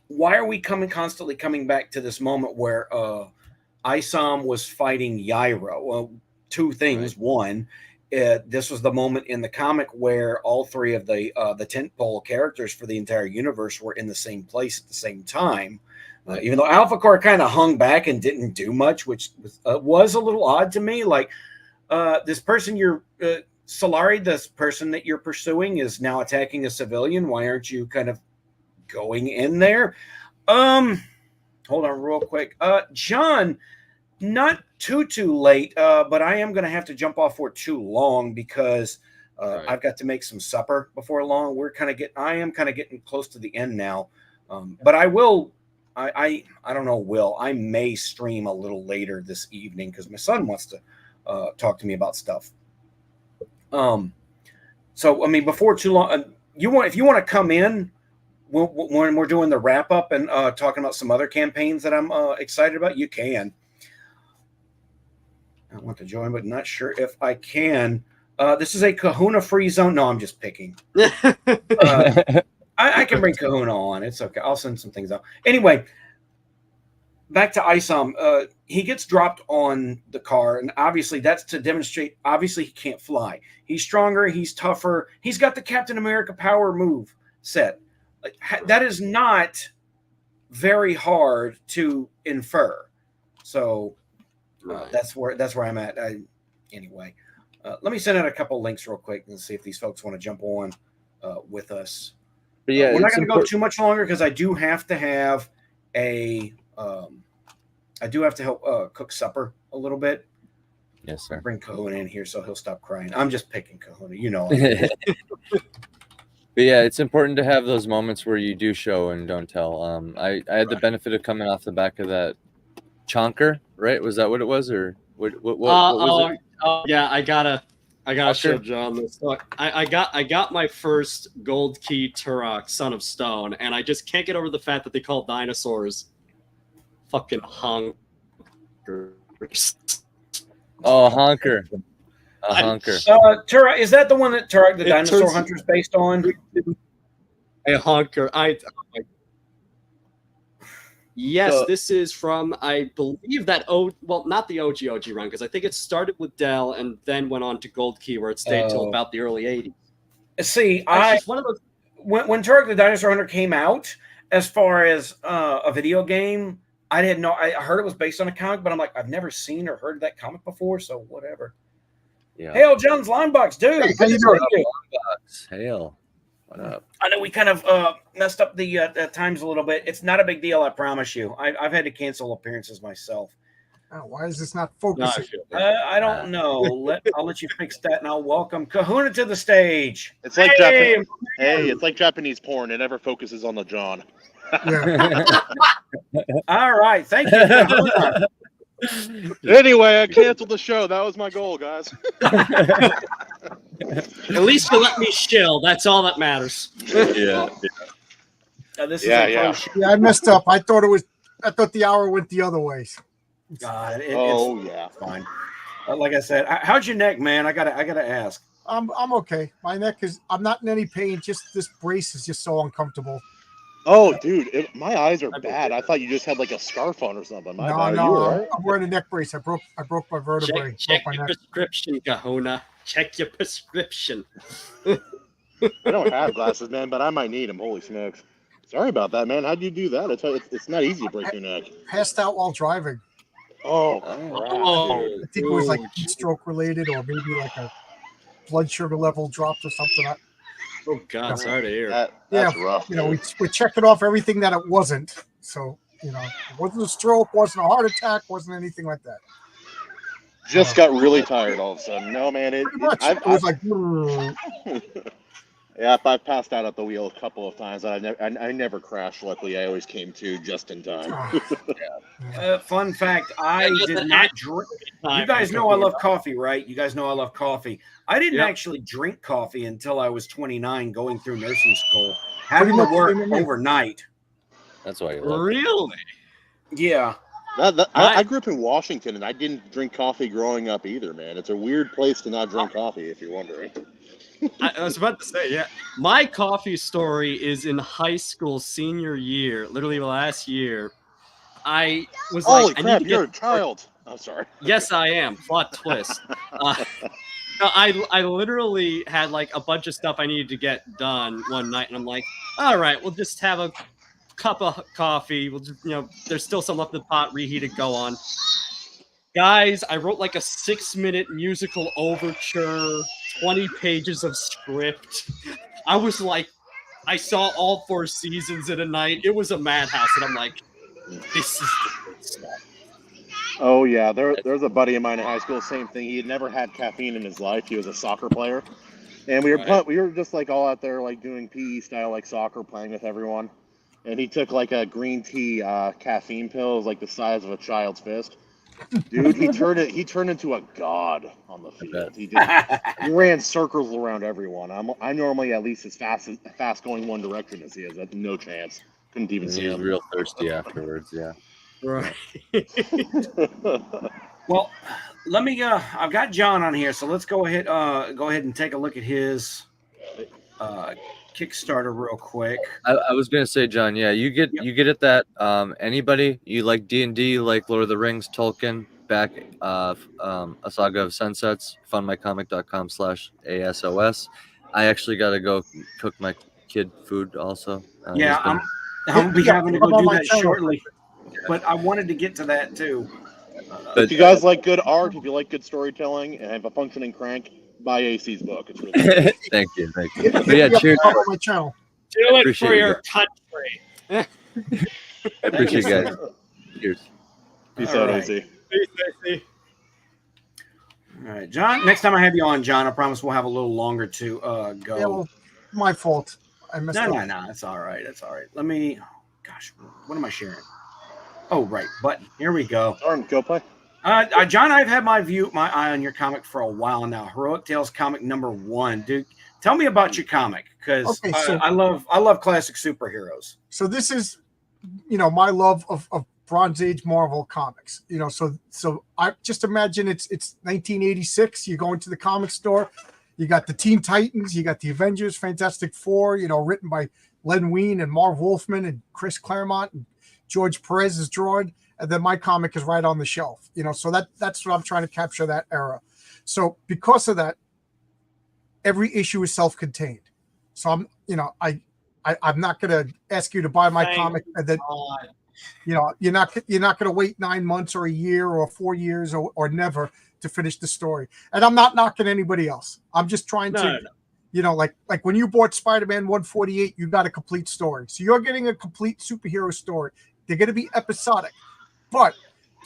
why are we constantly coming back to this moment where ISOM was fighting Yairo. Well, two things. Right. One, this was the moment in the comic where all three of the tentpole characters for the entire universe were in the same place at the same time. Even though Alpha Core kind of hung back and didn't do much, which was a little odd to me. Like this person Solari, this person that you're pursuing, is now attacking a civilian. Why aren't you kind of going in there? Hold on real quick. John, not too late, but I am going to have to jump off for too long because I've got to make some supper before long. I am kind of getting close to the end now. But I will, I don't know, I may stream a little later this evening because my son wants to talk to me about stuff. So I mean, before too long, if you want to come in when we're doing the wrap up and talking about some other campaigns that I'm excited about, you can. I want to join, but not sure if I can. This is a Kahuna free zone. No, I'm just picking. I can bring Kahuna on. It's okay. I'll send some things out. Anyway, back to ISOM. He gets dropped on the car, and obviously that's to demonstrate, obviously he can't fly. He's stronger. He's tougher. He's got the Captain America power move set. That is not very hard to infer. So that's where I'm at. Anyway, let me send out a couple links real quick and see if these folks want to jump on with us. But yeah, we're not going to go too much longer because I do have to have help cook supper a little bit. Yes, sir. Bring Kahuna in here so he'll stop crying. I'm just picking Kahuna, you know. But yeah, it's important to have those moments where you do show and don't tell. I had the benefit of coming off the back of that chonker, right? Was that what it was, or what was it? Oh yeah, I gotta show John this. So I got my first gold key Turok, Son of Stone, and I just can't get over the fact that they call dinosaurs fucking honkers. Oh, honker. A honker. Turok, is that the one that Turok the Dinosaur Hunter is based on? A honker. Yes, this is from, I believe that not the OG run, because I think it started with Dell and then went on to Gold Key, where it stayed till about the early 80s. See, when Turok the Dinosaur Hunter came out, as far as a video game, I didn't know. I heard it was based on a comic, but I'm like, I've never seen or heard of that comic before, so whatever. Yeah. Hail, John's Linebox, dude. Hey, how you doing? Hail. What up? I know we kind of messed up the times a little bit. It's not a big deal, I promise you. I've had to cancel appearances myself. Oh, why is this not focusing? I don't know. I'll let you fix that, and I'll welcome Kahuna to the stage. It's like it's like Japanese porn. It never focuses on the John. Yeah. All right, thank you, Kahuna. Anyway, I canceled the show. That was my goal, guys. At least you let me chill. That's all that matters. Yeah. Yeah, I messed up. I thought the hour went the other way. God, it's fine. Like I said, how's your neck, man? I gotta ask. I'm okay. My neck I'm not in any pain. Just this brace is just so uncomfortable. Oh, dude, my eyes are bad. I thought you just had like a scarf on or something. No, right? I'm wearing a neck brace. I broke my vertebrae. Check your prescription, Kahuna. Check your prescription. I don't have glasses, man, but I might need them. Holy smokes. Sorry about that, man. How'd you do that? It's not easy to break your neck. Passed out while driving. Oh. I think it was like heat stroke related, or maybe like a blood sugar level dropped or something. Oh God, sorry to hear. That's rough. You know, we're checking off everything that it wasn't. So, you know, it wasn't a stroke, wasn't a heart attack, wasn't anything like that. Just got really tired all of a sudden. No, man, it was like. Yeah, I've passed out at the wheel a couple of times. I never crashed. Luckily, I always came to just in time. Fun fact: I did not drink. You guys know I love coffee, right? You guys know I love coffee. I didn't actually drink coffee until I was 29, going through nursing school, having to work overnight. That's why you love Really? Yeah. I grew up in Washington, and I didn't drink coffee growing up either, man. It's a weird place to not drink coffee, if you're wondering. I was about to say, yeah. My coffee story is in high school senior year, literally last year. I was Holy like, crap, you're a child. I'm sorry. Yes, I am. Plot twist. No, I literally had like a bunch of stuff I needed to get done one night, and I'm like, all right, we'll just have a cup of coffee. We'll just, there's still some left in the pot, reheat it, go on. Guys, I wrote like a 6-minute musical overture, 20 pages of script. I was like, I saw all 4 seasons in a night. It was a madhouse, and I'm like, this is the good stuff. Oh yeah, there's a buddy of mine in high school. Same thing. He had never had caffeine in his life. He was a soccer player, and we were just like all out there like doing PE style like soccer, playing with everyone. And he took like a green tea caffeine pill, it was like the size of a child's fist. Dude, he turned into a god on the field. He ran circles around everyone. I'm normally at least as fast going one direction as he is. That's no chance. Couldn't even see him. He was real thirsty afterwards. Yeah. Right. Well, let me. I've got John on here, so let's go ahead and take a look at his Kickstarter real quick. I was gonna say, John, yeah, you get at that. Anybody you like D&D, like Lord of the Rings, Tolkien, back a Saga of Sunsets, fundmycomic.com/ASOS. I actually gotta go cook my kid food also. I'll be having to go do that shortly, but I wanted to get to that too. If you guys like good art, if you like good storytelling, and have a functioning crank, buy AC's book. It's really good. Thank you. But yeah, cheers. On my channel. Do it appreciate for your country. I appreciate you guys. Cheers. Peace out, AC. Peace. All right, John. Next time I have you on, John, I promise we'll have a little longer to go. Yeah, well, my fault. I messed up. No. It's all right. Let me. Gosh, what am I sharing? Oh, right. Button. Here we go. Darn, go play. John, I've had my eye on your comic for a while now. Heroic Tales comic #1, dude. Tell me about your comic, because I love classic superheroes. So this is, my love of Bronze Age Marvel comics. So I just imagine it's 1986. You go into the comic store, you got the Teen Titans, you got the Avengers, Fantastic Four. Written by Len Wein and Marv Wolfman and Chris Claremont and George Perez is drawn, and then my comic is right on the shelf. So that's what I'm trying to capture, that era. So because of that, every issue is self-contained. So I'm not going to ask you to buy my comic, and then you're not going to wait 9 months or a year or 4 years or never to finish the story. And I'm not knocking anybody else. I'm just trying to. Like when you bought Spider-Man 148, you got a complete story. So you're getting a complete superhero story. They're going to be episodic. But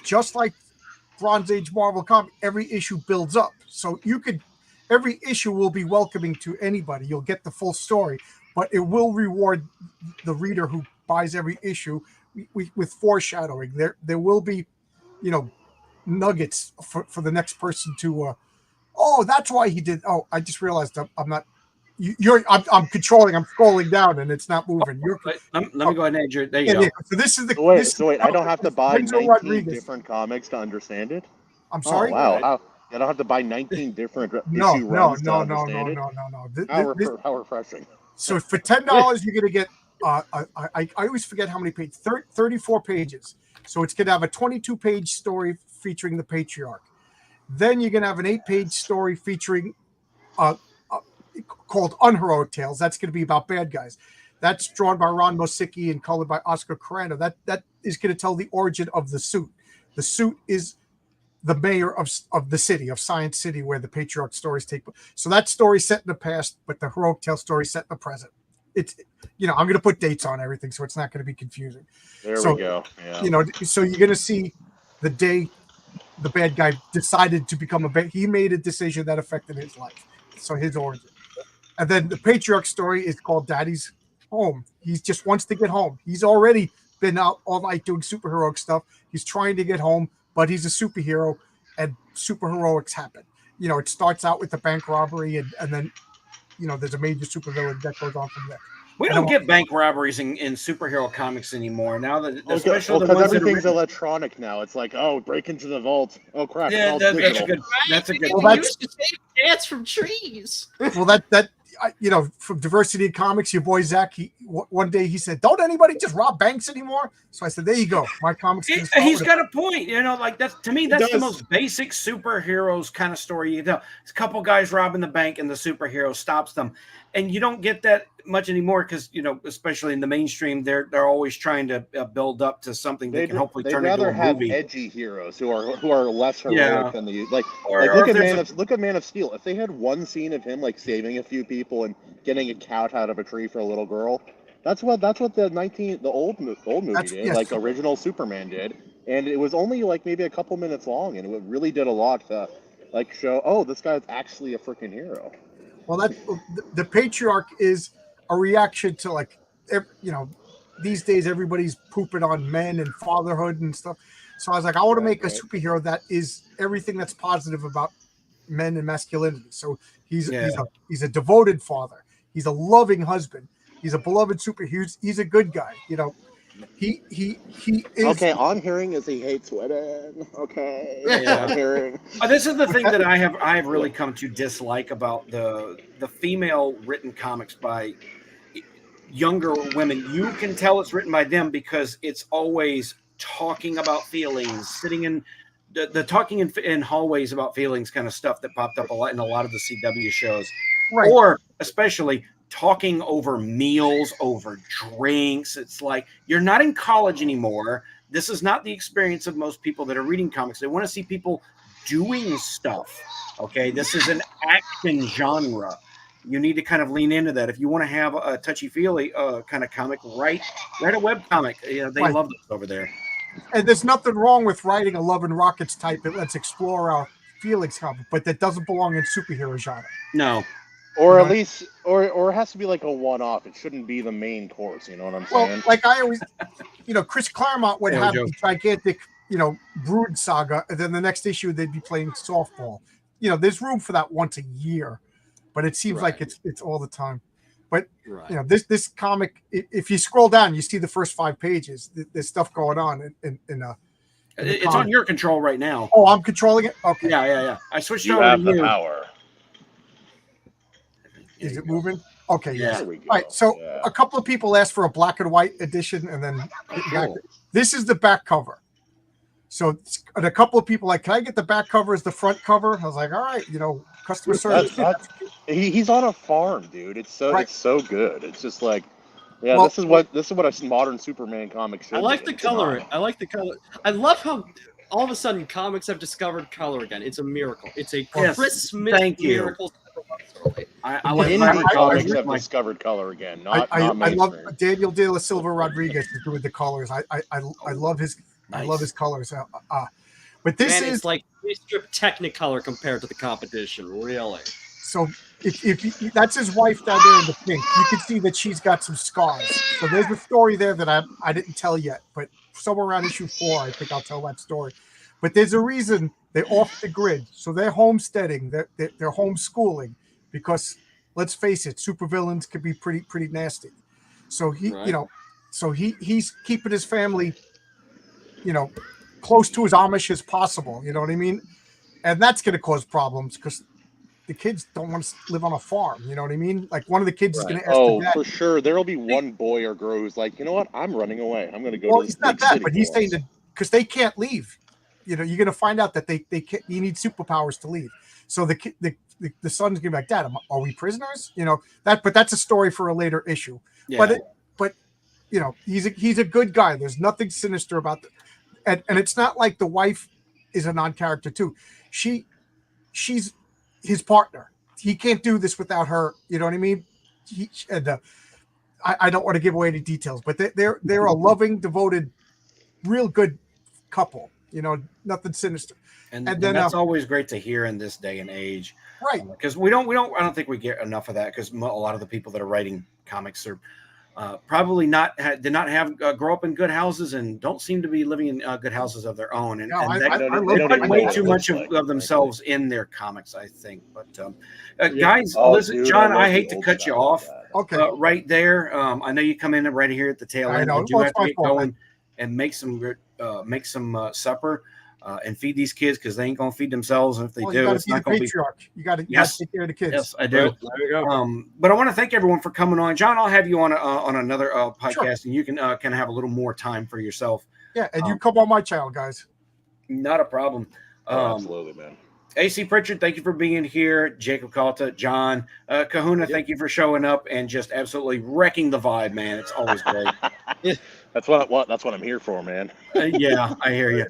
just like Bronze Age Marvel comic, every issue builds up. So every issue will be welcoming to anybody. You'll get the full story, but it will reward the reader who buys every issue with foreshadowing. There will be, nuggets for the next person to, that's why he did. Oh, I just realized I'm not. I'm controlling. I'm scrolling down, and it's not moving. Let me go ahead and add your. There you go. So this is the. Wait. I don't have to buy 19 different comics to understand it. I'm sorry. Oh, wow. I don't have to buy 19 different issue runs to understand it. How refreshing. So for $10, you're gonna get. I always forget how many pages. 34 pages. So it's gonna have a 22-page story featuring the patriarch. Then you're gonna have an 8-page story featuring. Called Unheroic Tales. That's going to be about bad guys. That's drawn by Ron Mosicki and colored by Oscar Carano. That is going to tell the origin of the suit. The suit is the mayor of the city of Science City, where the patriarch stories take place. So that story set in the past, but the heroic tale story set in the present. It's, I'm going to put dates on everything, so it's not going to be confusing. There we go. Yeah. So you're going to see the day the bad guy decided to become he made a decision that affected his life. So his origin. And then the patriarch story is called Daddy's Home. He just wants to get home. He's already been out all night doing superheroic stuff. He's trying to get home, but he's a superhero, and superheroics happen. It starts out with the bank robbery, and then, there's a major supervillain that goes on from there. We don't get bank robberies in superhero comics anymore. Now that especially because everything's electronic now. It's like, oh, break into the vault. Oh crap! Yeah, that's a good. That's a good. Well, used to save cats from trees. Well, that from Diversity in Comics, your boy Zach, one day he said, "Don't anybody just rob banks anymore?" So I said, "There you go, my comics." He's got a point. Like that's, to me, that's the most basic superheroes kind of story you can tell. It's a couple guys robbing the bank, and the superhero stops them, and you don't get that much anymore because especially in the mainstream, they're always trying to build up to something they can hopefully turn into a movie. They'd rather have edgy heroes who are less heroic than the look at Man of Steel. If they had one scene of him like saving a few people and getting a couch out of a tree for a little girl, that's what the old movie did. Yes. Like original Superman did, and it was only like maybe a couple minutes long, and it really did a lot to like show, oh, this guy's actually a freaking hero. Well, the patriarch is a reaction to like, these days everybody's pooping on men and fatherhood and stuff. So I was like, I want to make a superhero that is everything that's positive about men and masculinity. So he's a devoted father. He's a loving husband. He's a beloved superhero. He's a good guy. He is. Okay, all I'm hearing is he hates women. Okay. Yeah. I'm hearing. This is the thing that I have really come to dislike about the female written comics by younger women. You can tell it's written by them because it's always talking about feelings, sitting in the talking in hallways about feelings kind of stuff that popped up a lot in a lot of the CW shows, right? Or especially talking over meals, over drinks. It's like, you're not in college anymore. This is not the experience of most people that are reading comics. They want to see people doing stuff. Okay, this is an action genre. You need to kind of lean into that. If you want to have a touchy-feely kind of comic, write a web comic. They love this over there. And there's nothing wrong with writing a Love and Rockets type that lets explore our feelings comic, but that doesn't belong in superhero genre. No. Or at least, or it has to be like a one-off. It shouldn't be the main course. You know what I'm saying? Well, like I always, Chris Claremont would have the gigantic, Brood saga, and then the next issue they'd be playing softball. There's room for that once a year, but it seems like it's all the time. But this comic, if you scroll down, you see the first 5 pages. There's stuff going on in it's on your control right now. Oh, I'm controlling it. Okay. Yeah. I switched you over have to the you. Power. Is it moving? Okay, yeah. All right, so a couple of people asked for a black and white edition, and then this is the back cover. So and a couple of people like, can I get the back cover as the front cover? I was like, all right, customer service. He's on a farm, dude. It's so good. It's just like, this is what a modern Superman comic should be. I like the color. I love how all of a sudden comics have discovered color again. It's a miracle. It's a Christmas miracle. I like comics have discovered color again. I love Daniel De La Silva Rodriguez is doing the colors. I love his I love his colors. But this is it's like strip Technicolor compared to the competition, really. So if that's his wife down there in the pink, you can see that she's got some scars. So there's a story there that I didn't tell yet, but somewhere around issue 4, I think I'll tell that story. But there's a reason they're off the grid. So they're homesteading, they're homeschooling, because let's face it, supervillains can be pretty nasty. So he's keeping his family, close to as Amish as possible. You know what I mean? And that's going to cause problems because the kids don't want to live on a farm. You know what I mean? Like one of the kids is going to ask the dad. For sure. There'll be one boy or girl who's like, you know what? I'm running away. I'm going to go to it's not that, but he's saying that because they can't leave. You're going to find out that they can't, you need superpowers to leave. So the son's going to be like, Dad, are we prisoners? But that's a story for a later issue. Yeah. But he's a good guy. There's nothing sinister about that. And it's not like the wife is a non-character too. She's his partner. He can't do this without her. You know what I mean? I don't want to give away any details, but they're a loving, devoted, real good couple. You know, nothing sinister. And then that's always great to hear in this day and age, right? Because I don't think we get enough of that, because a lot of the people that are writing comics are probably did not have grow up in good houses and don't seem to be living in good houses of their own, and they put way too much of themselves in their comics, I think. But guys, listen, dude, John, I I hate to cut you off. Okay, right there. I know you come in right here at the tail end. I do have to get going and make some supper. And feed these kids, because they ain't gonna feed themselves, and if they do, it's not gonna be. You got to take care of the kids. Yes, I do. There you go. But I want to thank everyone for coming on. John, I'll have you on another podcast, and you can kind of have a little more time for yourself. Yeah, and you come on my channel, guys. Not a problem. Absolutely, man. AC Pritchard, thank you for being here. Jacob Calta, John, Kahuna, thank you for showing up and just absolutely wrecking the vibe, man. It's always great. That's what I'm here for, man. Yeah, I hear you.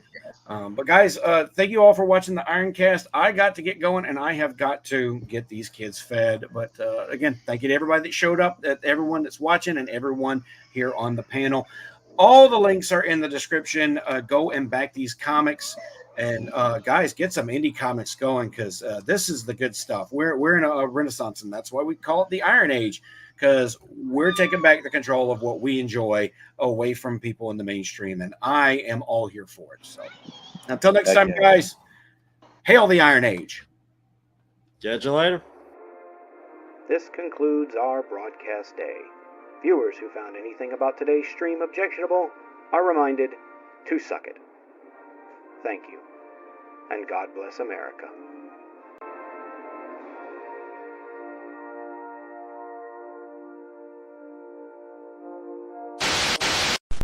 But guys, thank you all for watching the IronCast. I got to get going, and I have got to get these kids fed. But again, thank you to everybody that showed up, everyone that's watching, and everyone here on the panel. All the links are in the description. Go and back these comics. And guys, get some indie comics going, because this is the good stuff. We're in a renaissance, and that's why we call it the Iron Age, because we're taking back the control of what we enjoy away from people in the mainstream, and I am all here for it. So until next time, guys, hail the Iron Age. Catch you later. This concludes our broadcast day. Viewers who found anything about today's stream objectionable are reminded to suck it. Thank you, and God bless America.